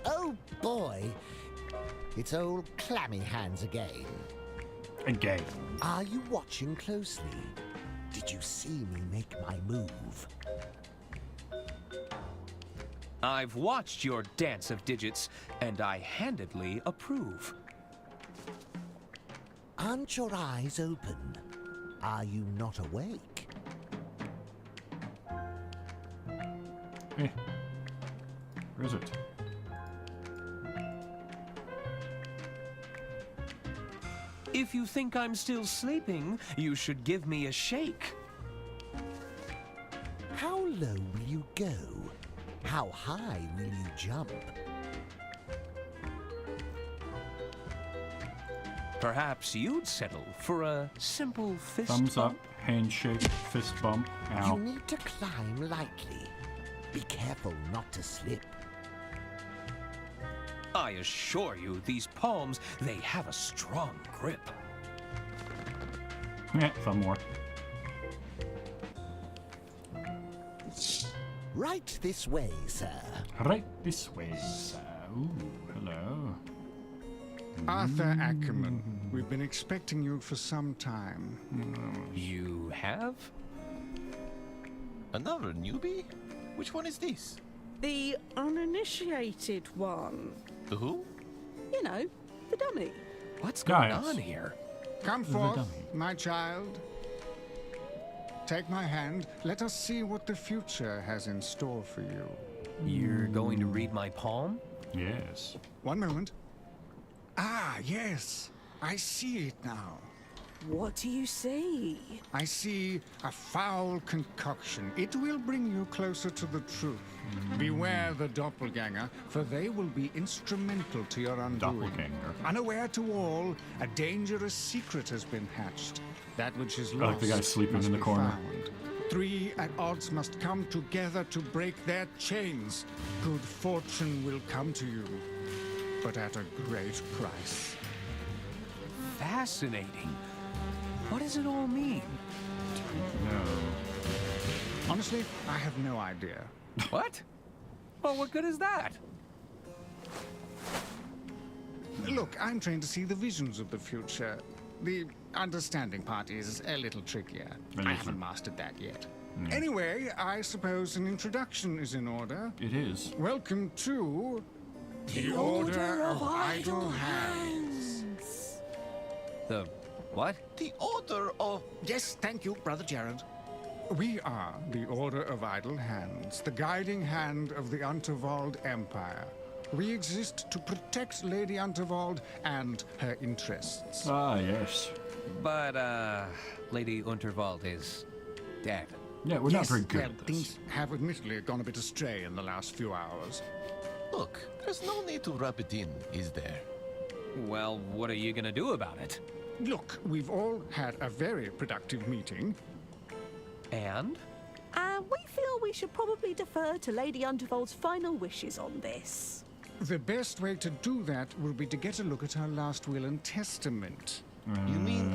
Oh boy, it's old Clammy Hands again.
Again.
Are you watching closely? Did you see me make my move?
I've watched your dance of digits, and I handedly approve.
Aren't your eyes open? Are you not awake?
Eh. Where is it?
If you think I'm still sleeping, you should give me a shake.
How low will you go? How high will you jump?
Perhaps you'd settle for a simple fist
Thumbs
bump?
up, handshake, fist bump, ow.
You need to climb lightly. Be careful not to slip.
I assure you, these palms, they have a strong grip.
Some more.
Right this way, sir.
Right this way, sir. Ooh, hello.
Arthur Ackerman, we've been expecting you for some time.
You have?
Another newbie? Which one is this?
The uninitiated one.
The who?
You know, the dummy.
What's going on here?
Come forth, my child. Take my hand. Let us see what the future has in store for you.
You're going to read my palm?
Yes.
One moment. Ah, yes. I see it now.
What do you see?
I see a foul concoction. It will bring you closer to the truth. Beware the doppelganger, for they will be instrumental to your undoing.
Doppelganger.
Unaware to all, a dangerous secret has been hatched. That which is
I
lost
like the guy sleeping
must
in the
be
corner.
found. 3 at odds must come together to break their chains. Good fortune will come to you, but at a great price.
Fascinating. What does it all mean?
No.
Honestly, I have no idea.
What? Well, what good is that?
Look, I'm trying to see the visions of the future. The understanding part is a little trickier. I haven't mastered that yet. Anyway, I suppose an introduction is in order.
It is.
Welcome to the Order of Idle Hands.
The what?
The Order of...
Yes, thank you, Brother Jared. We are the Order of Idle Hands, the guiding hand of the Unterwald Empire. We exist to protect Lady Unterwald and her interests.
Ah, yes.
But, Lady Unterwald is dead.
Yeah, we're not very good
well,
at this.
Things have admittedly gone a bit astray in the last few hours.
Look, there's no need to rub it in, is there?
Well, what are you gonna do about it?
Look, we've all had a very productive meeting.
And?
We feel we should probably defer to Lady Unterwald's final wishes on this.
The best way to do that will be to get a look at her last will and testament.
You mean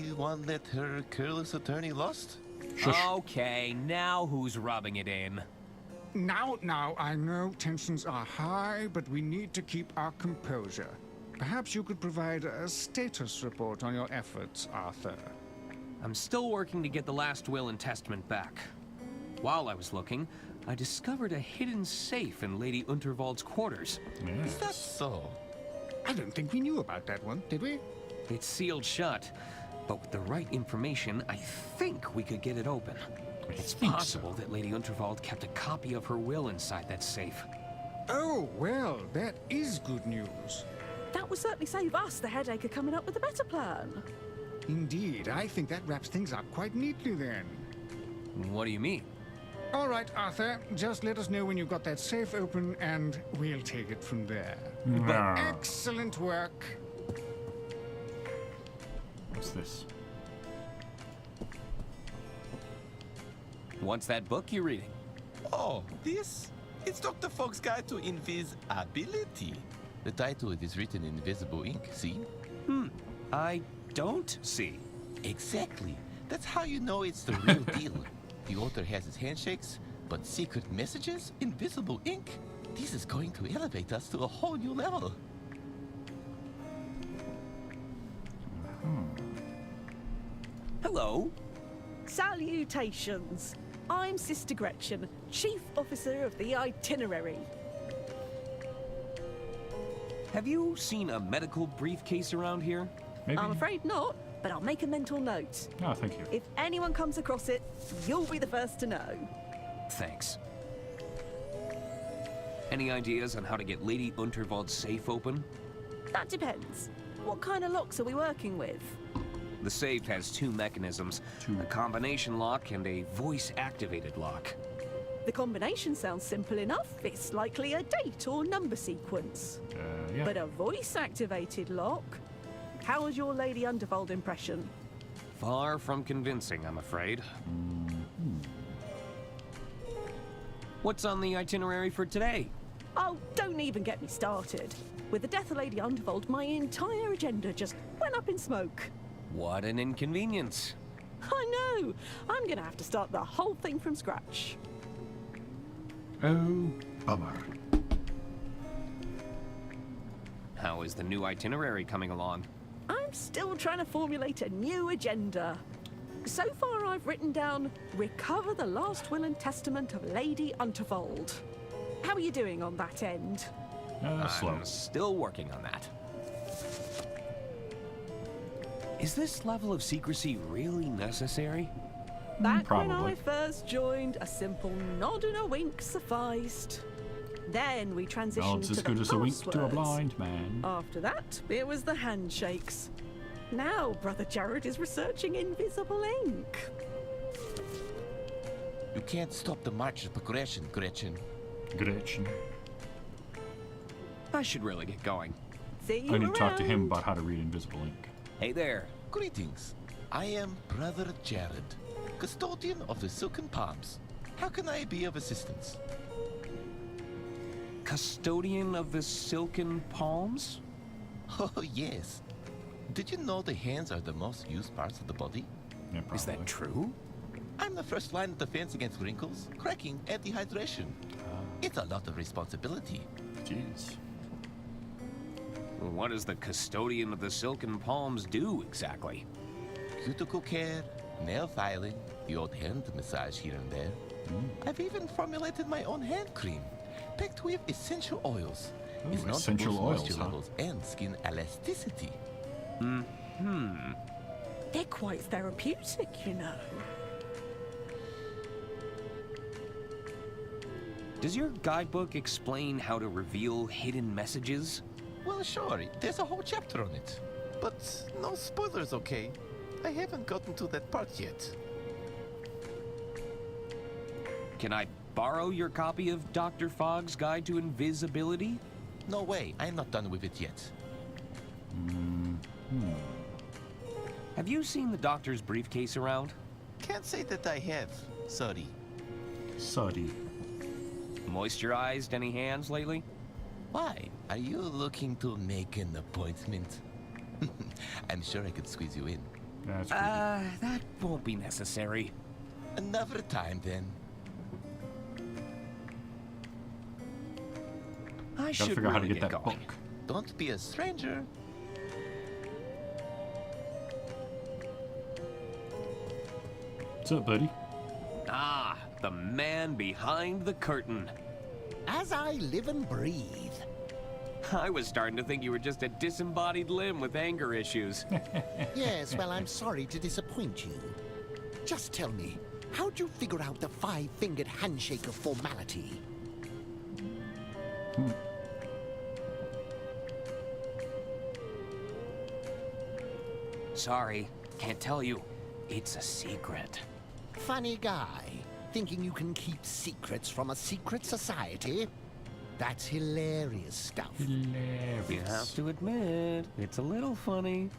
the one that her careless attorney lost?
Okay, now who's rubbing it in?
Now, I know tensions are high, but we need to keep our composure. Perhaps you could provide a status report on your efforts, Arthur.
I'm still working to get the last will and testament back. While I was looking, I discovered a hidden safe in Lady Unterwald's quarters.
Is that so?
I don't think we knew about that one, did we?
It's sealed shut, but with the right information, I think we could get it open. It's possible that Lady Unterwald kept a copy of her will inside that safe.
Oh, well, that is good news.
That would certainly save us the headache of coming up with a better plan.
Indeed, I think that wraps things up quite neatly then.
What do you mean?
All right, Arthur, just let us know when you've got that safe open and we'll take it from there.
But
excellent work.
What's this?
What's that book you're reading?
Oh, this? It's Dr. Fogg's Guide to Invisibility. The title is written in invisible ink, see?
I don't see.
Exactly. That's how you know it's the real deal. The author has his handshakes, but secret messages, invisible ink. This is going to elevate us to a whole new level.
Hello.
Salutations. I'm Sister Gretchen, Chief Officer of the Itinerary.
Have you seen a medical briefcase around here?
Maybe.
I'm afraid not, but I'll make a mental note.
Oh, thank you.
If anyone comes across it, you'll be the first to know.
Thanks. Any ideas on how to get Lady Unterwald's safe open?
That depends. What kind of locks are we working with?
The safe has 2 mechanisms, a combination lock and a voice-activated lock.
The combination sounds simple enough. It's likely a date or number sequence.
Yeah.
But a voice-activated lock? How was your Lady Unterwald impression?
Far from convincing, I'm afraid. What's on the itinerary for today?
Oh, don't even get me started. With the death of Lady Unterwald, my entire agenda just went up in smoke.
What an inconvenience.
I know. I'm gonna have to start the whole thing from scratch.
Oh, bummer.
How is the new itinerary coming along?
I'm still trying to formulate a new agenda. So far, I've written down, recover the last will and testament of Lady Unterwald. How are you doing on that end?
Slow.
I'm still working on that. Is this level of secrecy really necessary?
Back when I first joined, a simple nod and a wink sufficed. Then we transitioned
Nods
to
as
the
good as a wink to a
passwords.
blind man.
After that, it was the handshakes. Now, Brother Jared is researching invisible ink.
You can't stop the march of progression, Gretchen.
Gretchen.
I should really get going.
See you
I need to talk to him
around.
about how to read invisible ink.
Hey there.
Greetings. I am Brother Jared, custodian of the Silken Palms. How can I be of assistance?
Custodian of the Silken Palms?
Oh, yes. Did you know the hands are the most used parts of the body?
Yeah,
Is that true?
I'm the first line of defense against wrinkles, cracking, and dehydration. It's a lot of responsibility.
Jeez.
What does the custodian of the Silken Palms do exactly?
Cuticle care, nail filing, the odd hand massage here and there. I've even formulated my own hand cream, packed with essential oils.
Ooh,
It's known to
essential
boost
oils,
moisture
huh?
levels and skin elasticity.
They're quite therapeutic, you know.
Does your guidebook explain how to reveal hidden messages?
Well, sure, there's a whole chapter on it. But no spoilers, okay? I haven't gotten to that part yet.
Can I borrow your copy of Dr. Fogg's Guide to Invisibility?
No way, I'm not done with it yet.
Have you seen the doctor's briefcase around?
Can't say that I have. Sorry.
Sorry.
Moisturized any hands lately?
Why? Are you looking to make an appointment? I'm sure I could squeeze you in.
That's
that won't be necessary.
Another time, then.
I
Gotta
should
figure out how to
really
get that
going.
book.
Don't be a stranger.
What's up, buddy?
Ah, the man behind the curtain.
As I live and breathe.
I was starting to think you were just a disembodied limb with anger issues.
Yes, well, I'm sorry to disappoint you. Just tell me, how'd you figure out the five-fingered handshake of formality?
Sorry, can't tell you. It's a secret.
Funny guy, thinking you can keep secrets from a secret society? That's hilarious stuff.
Hilarious.
You have to admit, it's a little funny.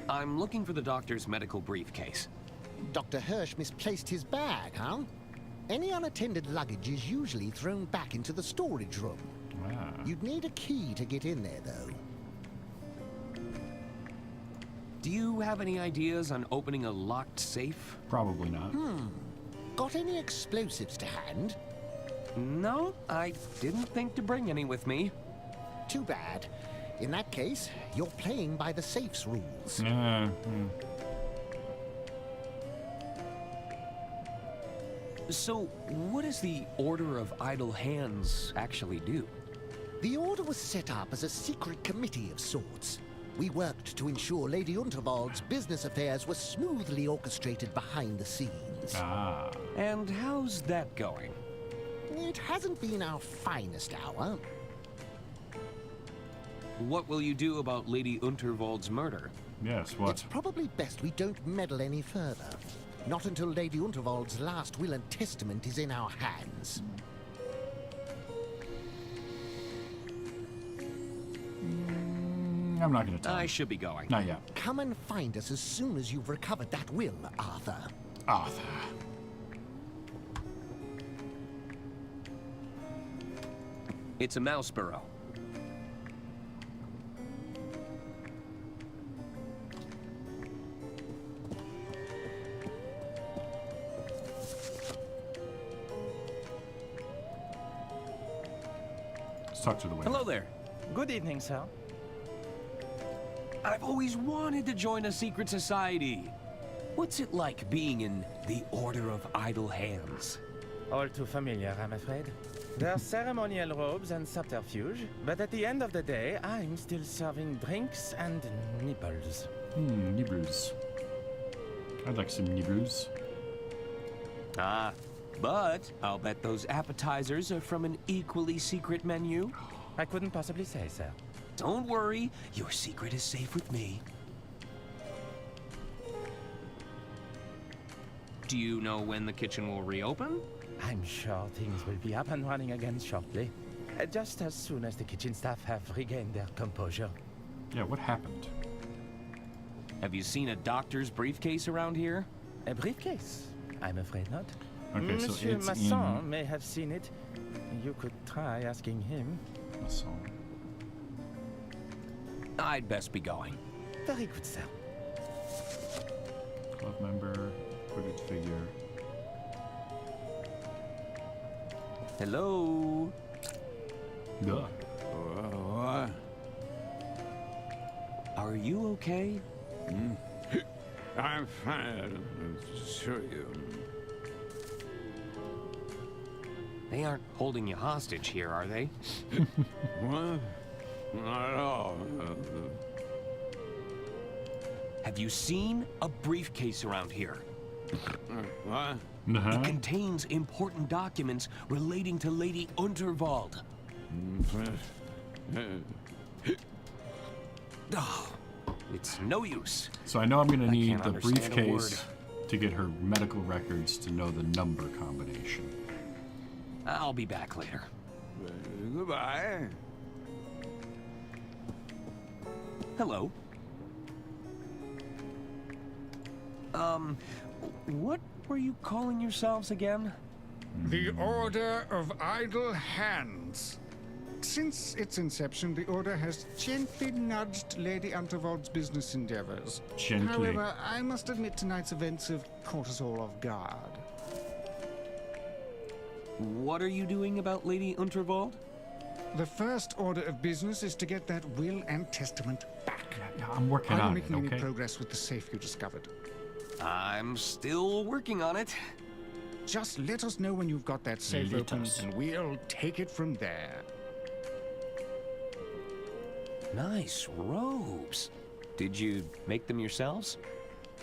I'm looking for the doctor's medical briefcase.
Dr. Hirsch misplaced his bag, huh? Any unattended luggage is usually thrown back into the storage room.
Ah.
You'd need a key to get in there, though.
Do you have any ideas on opening a locked safe?
Probably not.
Got any explosives to hand?
No, I didn't think to bring any with me.
Too bad. In that case, you're playing by the safe's rules.
So, what does the Order of Idle Hands actually do?
The Order was set up as a secret committee of sorts. We worked to ensure Lady Unterwald's business affairs were smoothly orchestrated behind the scenes.
Ah.
And how's that going?
It hasn't been our finest hour.
What will you do about Lady Unterwald's murder?
Yes, what?
It's probably best we don't meddle any further. Not until Lady Unterwald's last will and testament is in our hands.
I'm not going to tell
I
you.
should be going.
Not yet.
Come and find us as soon as you've recovered that will, Arthur.
Arthur.
It's a mouse burrow.
Let's talk to the waiter.
Hello there. Good evening, sir.
I've always wanted to join a secret society. What's it like being in the Order of Idle Hands?
All too familiar, I'm afraid. There are ceremonial robes and subterfuge, but at the end of the day, I'm still serving drinks and nipples.
Nibbles. I'd like some nibbles.
Ah, but I'll bet those appetizers are from an equally secret menu.
I couldn't possibly say, sir.
Don't worry, your secret is safe with me. Do you know when the kitchen will reopen?
I'm sure things will be up and running again shortly. Just as soon as the kitchen staff have regained their composure.
Yeah, what happened?
Have you seen a doctor's briefcase around here?
A briefcase? I'm afraid not.
Okay, so
Monsieur
it's
Masson may have seen it. You could try asking him.
Masson.
I'd best be going.
Very good, sir.
Club member, hooded figure.
Hello?
Duh.
What?
Are you okay?
I'm fine. Sure you.
They aren't holding you hostage here, are they?
What? Not at all.
Have you seen a briefcase around here?
What?
It contains important documents relating to Lady Unterwald. Oh, it's no use.
So I know I'm going to need
can't
the
understand a
briefcase to get her medical records to know the number combination.
I'll be back later.
Goodbye.
Hello. What were you calling yourselves again?
The Order of Idle Hands. Since its inception, the Order has gently nudged Lady Unterwald's business endeavors.
Gently.
However, I must admit tonight's events have caught us all off guard.
What are you doing about Lady Unterwald?
The first order of business is to get that will and testament back.
Yeah, I'm working
Are you
on it,
making
okay?
any progress with the safe you discovered?
I'm still working on it.
Just let us know when you've got that safe
Let
open,
us.
and we'll take it from there.
Nice robes. Did you make them yourselves?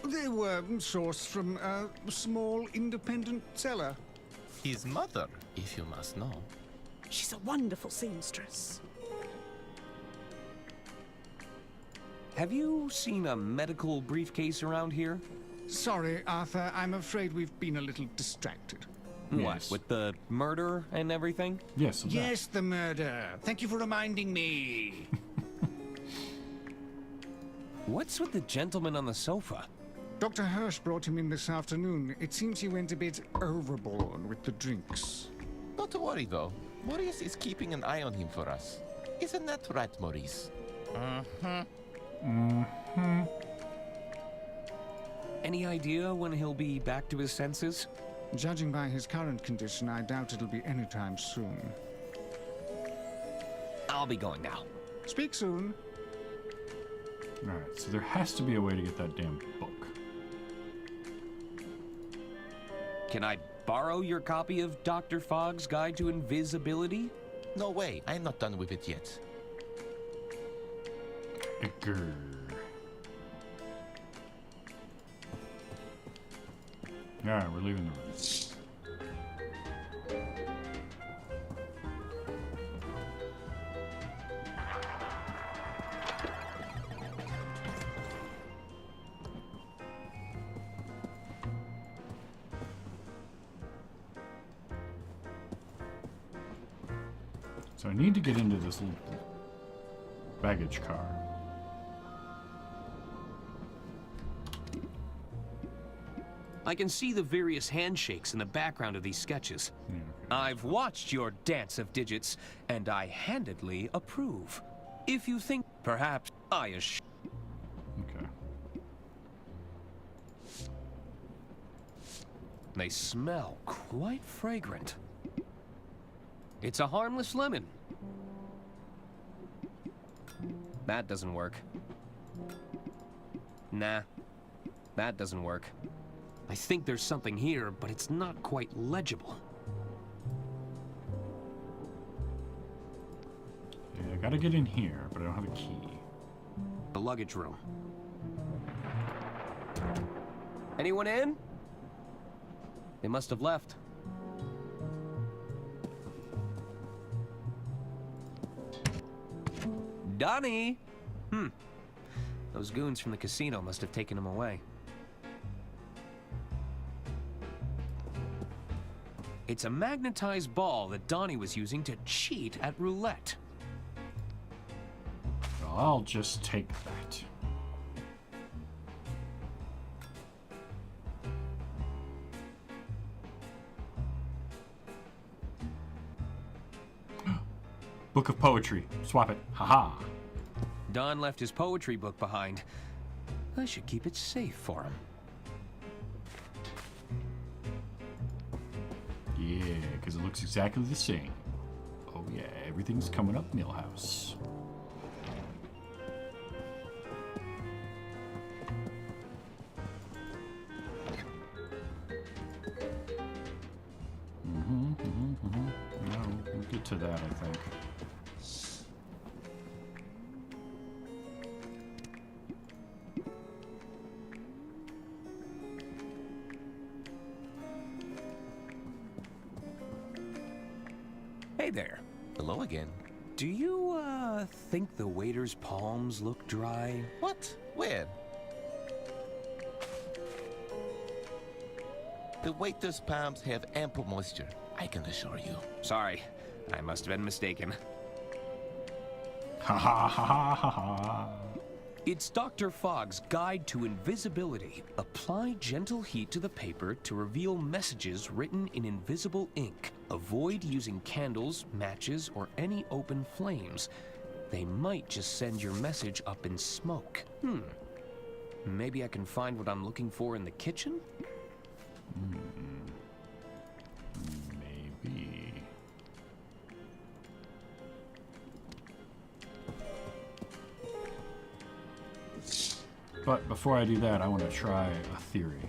They were sourced from a small independent seller.
His mother, if you must know.
She's a wonderful seamstress.
Have you seen a medical briefcase around here?
Sorry, Arthur, I'm afraid we've been a little distracted.
What, with the murder and everything?
Yes.
Yes, the murder. Thank you for reminding me.
What's with the gentleman on the sofa?
Dr. Hirsch brought him in this afternoon. It seems he went a bit overboard with the drinks.
Not to worry, though. Maurice is keeping an eye on him for us. Isn't that right, Maurice?
Any idea when he'll be back to his senses?
Judging by his current condition, I doubt it'll be anytime soon.
I'll be going now.
Speak soon.
Alright, so there has to be a way to get that damn book.
Can I borrow your copy of Dr. Fogg's Guide to Invisibility?
No way. I'm not done with it yet.
Grr. Alright, we're leaving the room. So I need to get into this little baggage car.
I can see the various handshakes in the background of these sketches. I've watched your dance of digits, and I handedly approve. If you think, perhaps,
Okay.
They smell quite fragrant. It's a harmless lemon. That doesn't work. Nah, that doesn't work. I think there's something here, but it's not quite legible.
Yeah, I gotta get in here, but I don't have a key.
The luggage room. Anyone in? They must have left. Donnie! Those goons from the casino must have taken him away. It's a magnetized ball that Donnie was using to cheat at roulette.
Well, I'll just take that. Book of poetry. Swap it. Haha.
Don left his poetry book behind. I should keep it safe for him.
Yeah, because it looks exactly the same. Oh yeah, everything's coming up Millhouse. No, we'll get to that, I think.
Hey there.
Hello again.
Do you, think the waiter's palms look dry?
What? Where? The waiter's palms have ample moisture, I can assure you.
Sorry, I must have been mistaken.
Ha ha ha ha ha ha.
It's Dr. Fogg's Guide to Invisibility. Apply gentle heat to the paper to reveal messages written in invisible ink. Avoid using candles, matches, or any open flames. They might just send your message up in smoke. Maybe I can find what I'm looking for in the kitchen?
Maybe. But before I do that, I want to try a theory.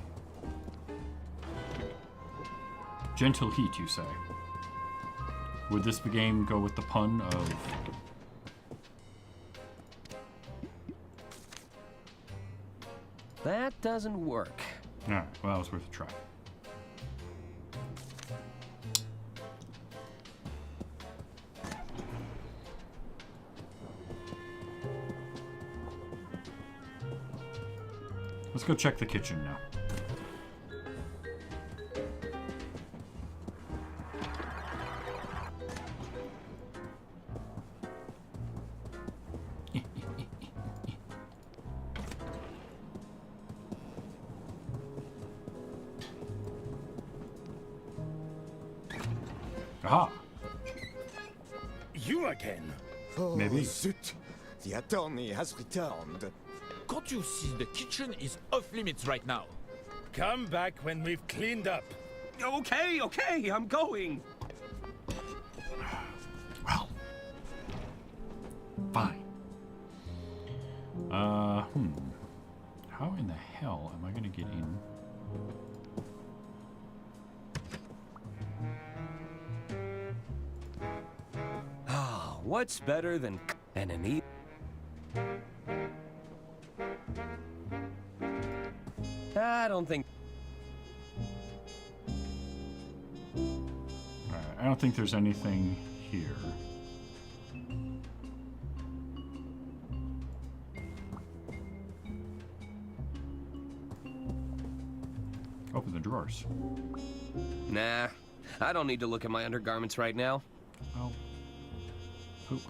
Gentle heat, you say? Would this game go with the pun of...
That doesn't work.
Alright, well, it was worth a try. Let's go check the kitchen now. Aha!
You again?
Oh,
Maybe.
Zut! The attorney has returned.
Can't you see the kitchen is off limits right now?
Come back when we've cleaned up.
Okay, I'm going.
Well. Fine. How in the hell am I gonna get in?
What's better than an e? I don't think.
Alright, I don't think there's anything here. Open the drawers.
Nah, I don't need to look at my undergarments right now.
Well, poop.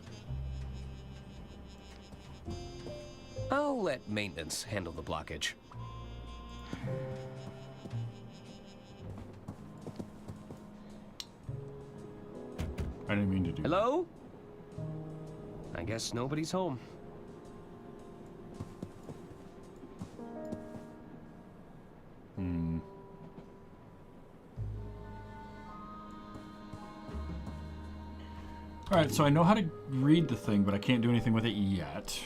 I'll let maintenance handle the blockage.
I didn't mean to do
Hello? I guess nobody's home.
Alright, so I know how to read the thing, but I can't do anything with it yet.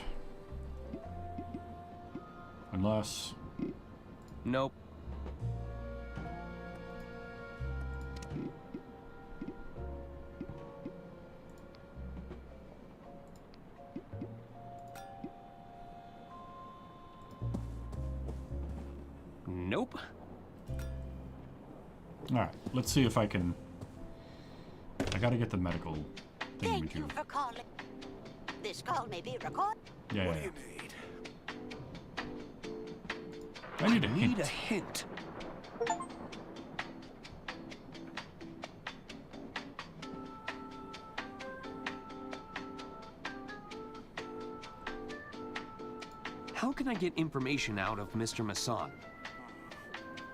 Unless...
Nope. Nope.
Alright, let's see if I can... I gotta get the medical
Thank you
thingamajig.
for calling. This call may be recorded.
Yeah,
What
yeah,
do
yeah.
I need a hint. can I get information out of Mr. Masson?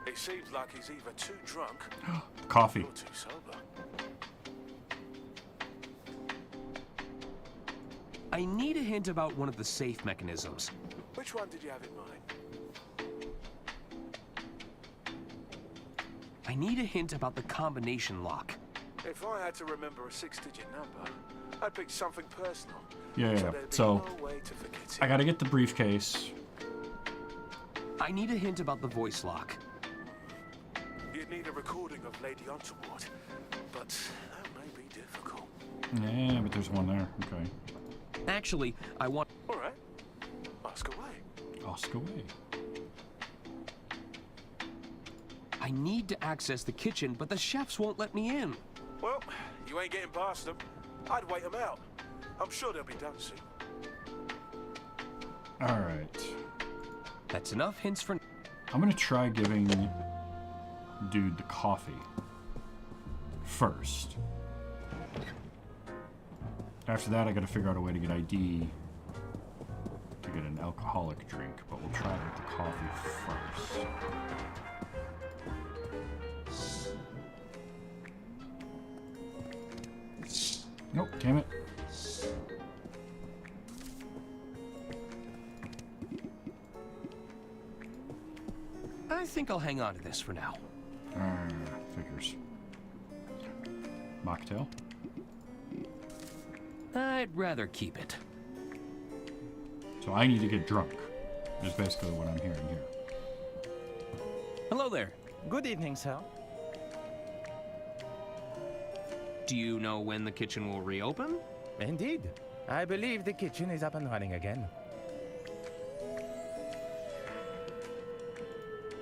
It seems like he's either too drunk
Coffee.
or too sober.
I need a hint about one of the safe mechanisms.
Which one did you have in mind?
I need a hint about the combination lock.
If I had to remember a 6-digit number, I'd pick something personal.
Yeah.
there'd be
So,
no way to forget it.
I gotta get the briefcase.
I need a hint about the voice lock.
You'd need a recording of Lady Unterward, but that may be difficult.
Yeah, but there's one there. Okay.
Actually, I want...
All right. Ask away.
Ask away.
I need to access the kitchen, but the chefs won't let me in.
Well, you ain't getting past them. I'd wait them out. I'm sure they'll be done soon.
All right.
That's enough hints for...
I'm gonna try giving dude the coffee first. After that, I gotta figure out a way to get ID to get an alcoholic drink, but we'll try with the coffee first. Nope, damn it.
I think I'll hang on to this for now.
Figures. Mocktail?
I'd rather keep it.
So I need to get drunk, is basically what I'm hearing here.
Hello there.
Good evening, sir.
Do you know when the kitchen will reopen?
Indeed. I believe the kitchen is up and running again.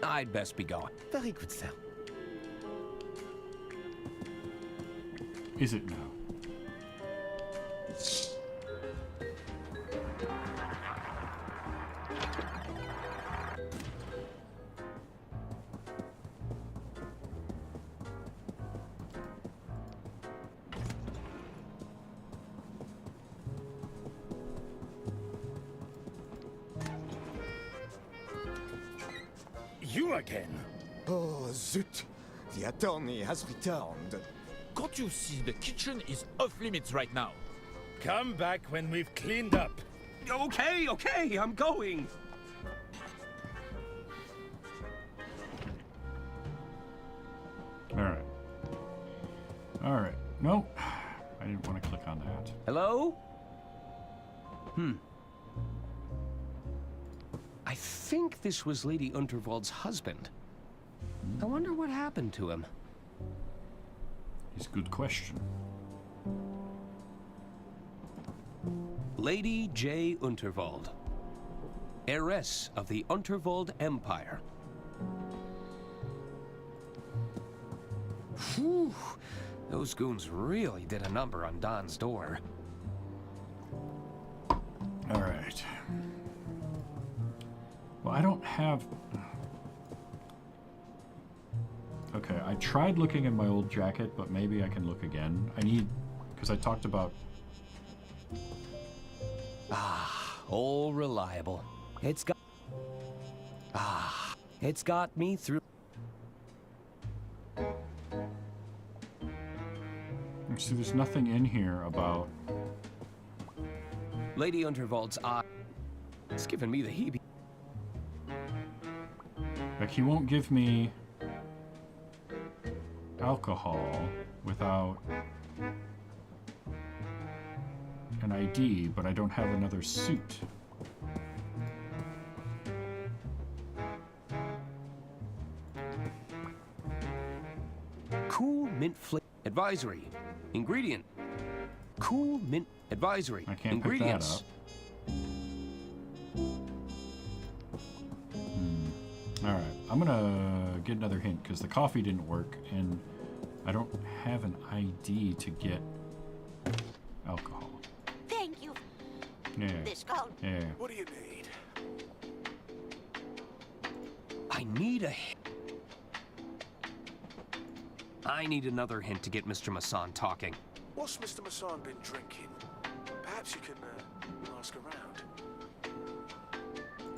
I'd best be going.
Very good, sir.
Is it now?
You again? Oh, zut! The attorney has returned.
Can't you see the kitchen is off limits right now?
Come back when we've cleaned up.
Okay, I'm going.
All right. No, I didn't want to click on that.
Hello? I think this was Lady Unterwald's husband. I wonder what happened to him.
It's a good question.
Lady J. Unterwald, heiress of the Unterwald Empire. Whew, those goons really did a number on Don's door.
All right. Well, I don't have... Okay, I tried looking in my old jacket, but maybe I can look again. I need... Because I talked about...
All reliable. It's got me through.
See, there's nothing in here about...
Lady Unterwald's eye. It's giving me the heebie.
Like, he won't give me alcohol without an ID, but I don't have another suit.
Cool mint flavor. Advisory. Ingredient. Cool mint advisory.
I can't
Ingredients.
pick that up. Alright, I'm gonna get another hint because the coffee didn't work and I don't have an ID to get alcohol.
Thank you.
Yeah.
This code.
Yeah.
What do you need?
I need a hint. I need another hint to get Mr. Masson talking.
What's Mr. Masson been drinking? Perhaps you can ask around.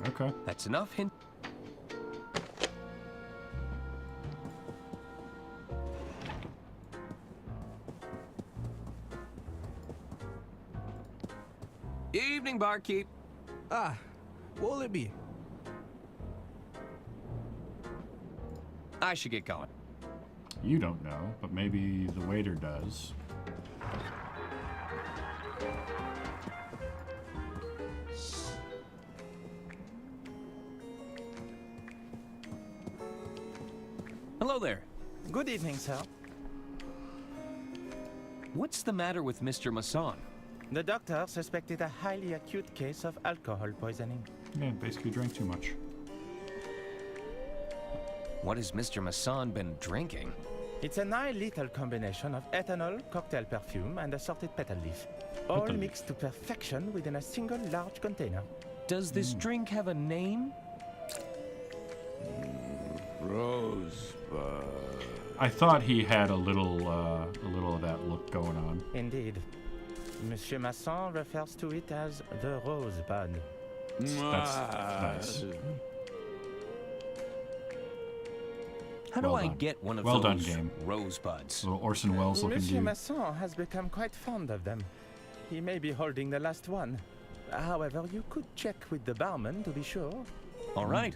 Okay.
That's enough hint. Evening, barkeep.
Ah, what will it be?
I should get going.
You don't know, but maybe the waiter does.
Hello there.
Good evening, sir.
What's the matter with Mr. Masson?
The doctor suspected a highly acute case of alcohol poisoning.
Yeah, basically drank too much.
What has Mr. Masson been drinking?
It's a lethal combination of ethanol, cocktail perfume, and assorted petal leaf. All mixed to perfection within a single large container.
Does this drink have a name?
Rosebud.
I thought he had a little of that look going on.
Indeed. Monsieur Masson refers to it as the Rosebud.
That's nice.
How do I get one of
well
those
done, game.
rosebuds?
Little Orson Welles looking
Monsieur
dude.
Masson has become quite fond of them. He may be holding the last one. However, you could check with the barman to be sure.
All right.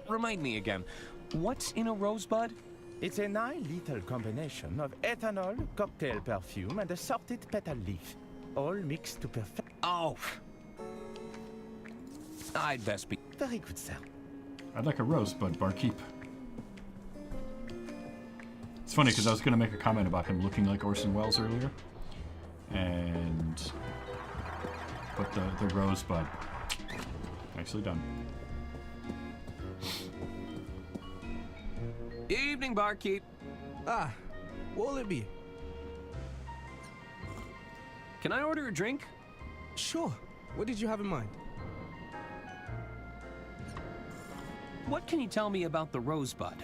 Remind me again, what's in a rosebud?
It's a lethal combination of ethanol, cocktail perfume, and assorted petal leaf. All mixed to perfect.
Oh! I'd best be.
Very good, sir.
I'd like a rosebud, barkeep. It's funny because I was going to make a comment about him looking like Orson Welles earlier. But the rosebud. Nicely done.
Evening, barkeep.
Ah, what will it be?
Can I order a drink?
Sure. What did you have in mind?
What can you tell me about the rosebud?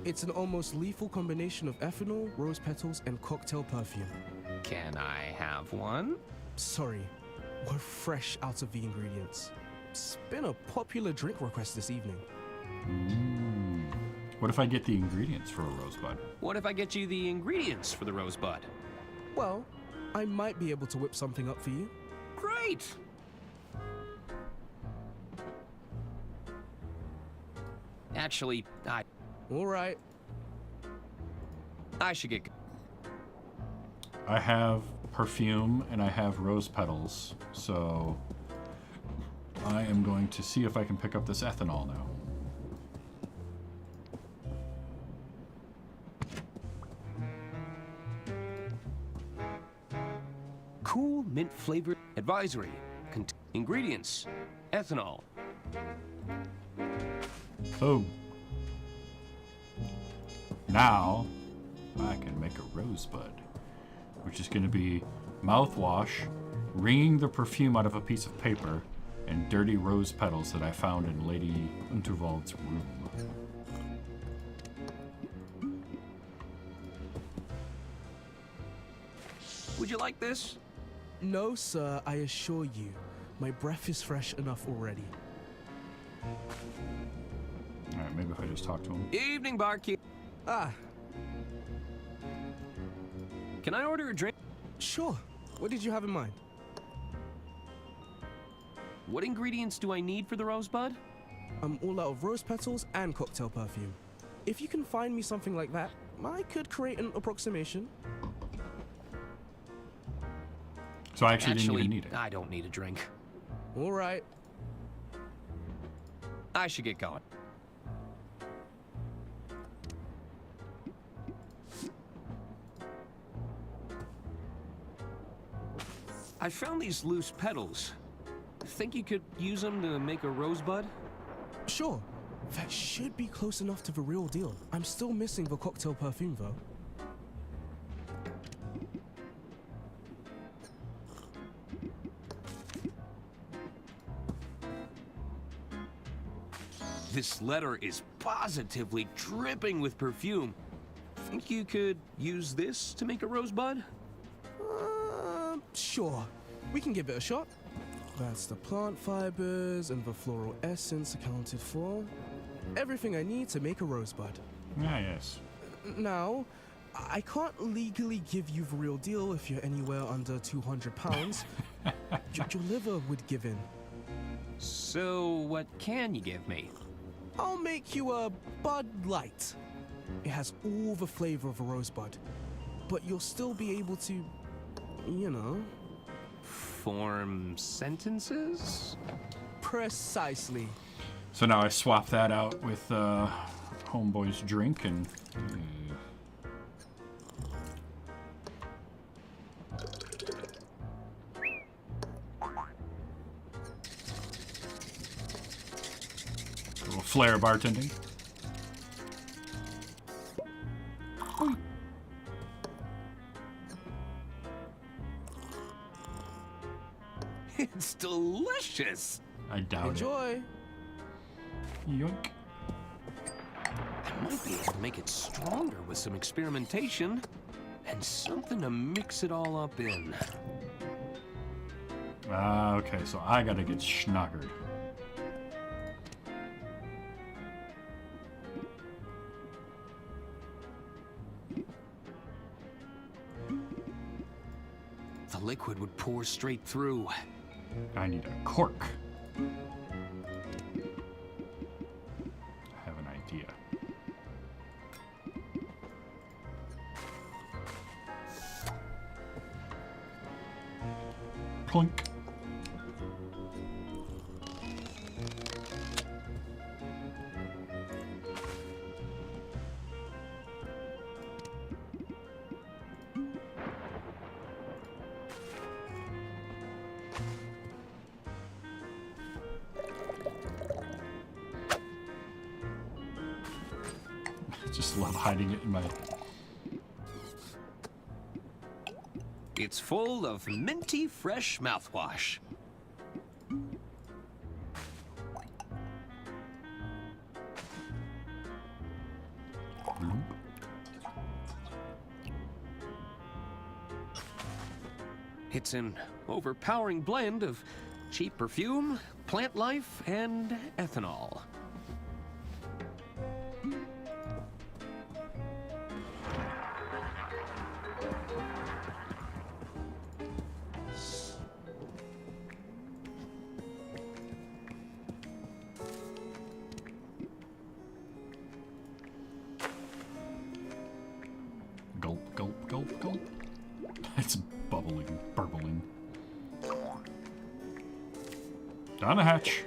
It's an almost lethal combination of ethanol, rose petals, and cocktail perfume.
Can I have one?
Sorry, we're fresh out of the ingredients. It's been a popular drink request this evening.
What if I get the ingredients for a rosebud?
What if I get you the ingredients for the rosebud?
Well, I might be able to whip something up for you.
Great! Actually,
All right.
I should get...
I have perfume and I have rose petals, so I am going to see if I can pick up this ethanol now.
Cool mint flavored advisory. Ingredients: ethanol.
Oh. Now I can make a rosebud, which is going to be mouthwash, wringing the perfume out of a piece of paper, and dirty rose petals that I found in Lady Unterwald's room.
Would you like this?
No, sir, I assure you. My breath is fresh enough already.
Alright, maybe if I just talk to him.
Evening, barkeep.
Ah.
Can I order a drink?
Sure. What did you have in mind?
What ingredients do I need for the rosebud?
I'm all out of rose petals and cocktail perfume. If you can find me something like that, I could create an approximation.
So I actually didn't even need it.
I don't need a drink.
All right.
I should get going. I found these loose petals. Think you could use them to make a rosebud?
Sure. That should be close enough to the real deal. I'm still missing the cocktail perfume, though.
This letter is positively dripping with perfume. Think you could use this to make a rosebud?
Sure. We can give it a shot. That's the plant fibers and the floral essence accounted for. Everything I need to make a rosebud.
Ah, yes.
Now, I can't legally give you the real deal if you're anywhere under 200 pounds. Your liver would give in.
So, what can you give me?
I'll make you a Bud Light. It has all the flavor of a rosebud, but you'll still be able to, you know...
Form sentences?
Precisely.
So now I swap that out with Homeboy's drink and... A little flair bartending.
It's delicious.
I doubt
Enjoy.
it. Yoink.
I might be able to make it stronger with some experimentation and something to mix it all up in.
Okay, so I gotta get schnockered.
The liquid would pour straight through.
I need a cork. I have an idea. Clunk. Just love hiding it in my...
It's full of minty fresh mouthwash. It's an overpowering blend of cheap perfume, plant life, and ethanol.
Gulp, gulp, gulp, gulp. It's bubbling, burbling. Down the hatch.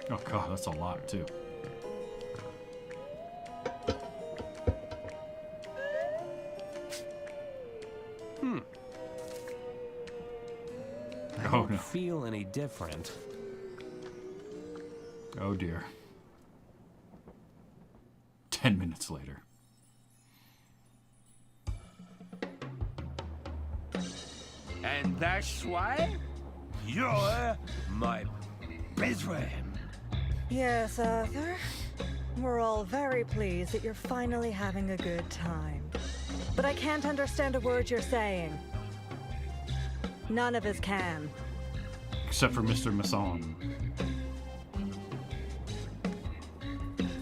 Oh god, that's a lot too.
I don't feel any different.
Oh dear. 10 minutes later.
And that's why you're my best friend.
Yes, Arthur. We're all very pleased that you're finally having a good time. But I can't understand a word you're saying. None of us can.
Except for Mr. Masson.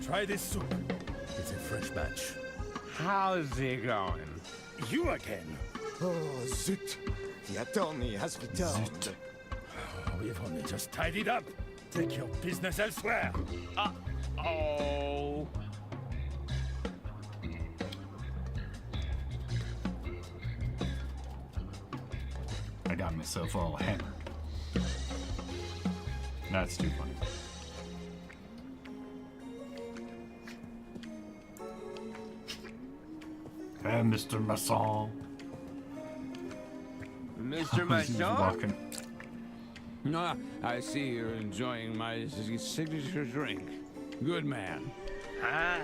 Try this soup. It's a fresh batch.
How's it going?
You again.
Oh, zut. The attorney has returned.
Oh, we've only just tidied up. Take your business elsewhere.
Uh-oh.
I got myself all hammered. That's too funny. Hey, Mr. Masson.
Mr.
He's
Masson?
walking.
Ah, I see you're enjoying my signature drink. Good man. Ah,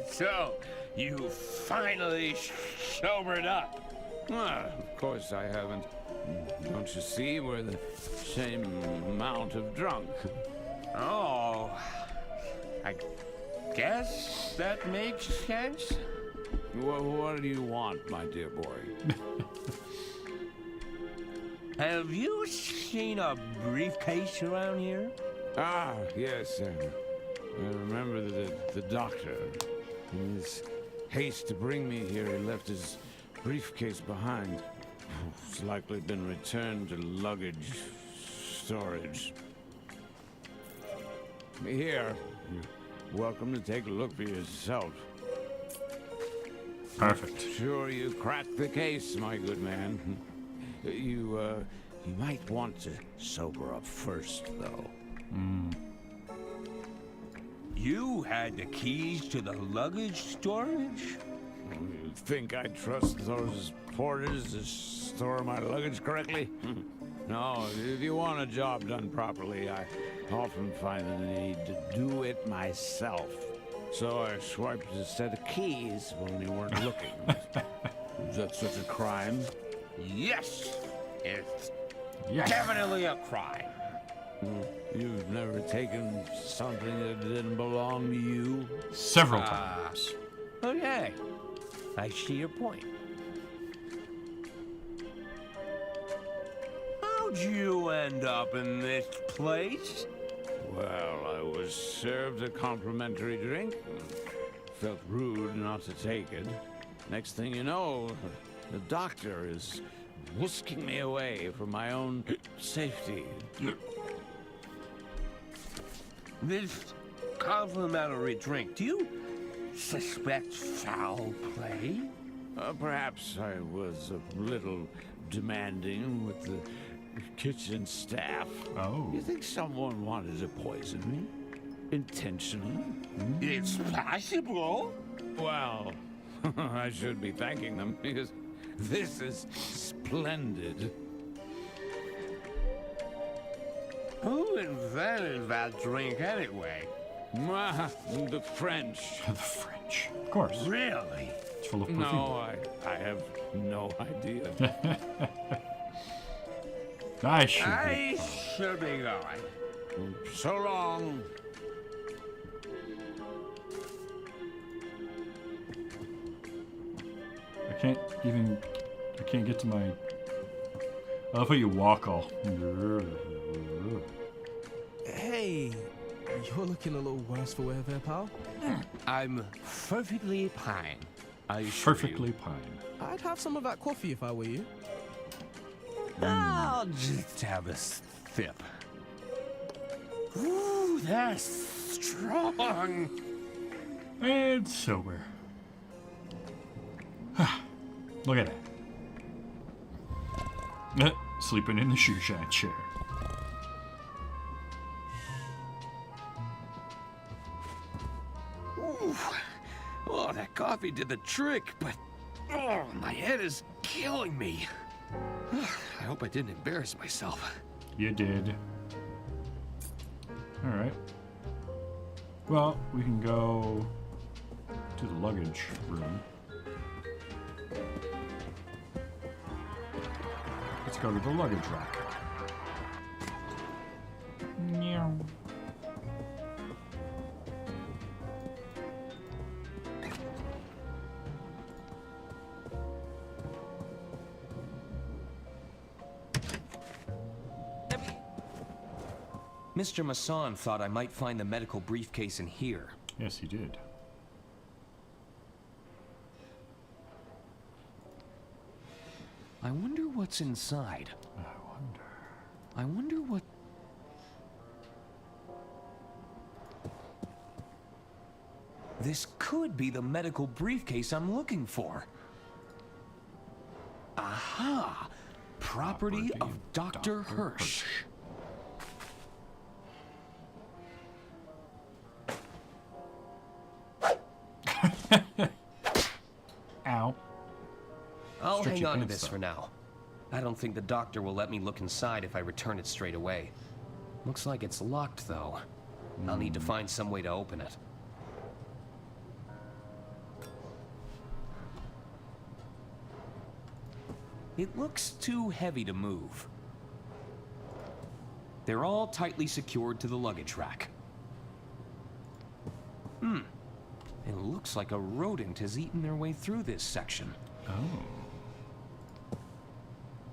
so you finally sobered up. Well, of course I haven't. Don't you see, we're the same amount of drunk. Oh, I guess that makes sense. What do you want, my dear boy?
Have you seen a briefcase around here?
Ah, yes. I remember the doctor. In his haste to bring me here, he left his briefcase behind. It's likely been returned to luggage storage. Here, you're welcome to take a look for yourself.
Perfect.
Sure you cracked the case, my good man. You might want to sober up first, though.
You had the keys to the luggage storage?
You think I'd trust those porters to store my luggage correctly? No, if you want a job done properly, I often find the need to do it myself. So I swiped a set of keys when they weren't looking. Is that such a crime?
Yes! It's definitely a crime.
You've never taken something that didn't belong to you?
Several times.
Okay. I see your point. How'd you end up in this place?
Well, I was served a complimentary drink. Felt rude not to take it. Next thing you know, the doctor is whisking me away for my own safety.
This complimentary drink, do you suspect foul play?
Perhaps I was a little demanding with the kitchen staff.
Oh.
You think someone wanted to poison me? Intentionally?
It's possible.
Well, I should be thanking them because this is splendid.
Who invented that drink anyway?
The French.
The French. Of course.
Really?
It's full of perfume.
No, I have no idea.
I
should be going.
So long.
I can't get to my... I love how you walk all...
Hey, you're looking a little worse for wear there, pal.
I'm perfectly fine. I assure
Perfectly
you.
fine.
I'd have some of that coffee if I were you.
I'll just have a sip. Ooh, that's strong.
And sober. Look at that. Sleeping in the shoe shine chair.
Ooh. Oh, that coffee did the trick, but oh, my head is killing me. I hope I didn't embarrass myself.
You did. Alright. Well, we can go to the luggage room. Let's go to the luggage rack. Meow.
Mr. Masson thought I might find the medical briefcase in here.
Yes, he did.
I wonder what's inside. I wonder what... This could be the medical briefcase I'm looking for. Aha! Property of Dr. Hirsch.
Ow.
I'll
Stretchy
hang on to
pants,
this
though.
for now. I don't think the doctor will let me look inside if I return it straight away. Looks like it's locked, though. I'll need to find some way to open it. It looks too heavy to move. They're all tightly secured to the luggage rack. It looks like a rodent has eaten their way through this section.
Oh.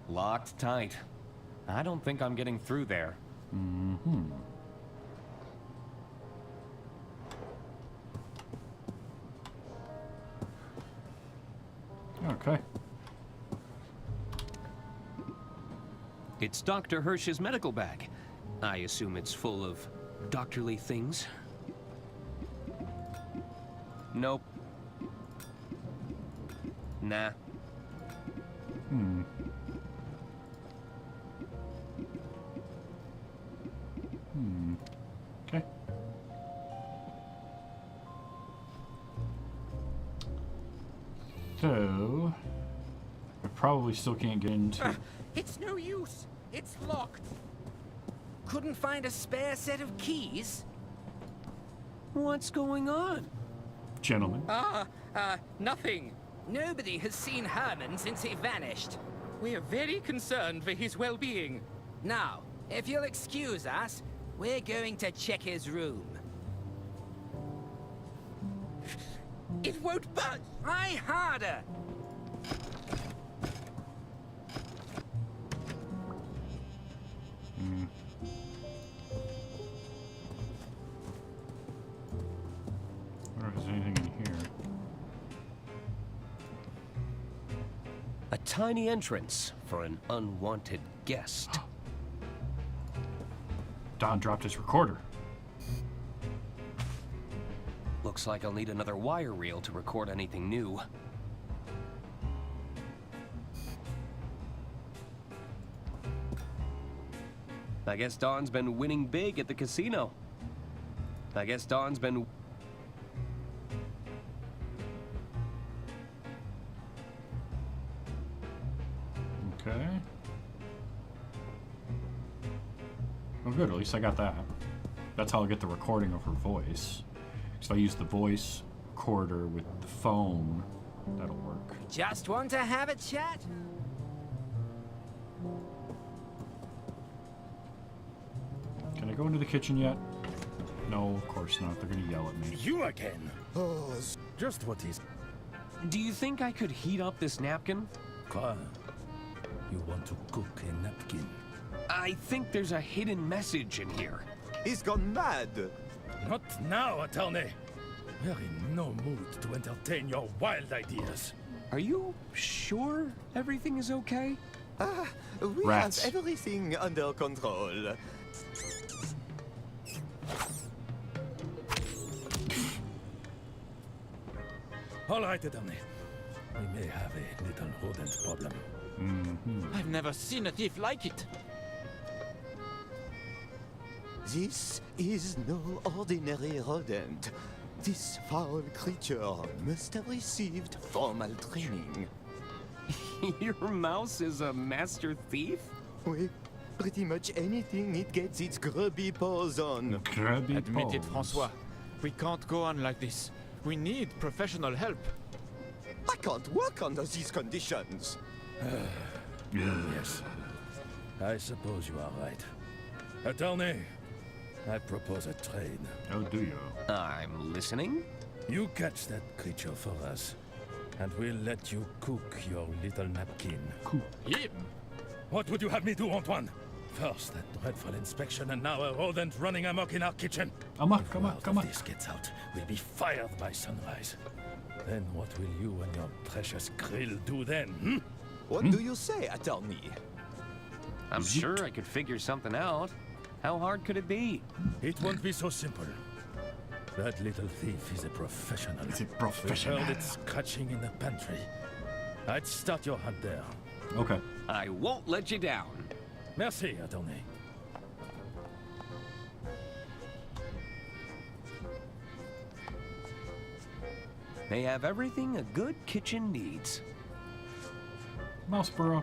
Locked tight. I don't think I'm getting through there.
Mm-hmm. Okay.
It's Dr. Hirsch's medical bag. I assume it's full of doctorly things. Nope. Nah.
Hmm. Hmm. Okay. So, I probably still can't get into...
It's no use. It's locked. Couldn't find a spare set of keys?
What's going on?
Gentlemen.
Nothing. Nobody has seen Herman since he vanished. We are very concerned for his well-being. Now, if you'll excuse us, we're going to check his room. It won't budge! Try harder!
I wonder if there's anything in here.
A tiny entrance for an unwanted guest.
Don dropped his recorder.
Looks like I'll need another wire reel to record anything new. I guess Don's been winning big at the casino. I guess Don's been...
Okay. Oh good, at least I got that. That's how I'll get the recording of her voice. So if I use the voice recorder with the phone, that'll work.
Just want to have a chat?
Can I go into the kitchen yet? No, of course not. They're gonna yell at me.
You again? Oh, just what is...
Do you think I could heat up this napkin?
Quoi? You want to cook a napkin?
I think there's a hidden message in here.
He's gone mad.
Not now, attorney. We're in no mood to entertain your wild ideas.
Are you sure everything is okay?
We
Rats.
have everything under control.
All right, attorney. We may have a little rodent problem.
I've never seen a thief like it.
This is no ordinary rodent. This foul creature must have received formal training.
Your mouse is a master thief?
Oui, pretty much anything it gets its grubby paws on.
Grubby
Admit it,
paws.
Francois. We can't go on like this. We need professional help.
I can't work under these conditions.
Yes. I suppose you are right. Attorney, I propose a trade.
Oh, do you?
I'm listening.
You catch that creature for us, and we'll let you cook your little napkin.
Cool.
Him?
What would you have me do, Antoine? First, that dreadful inspection, and now a rodent running amok in our kitchen.
Amok,
If word of this gets out, we'll be fired by sunrise. Then what will you and your precious grill do then,
What do you say, attorney?
I'm sure I could figure something out. How hard could it be?
It won't be so simple. That little thief is a professional.
He's a professional.
We heard it scratching in the pantry. I'd start your hunt there.
Okay.
I won't let you down.
Merci, attorney.
They have everything a good kitchen needs.
Mouse burrow.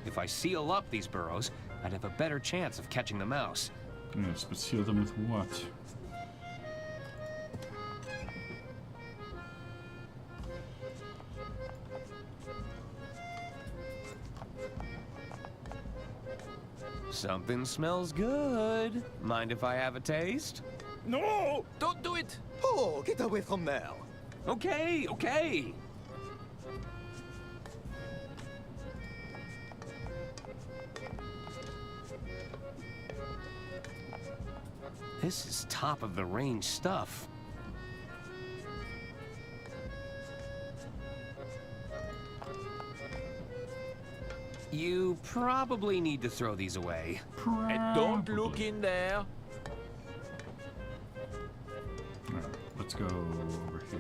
If I seal up these burrows, I'd have a better chance of catching the mouse.
Yes, but seal them with what?
Something smells good. Mind if I have a taste?
No!
Don't do it!
Oh, get away from there.
Okay, okay. This is top-of-the-range stuff. You probably need to throw these away.
And don't look in there.
Alright, let's go over here.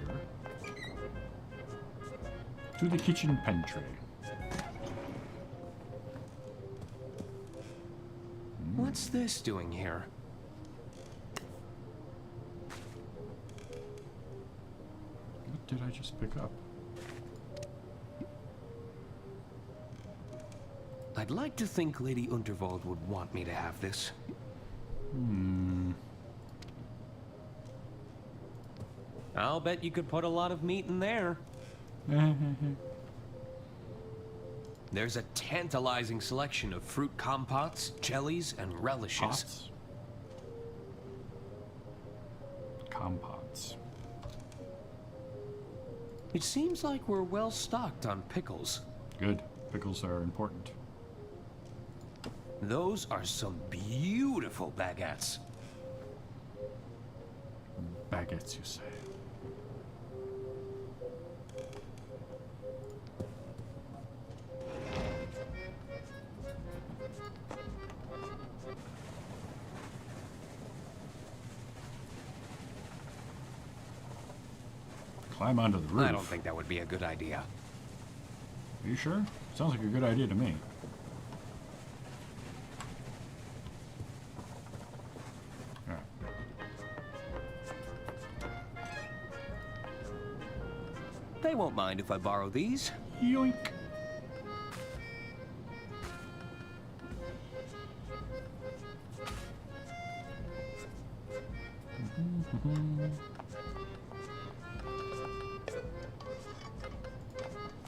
To the kitchen pantry.
What's this doing here?
What did I just pick up?
I'd like to think Lady Unterwald would want me to have this. I'll bet you could put a lot of meat in there. There's a tantalizing selection of fruit compotes, jellies, and relishes.
Compotes.
It seems like we're well stocked on pickles.
Good. Pickles are important.
Those are some beautiful baguettes.
Baguettes, you say? Climb onto the roof.
I don't think that would be a good idea.
Are you sure? Sounds like a good idea to me. Alright.
They won't mind if I borrow these.
Yoink.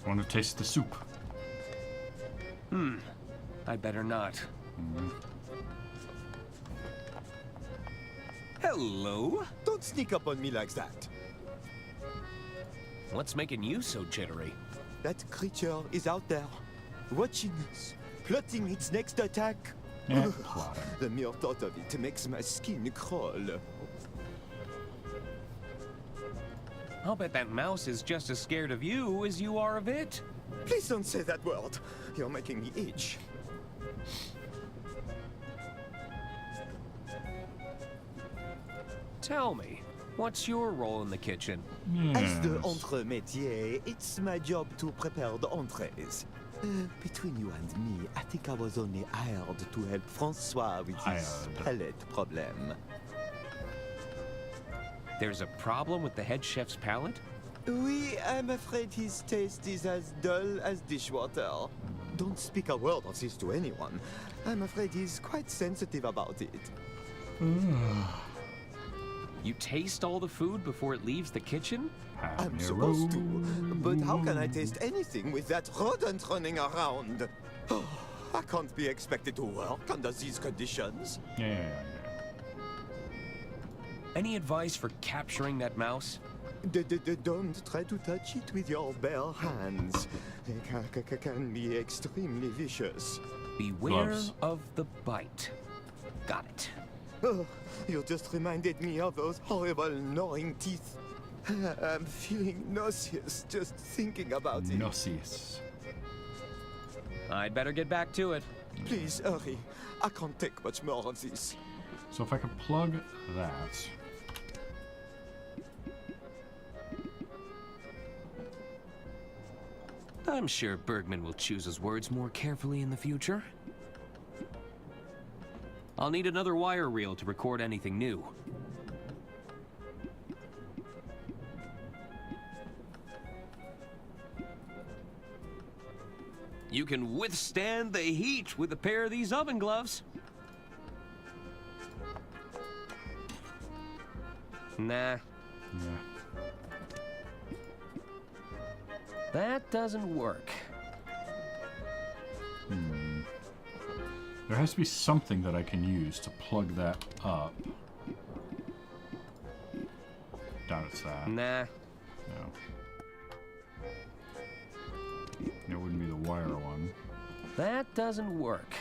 Want to taste the soup?
I better not.
Mm-hmm.
Hello?
Don't sneak up on me like that.
What's making you so jittery?
That creature is out there, watching us, plotting its next attack.
Yeah, plotting.
The mere thought of it makes my skin crawl.
I'll bet that mouse is just as scared of you as you are of it.
Please don't say that word. You're making me itch.
Tell me, what's your role in the kitchen?
As the entremetier, it's my job to prepare the entrees. Between you and me, I think I was only hired to help Francois with his palate problem.
There's a problem with the head chef's palate?
Oui, I'm afraid his taste is as dull as dishwater. Don't speak a word of this to anyone. I'm afraid he's quite sensitive about it.
You taste all the food before it leaves the kitchen?
I'm supposed to, but how can I taste anything with that rodent running around? I can't be expected to work under these conditions.
Yeah.
Any advice for capturing that mouse?
Don't try to touch it with your bare hands. They can be extremely vicious.
Beware
Gloves.
of the bite. Got it.
Oh, you just reminded me of those horrible gnawing teeth. I'm feeling nauseous just thinking about it.
Nauseous.
I'd better get back to it.
Please hurry. I can't take much more of this.
So if I could plug that.
I'm sure Bergman will choose his words more carefully in the future. I'll need another wire reel to record anything new. You can withstand the heat with a pair of these oven gloves. Nah. That doesn't work.
There has to be something that I can use to plug that up. Doubt it's that.
Nah.
No. It wouldn't be the wire one.
That doesn't work.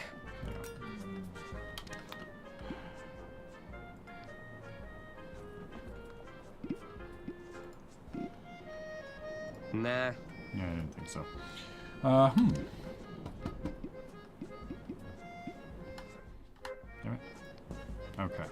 Nah.
Yeah, I didn't think so. Damn it. Okay.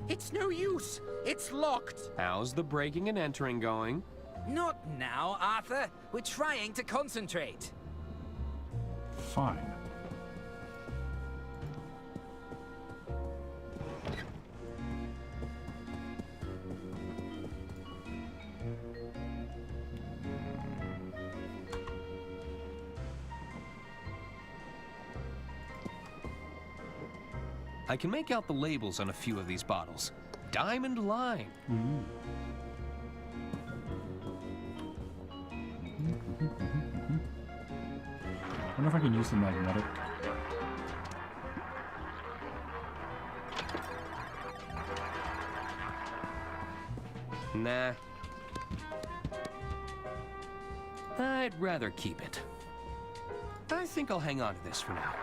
It's no use. It's locked.
How's the breaking and entering going?
Not now, Arthur. We're trying to concentrate.
Fine.
I can make out the labels on a few of these bottles. Diamond Line.
I wonder if I can use the magnetic.
Nah. I'd rather keep it. I think I'll hang on to this for now.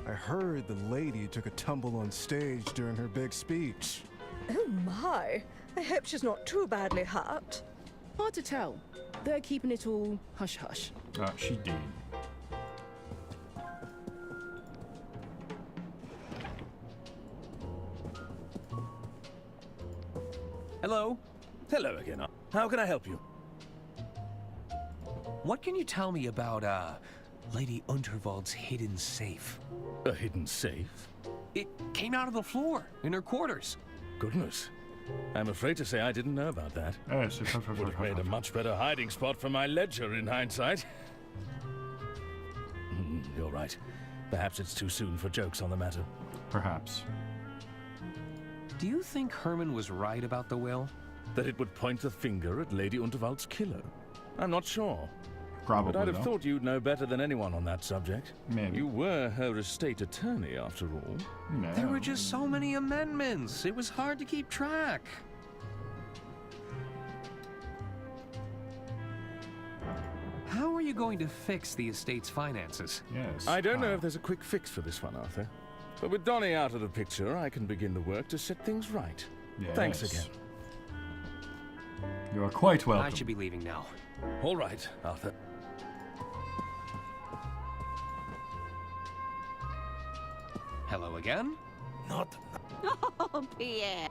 I heard the lady took a tumble on stage during her big speech.
Oh my! I hope she's not too badly hurt.
Hard to tell. They're keeping it all hush-hush.
She did.
Hello. Hello again. How can I help you?
What can you tell me about, Lady Unterwald's hidden safe?
A hidden safe?
It came out of the floor, in her quarters.
Goodness. I'm afraid to say I didn't know about that.
Yes,
would have made a much better hiding spot for my ledger in hindsight. You're right. Perhaps it's too soon for jokes on the matter.
Perhaps.
Do you think Herman was right about the will?
That it would point the finger at Lady Unterwald's killer? I'm not sure.
Probably,
but I'd have
though.
thought you'd know better than anyone on that subject.
Maybe.
You were her estate attorney, after all.
No.
There were just so many amendments. It was hard to keep track. How are you going to fix the estate's finances?
Yes.
I don't know if there's a quick fix for this one, Arthur. But with Donnie out of the picture, I can begin the work to set things right.
Yes.
Thanks again.
You are quite welcome.
I should be leaving now.
All right, Arthur.
Hello again?
Not.
Oh, Pierre.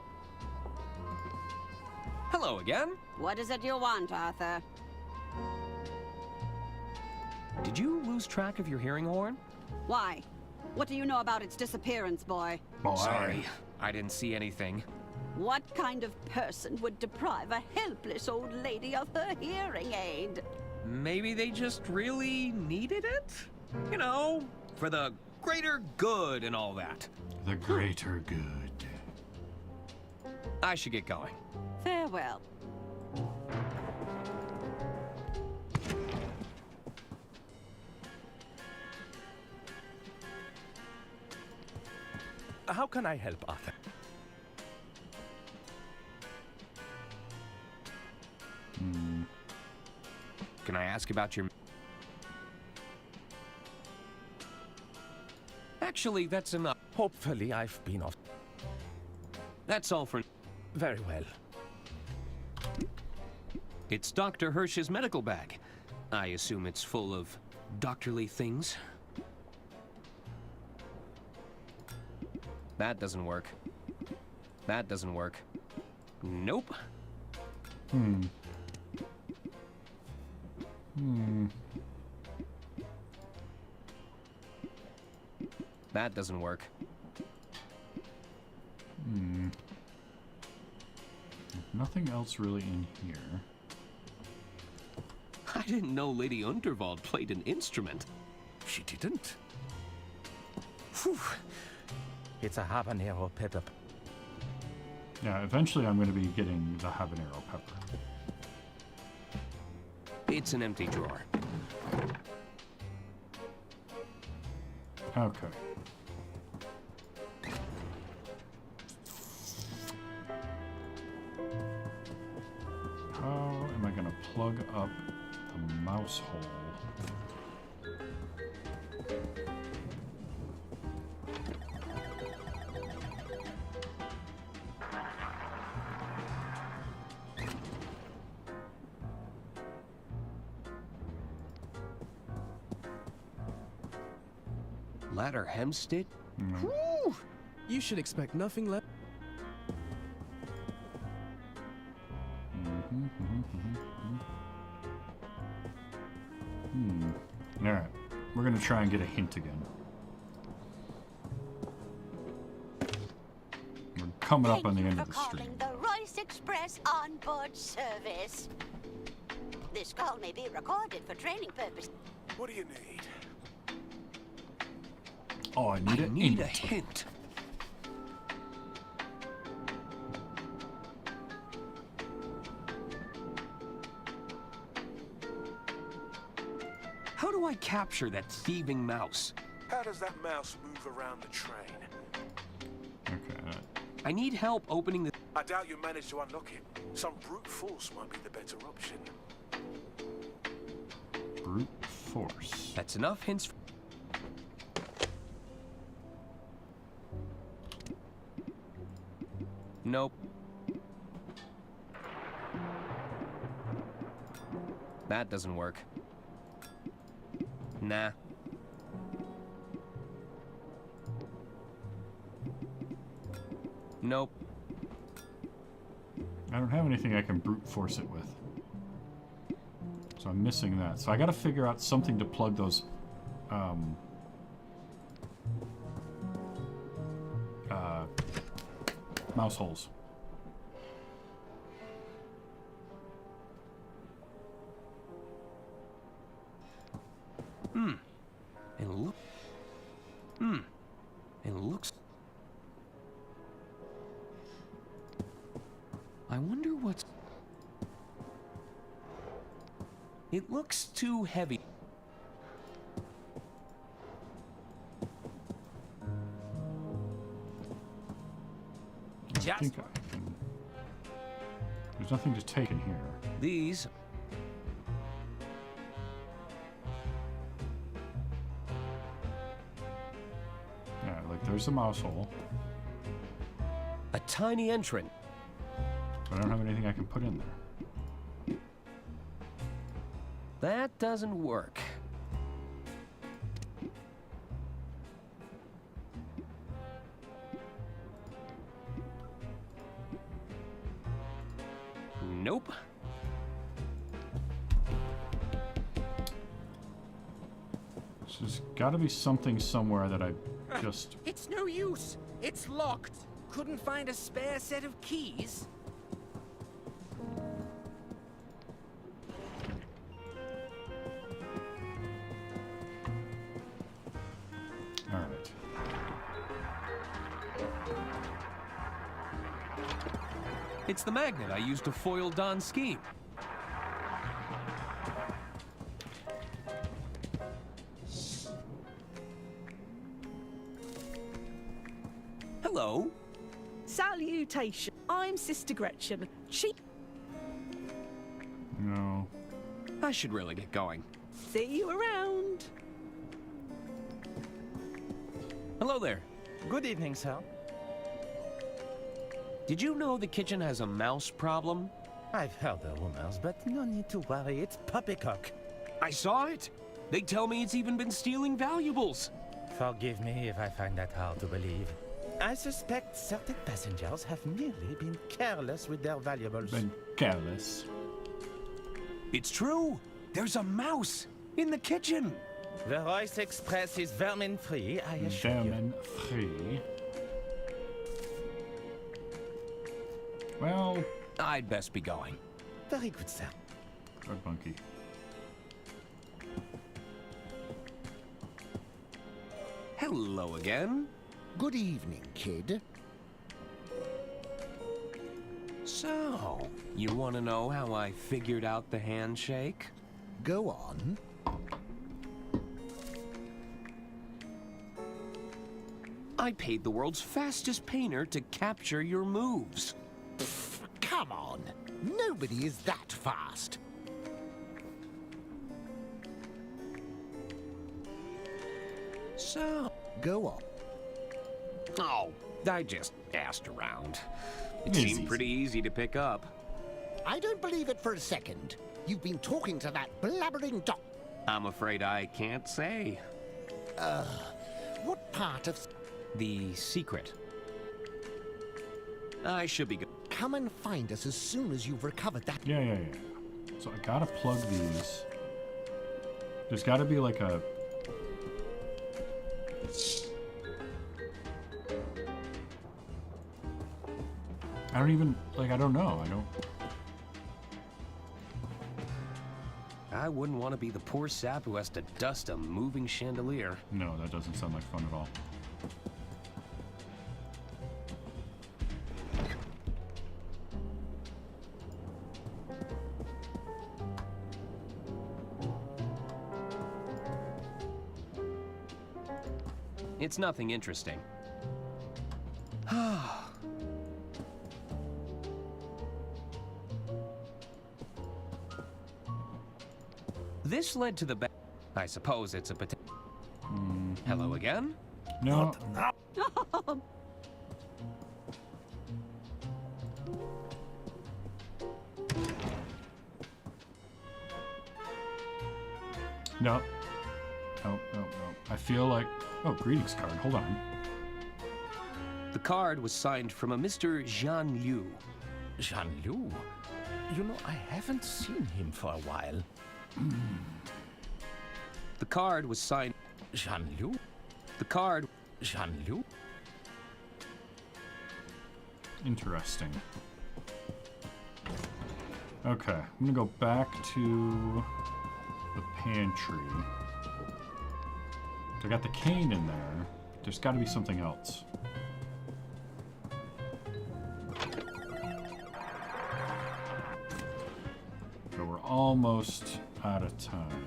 Hello again?
What is it you want, Arthur?
Did you lose track of your hearing horn?
Why? What do you know about its disappearance, boy?
Sorry, I didn't see anything.
What kind of person would deprive a helpless old lady of her hearing aid?
Maybe they just really needed it? You know, for the greater good and all that.
The greater good.
I should get going.
Farewell.
How can I help, Arthur?
Can I ask about your... Actually, that's enough.
Hopefully, I've been off.
That's all for...
Very well.
It's Dr. Hirsch's medical bag. I assume it's full of doctorly things. That doesn't work. That doesn't work. Nope. That doesn't work.
Nothing else really in here.
I didn't know Lady Unterwald played an instrument.
She didn't.
Whew. It's a habanero pepper.
Yeah, eventually I'm going to be getting the habanero pepper.
It's an empty drawer.
Okay. plug up the mouse hole.
Ladder Hempstead?
Whew! You should expect nothing less.
Alright, we're gonna try and get a hint again. We're coming up on the end of the stream.
The Royce Express onboard service. This call may be recorded for training purposes.
What do you need?
Oh, I need
a hint. How do I capture that thieving mouse?
How does that mouse move around the train?
Okay.
I need help opening the...
I doubt you managed to unlock it. Some brute force might be the better option.
Brute force.
That's enough hints. Nope. That doesn't work. Nah. Nope.
I don't have anything I can brute force it with. So I'm missing that. So I gotta figure out something to plug those mouse holes.
It looks... I wonder what's... It looks too heavy.
I think I can... There's nothing to take in here.
These...
Yeah, like there's a mouse hole.
A tiny entrant.
But I don't have anything I can put in there.
That doesn't work. Nope.
So there's got to be something somewhere that I just...
It's no use. It's locked. Couldn't find a spare set of keys?
All right.
It's the magnet I used to foil Don's scheme. Hello.
Salutation. I'm Sister Gretchen.
No.
I should really get going.
See you around.
Hello there.
Good evening, sir.
Did you know the kitchen has a mouse problem?
I've heard the rumors, but no need to worry. It's poppycock.
I saw it. They tell me it's even been stealing valuables.
Forgive me if I find that hard to believe. I suspect certain passengers have merely been careless with their valuables.
Been careless.
It's true. There's a mouse in the kitchen.
The Royce Express is vermin-free, I assure you.
Vermin-free. Well...
I'd best be going.
Very good, sir.
Good monkey.
Hello again.
Good evening, kid.
So, you want to know how I figured out the handshake?
Go on.
I paid the world's fastest painter to capture your moves.
Pfft, come on. Nobody is that fast.
So...
Go on.
Oh, I just asked around. It
Easy.
seemed pretty easy to pick up.
I don't believe it for a second. You've been talking to that blabbering doc.
I'm afraid I can't say.
What part of...
The secret. I should be good.
Come and find us as soon as you've recovered that...
Yeah. So I gotta plug these. There's gotta be like a... I don't even... Like, I don't know.
I wouldn't want to be the poor sap who has to dust a moving chandelier.
No, that doesn't sound like fun at all.
It's nothing interesting. This led to the back. I suppose it's a Hello again?
No. No. No. I feel like... Oh, greetings card. Hold on.
The card was signed from a Mr. Jean Liu.
Jean Liu? You know, I haven't seen him for a while.
The card was signed...
Jean Liu?
The card...
Jean Liu?
Interesting. Okay, I'm gonna go back to the pantry. So I got the cane in there. There's got to be something else. So we're almost out of time.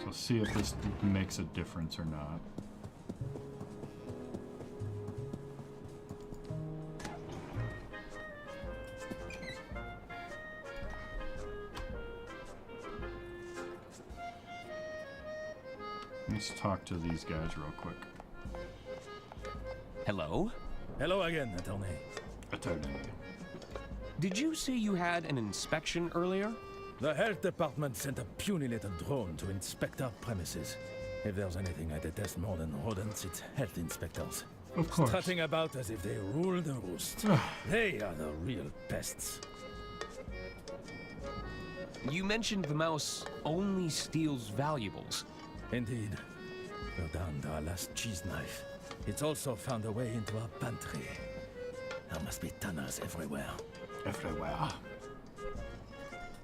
So see if this makes a difference or not. Let's talk to these guys real quick.
Hello?
Hello again, Attorney.
Attorney.
Did you say you had an inspection earlier?
The health department sent a puny little drone to inspect our premises. If there's anything I detest more than rodents, it's health inspectors.
Of course.
Strutting about as if they rule the roost. They are the real pests.
You mentioned the mouse only steals valuables.
Indeed. We're down to our last cheese knife. It's also found a way into our pantry. There must be tunnels everywhere.
Everywhere.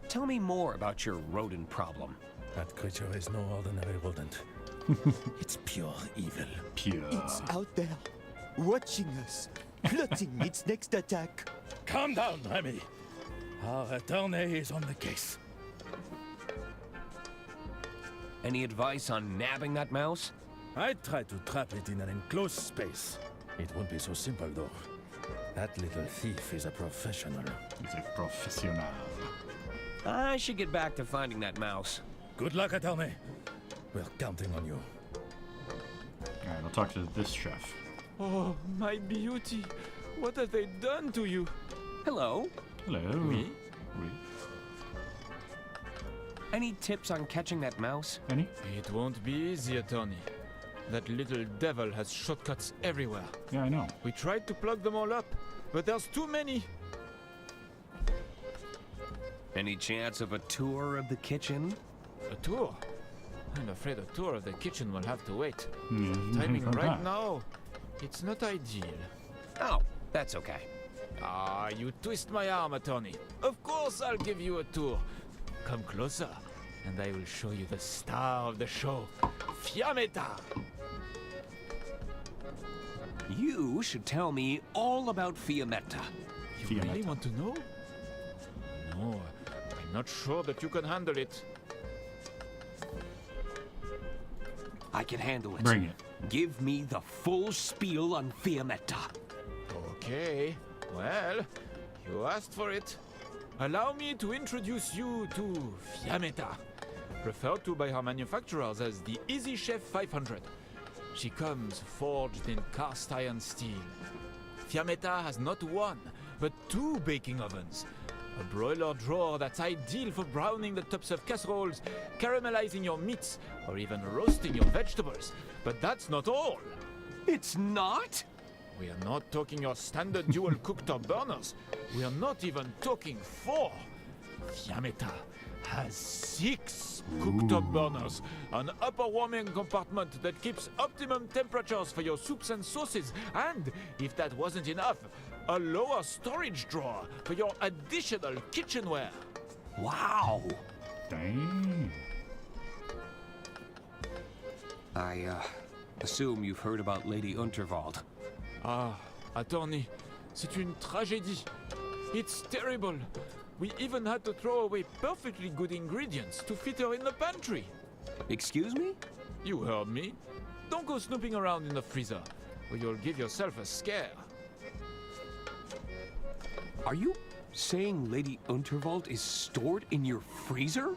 Tell me more about your rodent problem.
That creature is no ordinary rodent. It's pure evil.
Pure.
It's out there, watching us, plotting its next attack.
Calm down, Remy. Our attorney is on the case.
Any advice on nabbing that mouse?
I tried to trap it in an enclosed space. It won't be so simple, though. That little thief is a professional.
He's a professional.
I should get back to finding that mouse.
Good luck, attorney. We're counting on you.
Alright, I'll talk to this chef.
Oh, my beauty. What have they done to you?
Hello?
Hello.
Oui?
Oui.
Any tips on catching that mouse?
Any?
It won't be easy, Attorney. That little devil has shortcuts everywhere.
Yeah, I know.
We tried to plug them all up, but there's too many.
Any chance of a tour of the kitchen?
A tour? I'm afraid a tour of the kitchen will have to wait.
Timing
right now, it's not ideal.
Oh, that's okay.
Ah, you twist my arm, Attorney. Of course I'll give you a tour. Come closer, and I will show you the star of the show, Fiammetta.
You should tell me all about Fiammetta.
You really want to know? No, I'm not sure that you can handle it.
I can handle it.
Bring it.
Give me the full spiel on Fiammetta.
Okay, well, you asked for it. Allow me to introduce you to Fiammetta, referred to by her manufacturers as the Easy Chef 500. She comes forged in cast iron steel. Fiammetta has not one, but 2 baking ovens. A broiler drawer that's ideal for browning the tops of casseroles, caramelizing your meats, or even roasting your vegetables. But that's not all.
It's not?
We are not talking your standard dual cooktop burners. We are not even talking 4. Fiammetta has 6 cooktop burners, an upper warming compartment that keeps optimum temperatures for your soups and sauces, and, if that wasn't enough, a lower storage drawer for your additional kitchenware.
Wow!
Dang.
I assume you've heard about Lady Unterwald.
Ah, attorney, c'est une tragédie. It's terrible. We even had to throw away perfectly good ingredients to fit her in the pantry.
Excuse me?
You heard me. Don't go snooping around in the freezer, or you'll give yourself a scare.
Are you saying Lady Unterwald is stored in your freezer?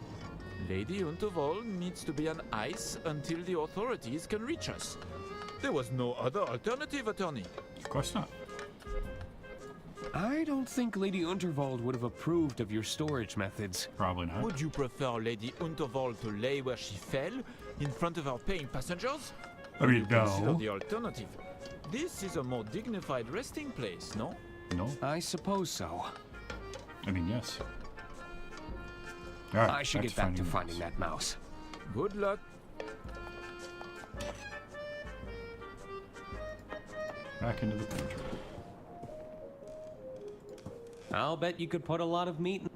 Lady Unterwald needs to be on ice until the authorities can reach us. There was no other alternative, attorney.
Of course not.
I don't think Lady Unterwald would have approved of your storage methods.
Probably not.
Would you prefer Lady Unterwald to lay where she fell, in front of our paying passengers?
I mean,
You consider
no.
the alternative. This is a more dignified resting place, no?
No.
I suppose so.
I mean, yes. All right,
I should get back to finding that mouse.
Good luck.
Back into the pantry.
I'll bet you could put a lot of meat in.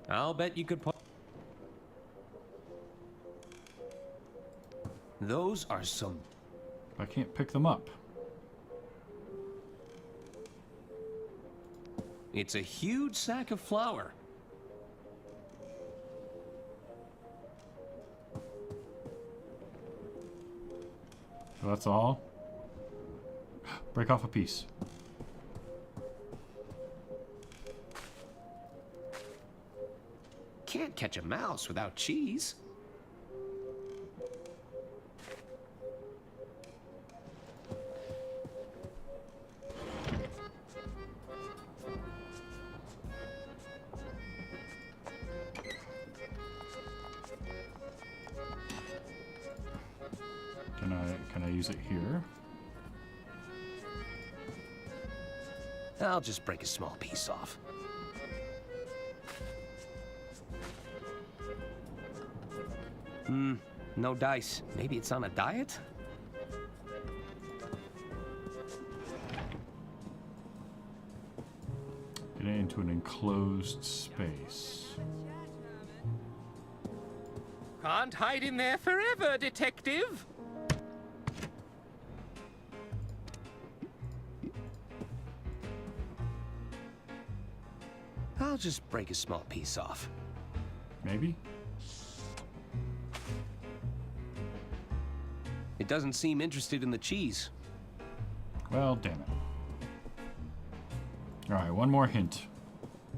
I'll bet you could put. Those are some.
I can't pick them up.
It's a huge sack of flour.
So that's all. Break off a piece.
Can't catch a mouse without cheese.
Can I use it here?
I'll just break a small piece off. No dice. Maybe it's on a diet?
Get into an enclosed space.
Can't hide in there forever, detective.
I'll just break a small piece off.
Maybe?
It doesn't seem interested in the cheese.
Well, damn it. Alright, one more hint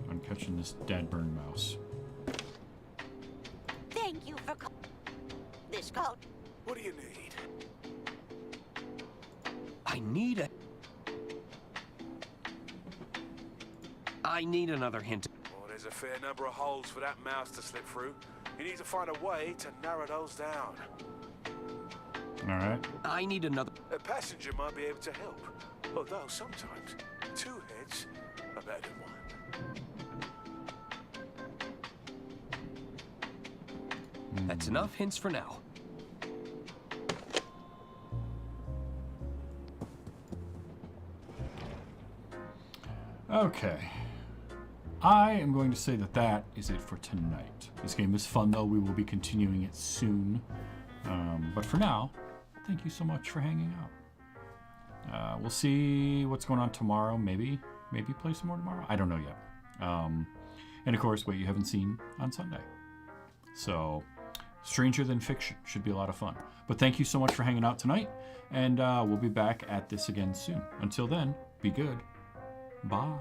on catching this dead burn mouse.
Thank you for this coat.
What do you need?
I need another hint.
Well, there's a fair number of holes for that mouse to slip through. You need to find a way to narrow those down.
Alright.
I need another.
A passenger might be able to help. Although sometimes 2 heads are better than 1.
That's enough hints for now.
Okay. I am going to say that that is it for tonight. This game is fun, though. We will be continuing it soon. But for now, thank you so much for hanging out. We'll see what's going on tomorrow. Maybe play some more tomorrow. I don't know yet. And of course, what you haven't seen on Sunday. So, Stranger Than Fiction should be a lot of fun. But thank you so much for hanging out tonight. And we'll be back at this again soon. Until then, be good. Bye.